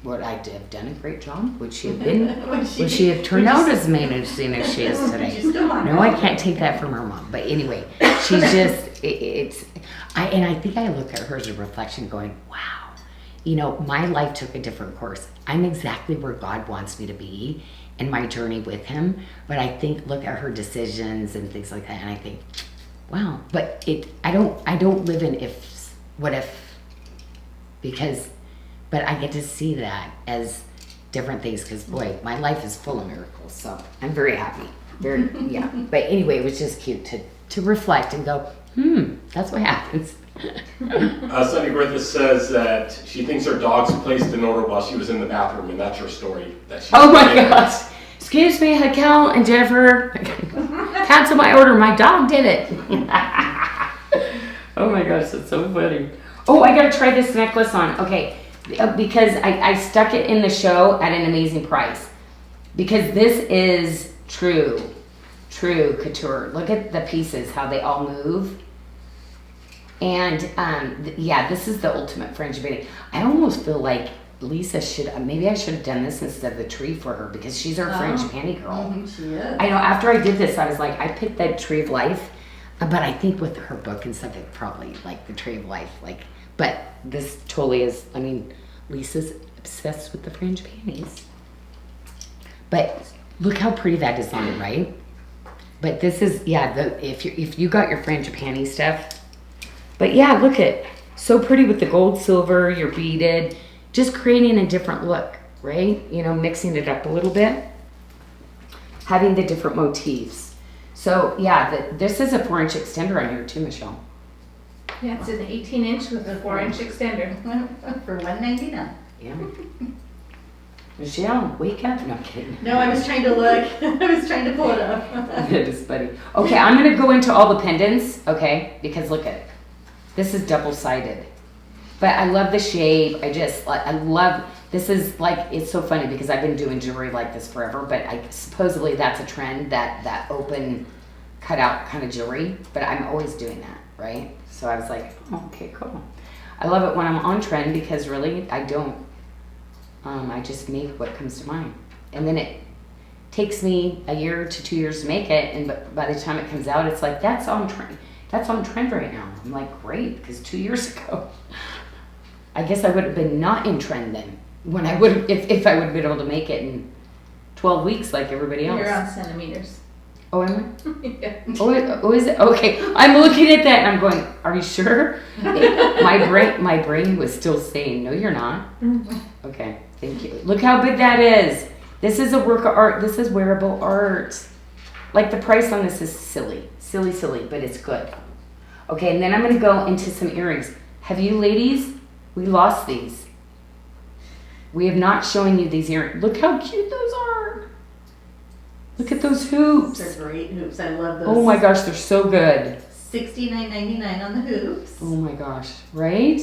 would I have done a great job? Would she have been? Would she have turned out as amazing as she is today? No, I can't take that from her mom. But anyway, she's just, and I think I look at her as a reflection going, wow, you know, my life took a different course. I'm exactly where God wants me to be in my journey with him. But I think, look at her decisions and things like that, and I think, wow. But I don't live in what if, because, but I get to see that as different things because, boy, my life is full of miracles. So I'm very happy. Very, yeah. But anyway, it was just cute to reflect and go, that's what happens. Sunny Griffiths says that she thinks her dog's placed an order while she was in the bathroom, and that's her story. That she Oh my gosh. Excuse me, Hakel and Jennifer. Cancel my order. My dog did it. Oh my gosh, that's so funny. Oh, I gotta try this necklace on. Okay, because I stuck it in the show at an amazing price. Because this is true couture. Look at the pieces, how they all move. And yeah, this is the ultimate fringe beading. I almost feel like Lisa maybe I should have done this instead of the tree for her because she's our fringe panty girl. She is. I know after I did this, I was like, I picked that tree of life, but I think with her book and stuff, it probably like the tree of life. But this totally is, I mean, Lisa's obsessed with the fringe panties. But look how pretty that is on it, right? But this is, yeah, if you got your fringe panty stuff. But yeah, look at, so pretty with the gold, silver, your beaded, just creating a different look, right? You know, mixing it up a little bit, having the different motifs. So yeah, this is a 4-inch extender on here too, Michelle. Yeah, it's an 18-inch with a 4-inch extender. For $1.99. Yeah. Michelle, wake up. No, I'm kidding. No, I was trying to look. I was trying to pull it up. That is funny. Okay, I'm going to go into all the pendants, okay? Because look at it. This is double-sided. But I love the shape. I love, this is like, it's so funny because I've been doing jewelry like this forever, but supposedly that's a trend, that open cutout kind of jewelry, but I'm always doing that, right? So I was like, oh, okay, cool. I love it when I'm on trend because really I don't, I just make what comes to mind. And then it takes me a year to 2 years to make it, and by the time it comes out, it's like, that's on trend. That's on trend right now. I'm like, great, because 2 years ago, I guess I would have been not in trend then. When I would, if I would have been able to make it in 12 weeks like everybody else. You're on centimeters. Oh, am I? Yeah. Oh, is it? Okay, I'm looking at that and I'm going, are you sure? My brain was still saying, no, you're not. Okay, thank you. Look how big that is. This is a work of art. This is wearable art. Like the price on this is silly, but it's good. Okay, and then I'm gonna go into some earrings. Have you ladies, we lost these. We have not shown you these earrings. Look how cute those are. Look at those hoops. They're great hoops. I love those. Oh my gosh, they're so good. $69.99 on the hoops. Oh my gosh, right?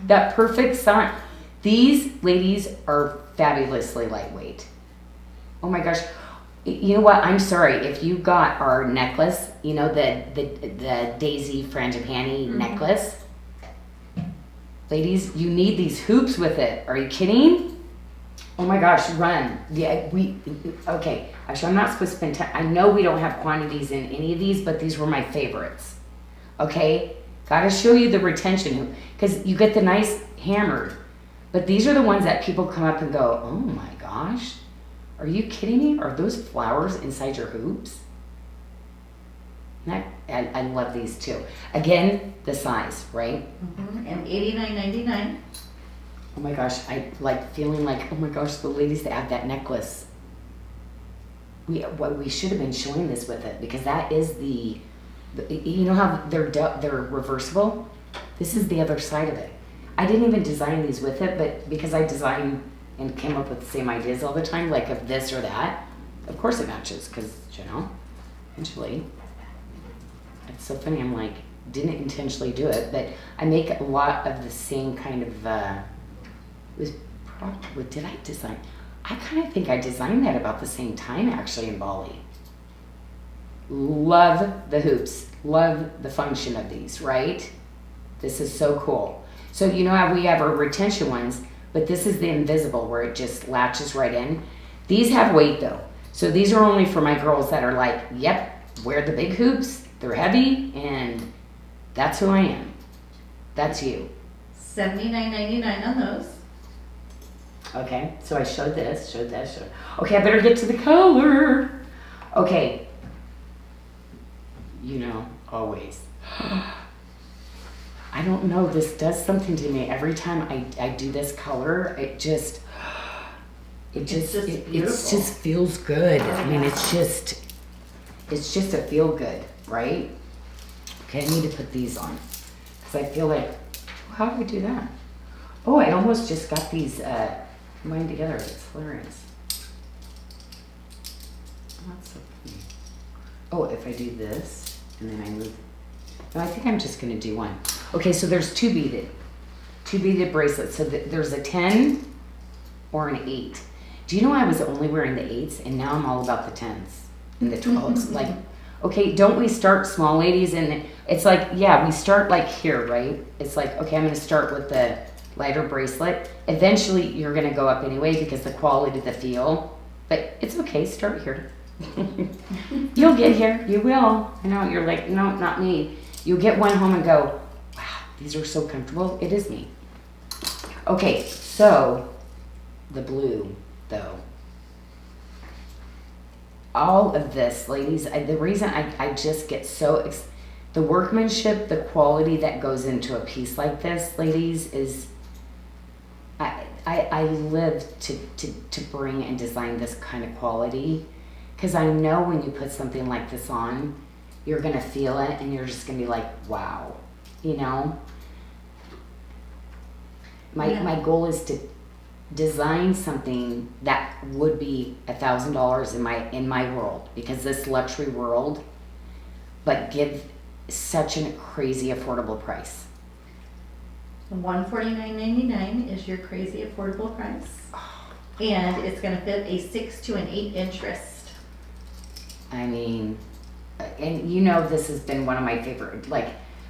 That perfect sign. These ladies are fabulously lightweight. Oh my gosh. You know what? I'm sorry if you got our necklace, you know, the Daisy Frangipani necklace. Ladies, you need these hoops with it. Are you kidding? Oh my gosh, run. Yeah, okay. Actually, I'm not supposed to spend time. I know we don't have quantities in any of these, but these were my favorites. Okay? Gotta show you the retention hoop. Because you get the nice hammered. But these are the ones that people come up and go, oh my gosh. Are you kidding me? Are those flowers inside your hoops? I love these too. Again, the size, right? Mm-hmm. And $89.99. Oh my gosh, I like feeling like, oh my gosh, the ladies that have that necklace. We should have been showing this with it because that is the you know how they're reversible? This is the other side of it. I didn't even design these with it, but because I design and came up with the same ideas all the time, like of this or that, of course it matches because, you know, eventually. It's so funny, I'm like, didn't intentionally do it, but I make a lot of the same kind of, what did I design? I kind of think I designed that about the same time actually in Bali. Love the hoops, love the function of these, right? This is so cool. So you know how we have our retention ones, but this is the invisible where it just latches right in. These have weight though. So these are only for my girls that are like, yep, wear the big hoops. They're heavy, and that's who I am. That's you. $79.99 on those. Okay, so I showed this, showed that, showed. Okay, I better get to the color. Okay. You know, always. I don't know, this does something to me. Every time I do this color, it just, It It's just, just it beautiful. just feels good. I mean, yeah. it's just a feel good, right? Okay, I need to put these on because I feel like, how do I do that? Oh, I almost just got these combined together. It's hilarious. That's so funny. Oh, if I do this and then I move. No, I think I'm just gonna do one. Okay, so there's two beaded bracelets. So there's a 10 or an 8. Do you know I was only wearing the 8s and now I'm all about the 10s and the 12s? Like, okay, don't we start small, ladies? And it's like, yeah, we start like here, right? It's like, okay, I'm gonna start with the lighter bracelet. Eventually you're gonna go up anyway because the quality, the feel, but it's okay, start here. You'll get here, you will. I know, you're like, no, not me. You'll get one home and go, wow, these are so comfortable. It is me. Okay, so the blue though. All of this, ladies, the reason I just get so, the workmanship, the quality that goes into a piece like this, ladies, is, I live to bring and design this kind of quality. Because I know when you put something like this on, you're going to feel it and you're just going to be like, wow, you know? My goal is to design something that would be $1,000 in my world, because this luxury world, but give such a crazy affordable price. $149.99 is your crazy affordable price. And it's gonna fit a 6 to an 8 inch wrist. I mean, and you know this has been one of my favorite, like,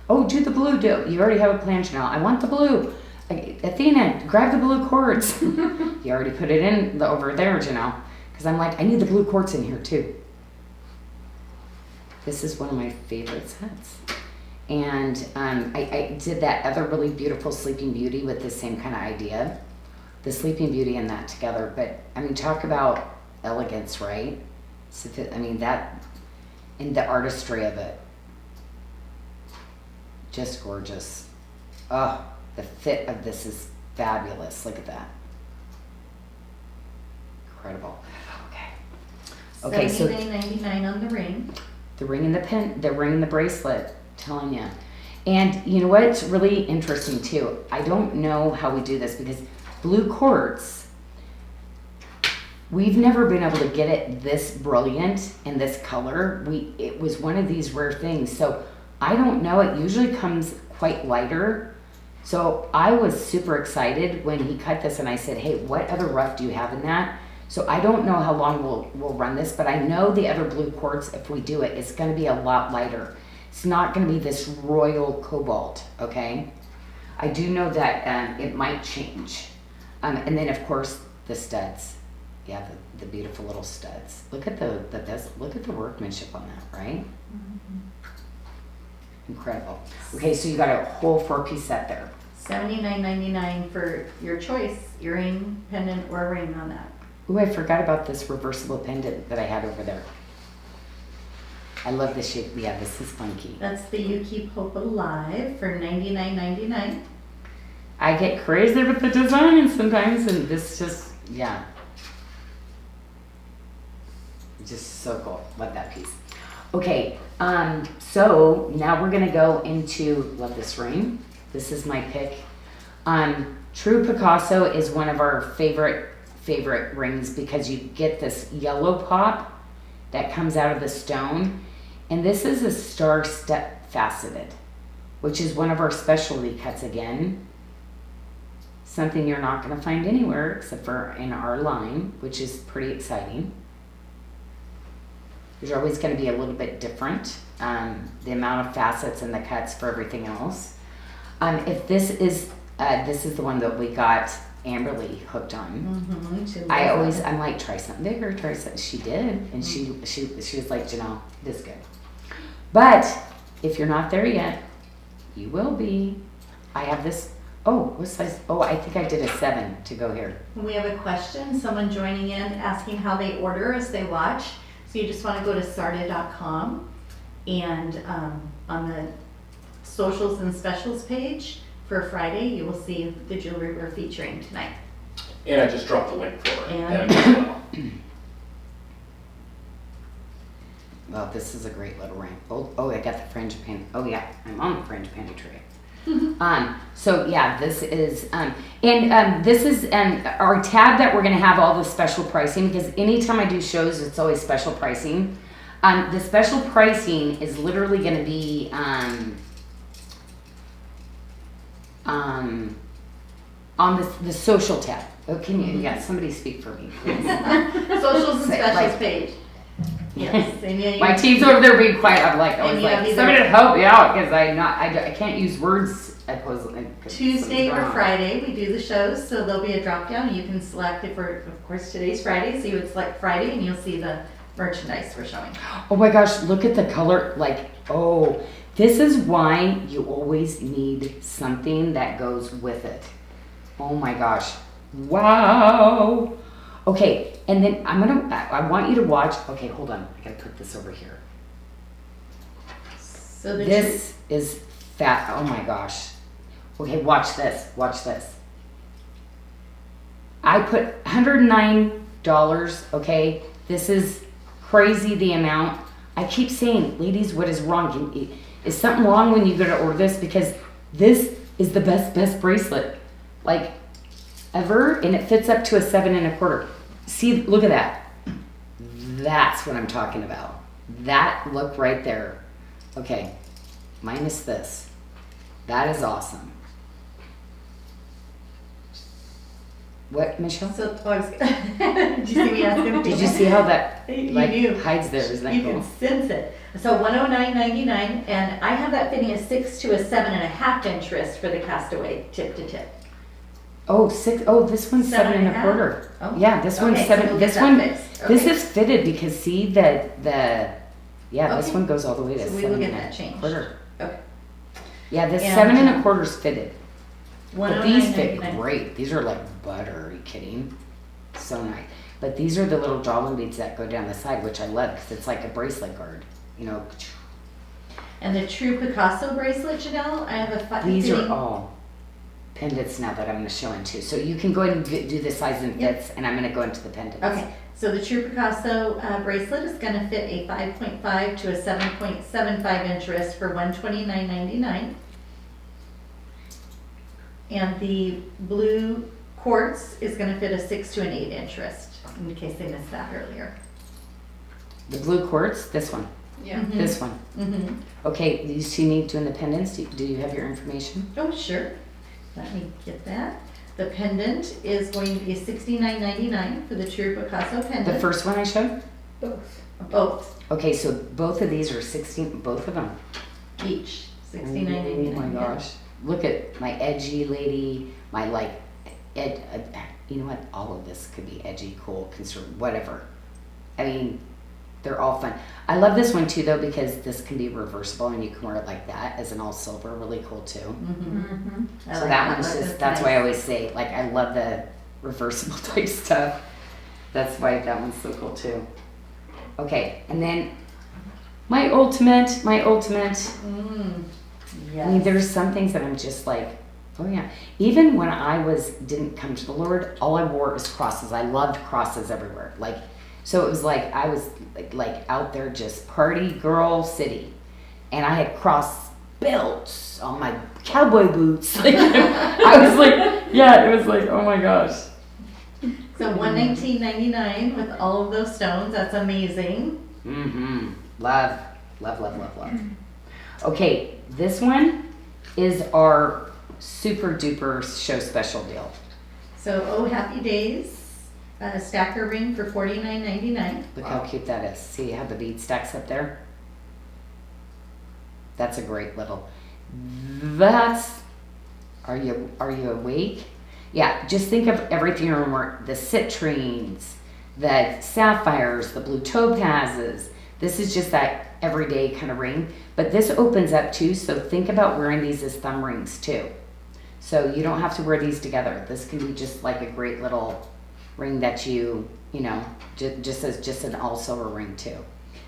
oh, do the blue, you already have a plan, Janyl. I want the blue. Athena, grab the blue quartz. You already put it in over there, Janyl. Because I'm like, I need the blue quartz in here too. This is one of my favorite sets. And I did that other really beautiful Sleeping Beauty with the same kind of idea. The Sleeping Beauty and that together. But, I mean, talk about elegance, right? So I mean, that, and the artistry of it. Just gorgeous. Oh, the fit of this is fabulous. Look at that. Incredible. Okay, so $79.99 on the ring. the ring and the ring and the bracelet, telling you. And you know what's really interesting too? I don't know how we do this because blue quartz, we've never been able to get it this brilliant in this color. It was one of these rare things. So I don't know, it usually comes quite lighter. So I was super excited when he cut this and I said, hey, what other rough do you have in that? So I don't know how long we'll run this, but I know the other blue quartz, if we do it, it's gonna be a lot lighter. It's not gonna be this royal cobalt, okay? I do know that it might change. And then of course the studs. Yeah, the beautiful little studs. Look at look at the workmanship on that, right? Mm-hmm. Incredible. Okay, so you got a whole 4-piece set there. $79.99 for your choice, earring, pendant, or a ring on that. Ooh, I forgot about this reversible pendant that I had over there. I love this shape. Yeah, this is funky. That's the You Keep Hope Alive for $99.99. I get crazy with the design sometimes, and this just, yeah. Just so cool. Love that piece. Okay, so now we're gonna go into, love this ring. This is my pick. True Picasso is one of our favorite rings because you get this yellow pop that comes out of the stone. And this is a star step faceted, which is one of our specialty cuts again. Something you're not gonna find anywhere except for in our line, which is pretty exciting. There's always going to be a little bit different, the amount of facets and the cuts for everything else. If this is the one that we got Amberly hooked on. Mm-hmm, I'm like, try something bigger, try something. She did, and she was like, Janyl, this is good. But if you're not there yet, you will be. I have this. Oh, what size? Oh, I think I did a 7 to go here. We have a question. Someone joining in asking how they order as they watch. So you just want to go to SARDA.com and on the socials and specials page for Friday, you will see the jewelry we're featuring tonight. And I just dropped the link for it. And- as well. Well, this is a great little ring. Oh, I got the fringe pan. Oh yeah, I'm on the fringe panty tray. So yeah, this is this is our tab that we're gonna have all the special pricing, because anytime I do shows, it's always special pricing. The special pricing is literally gonna be on the social tab. Oh, can you? Yeah, somebody speak for me, please. Socials and Say, specials like- page. Yes. And yeah, My team's over there being quiet. I'm like, I And was you have like, either- somebody to help me out, because I can't use words. Tuesday or Friday, we do the shows, so there'll be a drop down. You can select if we're, of course, today's Friday, so you would select Friday and you'll see the merchandise we're showing. Oh my gosh, look at the color. Like, oh, this is why you always need something that goes with it. Oh my gosh. Wow. Okay, and then I want you to watch. Okay, hold on. I gotta put this over here. So the This is fat. Oh my gosh. Okay, watch this. Watch this. I put $109. Okay, this is crazy the amount. I keep saying, ladies, what is wrong? Is something wrong when you go to order this? Because this is the best bracelet like ever, and it fits up to a 7 1/4. See, look at that. That's what I'm talking about. That look right there. Okay, minus this. That is awesome. What, Michelle? So, did you see me asking? Did you see how that You like do. hides there? Isn't that You cool? can sense it. So $109.99, and I have that fitting a 6 to a 7 1/2 inch wrist for the Castaway tip to tip. Oh, six. Oh, this one's 7 7 1/4. Oh. Yeah, this one's Okay, so 7. we'll This get that one, fixed. this Okay. is fitted because see the yeah, this Okay. one goes all the way to So we 7 will get that changed. 1/4. Okay. Yeah, this And, 7 1/4 is fitted. But these fit $109.99. great. These are like butter. Are you kidding? So nice. But these are the little jawbone beads that go down the side, which I love because it's like a bracelet guard. You know, And the true Picasso bracelet, Janyl, I have a these are fitting. all pendants now that I'm going to show into. So you can go ahead and do the size and Yep. fits, and I'm going to go into the pendants. Okay, so the true Picasso bracelet is going to fit a 5.5 to a 7.75 inch wrist for $129.99. And the blue quartz is going to fit a 6 to an 8 inch wrist, in case they missed that earlier. The blue quartz, this one, Yeah. Mhm. this one. Mm-hmm. Okay, you see me doing the pendants? Do you have your information? Oh, sure. Let me get that. The pendant is going to be $69.99 for the true Picasso pendant. The first one I showed? Both. Both, Okay, so both of these are 16, both of them. each, $69.99. Oh my gosh. Look at my edgy lady, my like, you know what? All of this could be edgy, cool, conservative, whatever. I mean, they're all fun. I love this one too though because this can be reversible and you can wear it like that as an all silver, really cool too. Mm-hmm. Mm-hmm. So that one's just, that's why I always say, like, I love the reversible type stuff. That's why that one's so cool too. Okay, and then my ultimate. Mm, I mean, yes. there's some things that I'm just like, oh yeah. Even when I didn't come to the Lord, all I wore was crosses. I loved crosses everywhere. Like, so it was like I was like out there just party girl city, and I had cross belts on my cowboy boots. Like, I was like, yeah, it was like, oh my gosh. So $119.99 with all of those stones. That's amazing. Mm-hmm. Love. Okay, this one is our super duper show special deal. So Oh Happy Days stacker ring for $49.99. Look how cute that is. See how the bead stacks up there? That's a great little. Are you awake? Yeah, just think of everything you remember. The citrines, the sapphires, the blue topazes. This is just that everyday kind of ring. But this opens up too, so think about wearing these as thumb rings too. So you don't have to wear these together. This can be just like a great little ring that you know, just as just an all silver ring too.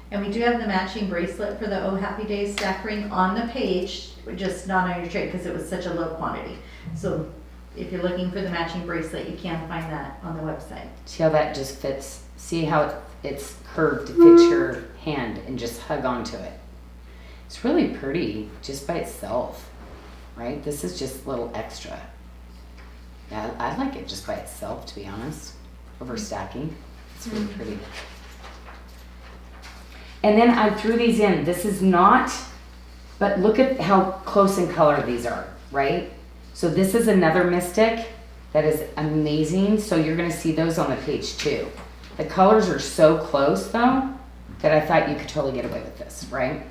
And we do have the matching bracelet for the Oh Happy Days stack ring on the page, just not on your tray because it was such a low quantity. So if you're looking for the matching bracelet, you can find that on the website. See how that just fits? See how it's curved to fit your hand and just hug onto it. It's really pretty just by itself, right? This is just a little extra. Yeah, I like it just by itself, to be honest, over stacking. It's really pretty. And then I threw these in. This is not, but look at how close in color these are, right? So this is another Mystic that is amazing. So you're gonna see those on the page too. The colors are so close though, that I thought you could totally get away with this, right?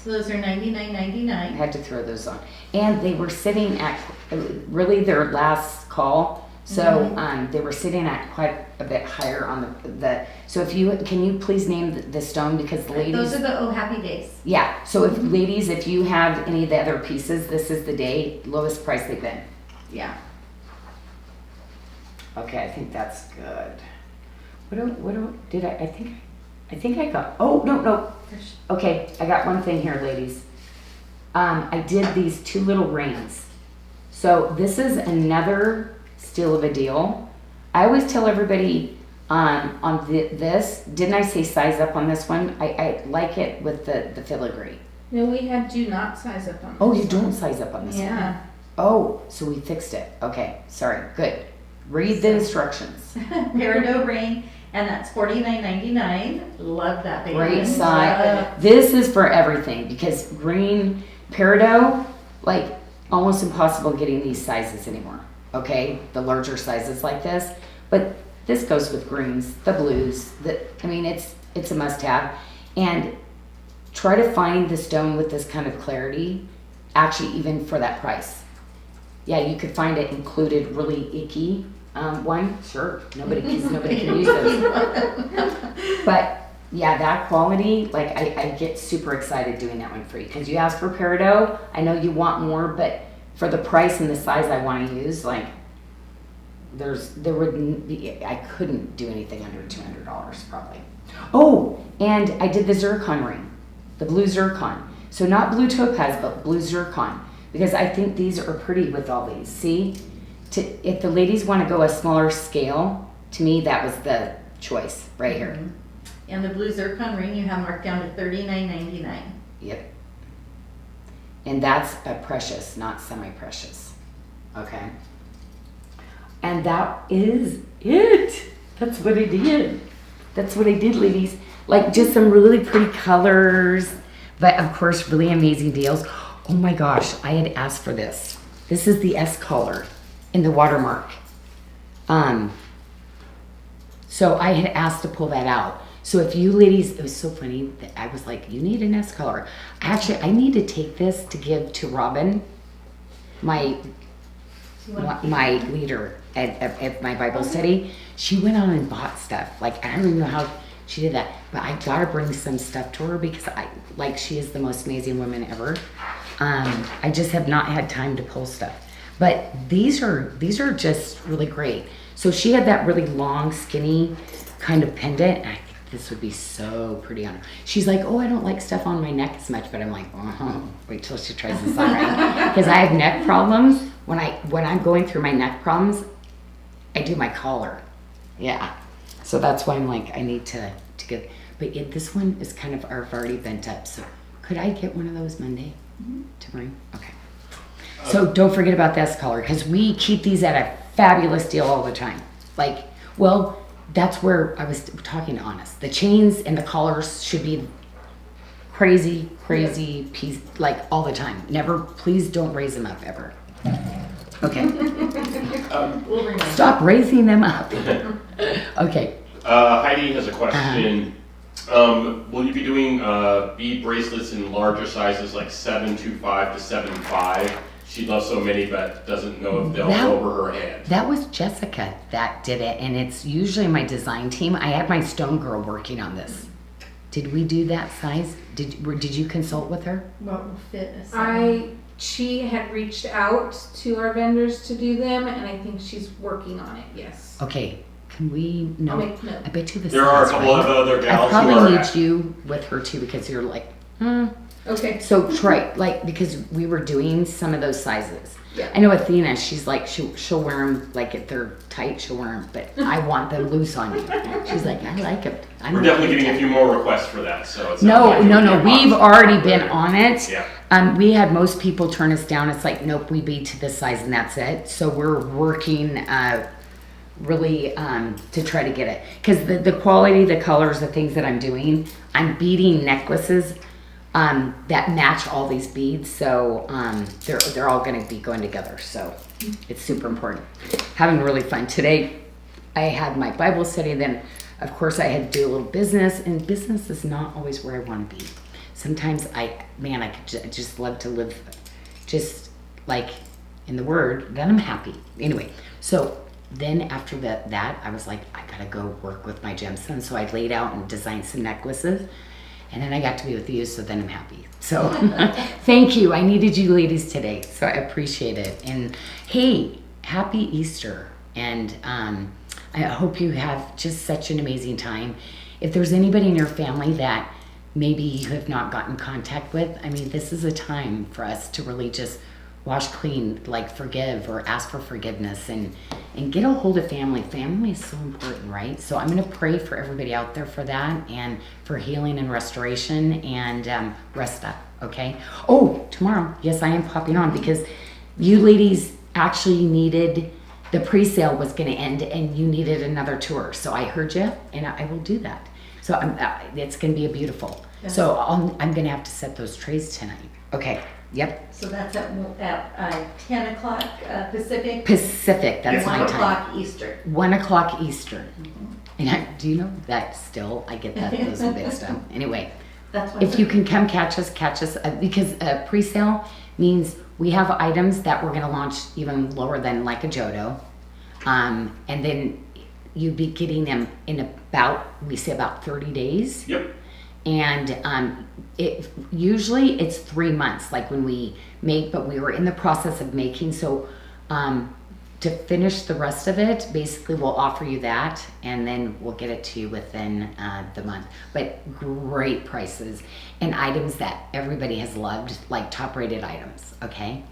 So those are I $99.99. had to throw those on. And they were sitting at, really their last call. So they were sitting at quite a bit higher on the so if you, can you please name the stone, because the ladies. Those are the Oh Happy Days. Yeah, so if ladies, if you have any of the other pieces, this is the day, lowest price they've been. Yeah. Okay, I think that's good. I think I got, oh, no. Okay, I got one thing here, ladies. I did these two little rings. So this is another steal of a deal. I always tell everybody on this, didn't I say size up on this one? I like it with the filigree. No, we had do not size up on this. Oh, you don't size up on this one? Yeah. Oh, so we fixed it. Okay, sorry, good. Read the instructions. Peridot ring, and that's $49.99. Love that baby. Great size. This is for everything because green peridot, like almost impossible getting these sizes anymore. Okay, the larger sizes like this, but this goes with greens, the blues. It's a must-have, and try to find the stone with this kind of clarity. Actually, even for that price, yeah, you could find it included really icky one. Sure, nobody can use those, but yeah, that quality, like I get super excited doing that one for you because you asked for peridot. I know you want more, but for the price and the size I want to use, like there wouldn't be, I couldn't do anything under $200 probably. Oh, and I did the zircon ring, the blue zircon. So not blue topaz, but blue zircon, because I think these are pretty with all these. See, if the ladies want to go a smaller scale, to me that was the choice right here. And the blue zircon ring you have marked down to $39.99. Yep. And that's a precious, not semi-precious. Okay. And that is it. That's what I did. That's what I did, ladies. Like just some really pretty colors, but of course, really amazing deals. Oh my gosh, I had asked for this. This is the S collar in the watermark. So I had asked to pull that out. So if you ladies, it was so funny that I was like, you need an S color. Actually, I need to take this to give to Robin, my leader at my Bible study. She went on and bought stuff. Like, I don't even know how she did that, but I gotta bring some stuff to her because she is the most amazing woman ever. I just have not had time to pull stuff. But these are just really great. So she had that really long, skinny kind of pendant. I think this would be so pretty on her. She's like, oh, I don't like stuff on my neck as much, but I'm like, wait till she tries this on, right? Because I have neck problems. When I'm going through my neck problems, I do my collar. Yeah. So that's why I'm like, I need to get, but this one is kind of already bent up. So could I get one of those Monday to bring? Okay. So don't forget about this color because we keep these at a fabulous deal all the time. Like, well, that's where I was talking to Honest. The chains and the collars should be crazy piece, like all the time. Never, please don't raise them up ever. Okay. Stop raising them up. Okay. Heidi has a question. Will you be doing bead bracelets in larger sizes like 725 to 75? She loves so many, but doesn't know if they'll go over her head. That was Jessica that did it, and it's usually my design team. I had my stone girl working on this. Did we do that size? Did you consult with her? What will fit a size? She had reached out to our vendors to do them, and I think she's working on it. Yes. Okay. Can we? No. I'll make note. I bet you the There are a couple of other I gals who probably are need you with her too because you're like, Okay. So try, like, because we were doing some of those sizes. Yeah. I know Athena, she's like, she'll wear them, like, if they're tight, she'll wear them, but I want them loose on you. She's like, I like them. We're definitely getting a few more requests for that, so it's No, not like no, it'll no, be a we've box. already been on it. Yeah. We had most people turn us down. It's like, nope, we beat to this size and that's it. So we're working really to try to get it. Because the quality, the colors, the things that I'm doing, I'm beading necklaces that match all these beads. So they're all going to be going together. So it's super important. Having really fun. Today, I had my Bible study. Then, of course, I had to do a little business. And business is not always where I want to be. Sometimes I could just love to live just like in the Word, then I'm happy. Anyway, so then after that, I was like, I gotta go work with my gemstone. So I laid out and designed some necklaces. And then I got to be with you, so then I'm happy. So thank you. I needed you ladies today, so I appreciate it. And hey, happy Easter. And I hope you have just such an amazing time. If there's anybody in your family that maybe you have not gotten contact with, I mean, this is a time for us to really just wash clean, like forgive or ask for forgiveness and get a hold of family. Family is so important, right? So I'm going to pray for everybody out there for that and for healing and restoration and rest up, okay? Oh, tomorrow, yes, I am popping on because you ladies actually needed, the pre-sale was going to end and you needed another tour. So I heard you and I will do that. So it's going to be a beautiful. Yes. So I'm going to have to set those trays tonight. Okay. Yep. So that's at 10 o'clock Pacific. Pacific. That's my 1 time. o'clock Eastern. 1 o'clock Eastern. And do you know that still I get those mixed up. Anyway, That's if you can come catch us because pre-sale means we have items that we're going to launch even lower than like a Jodo, and then you'd be getting them in about 30 days. Yep. And usually it's 3 months, like when we make, but we were in the process of making. So to finish the rest of it, basically we'll offer you that and then we'll get it to you within the month. But great prices and items that everybody has loved, like top rated items, okay?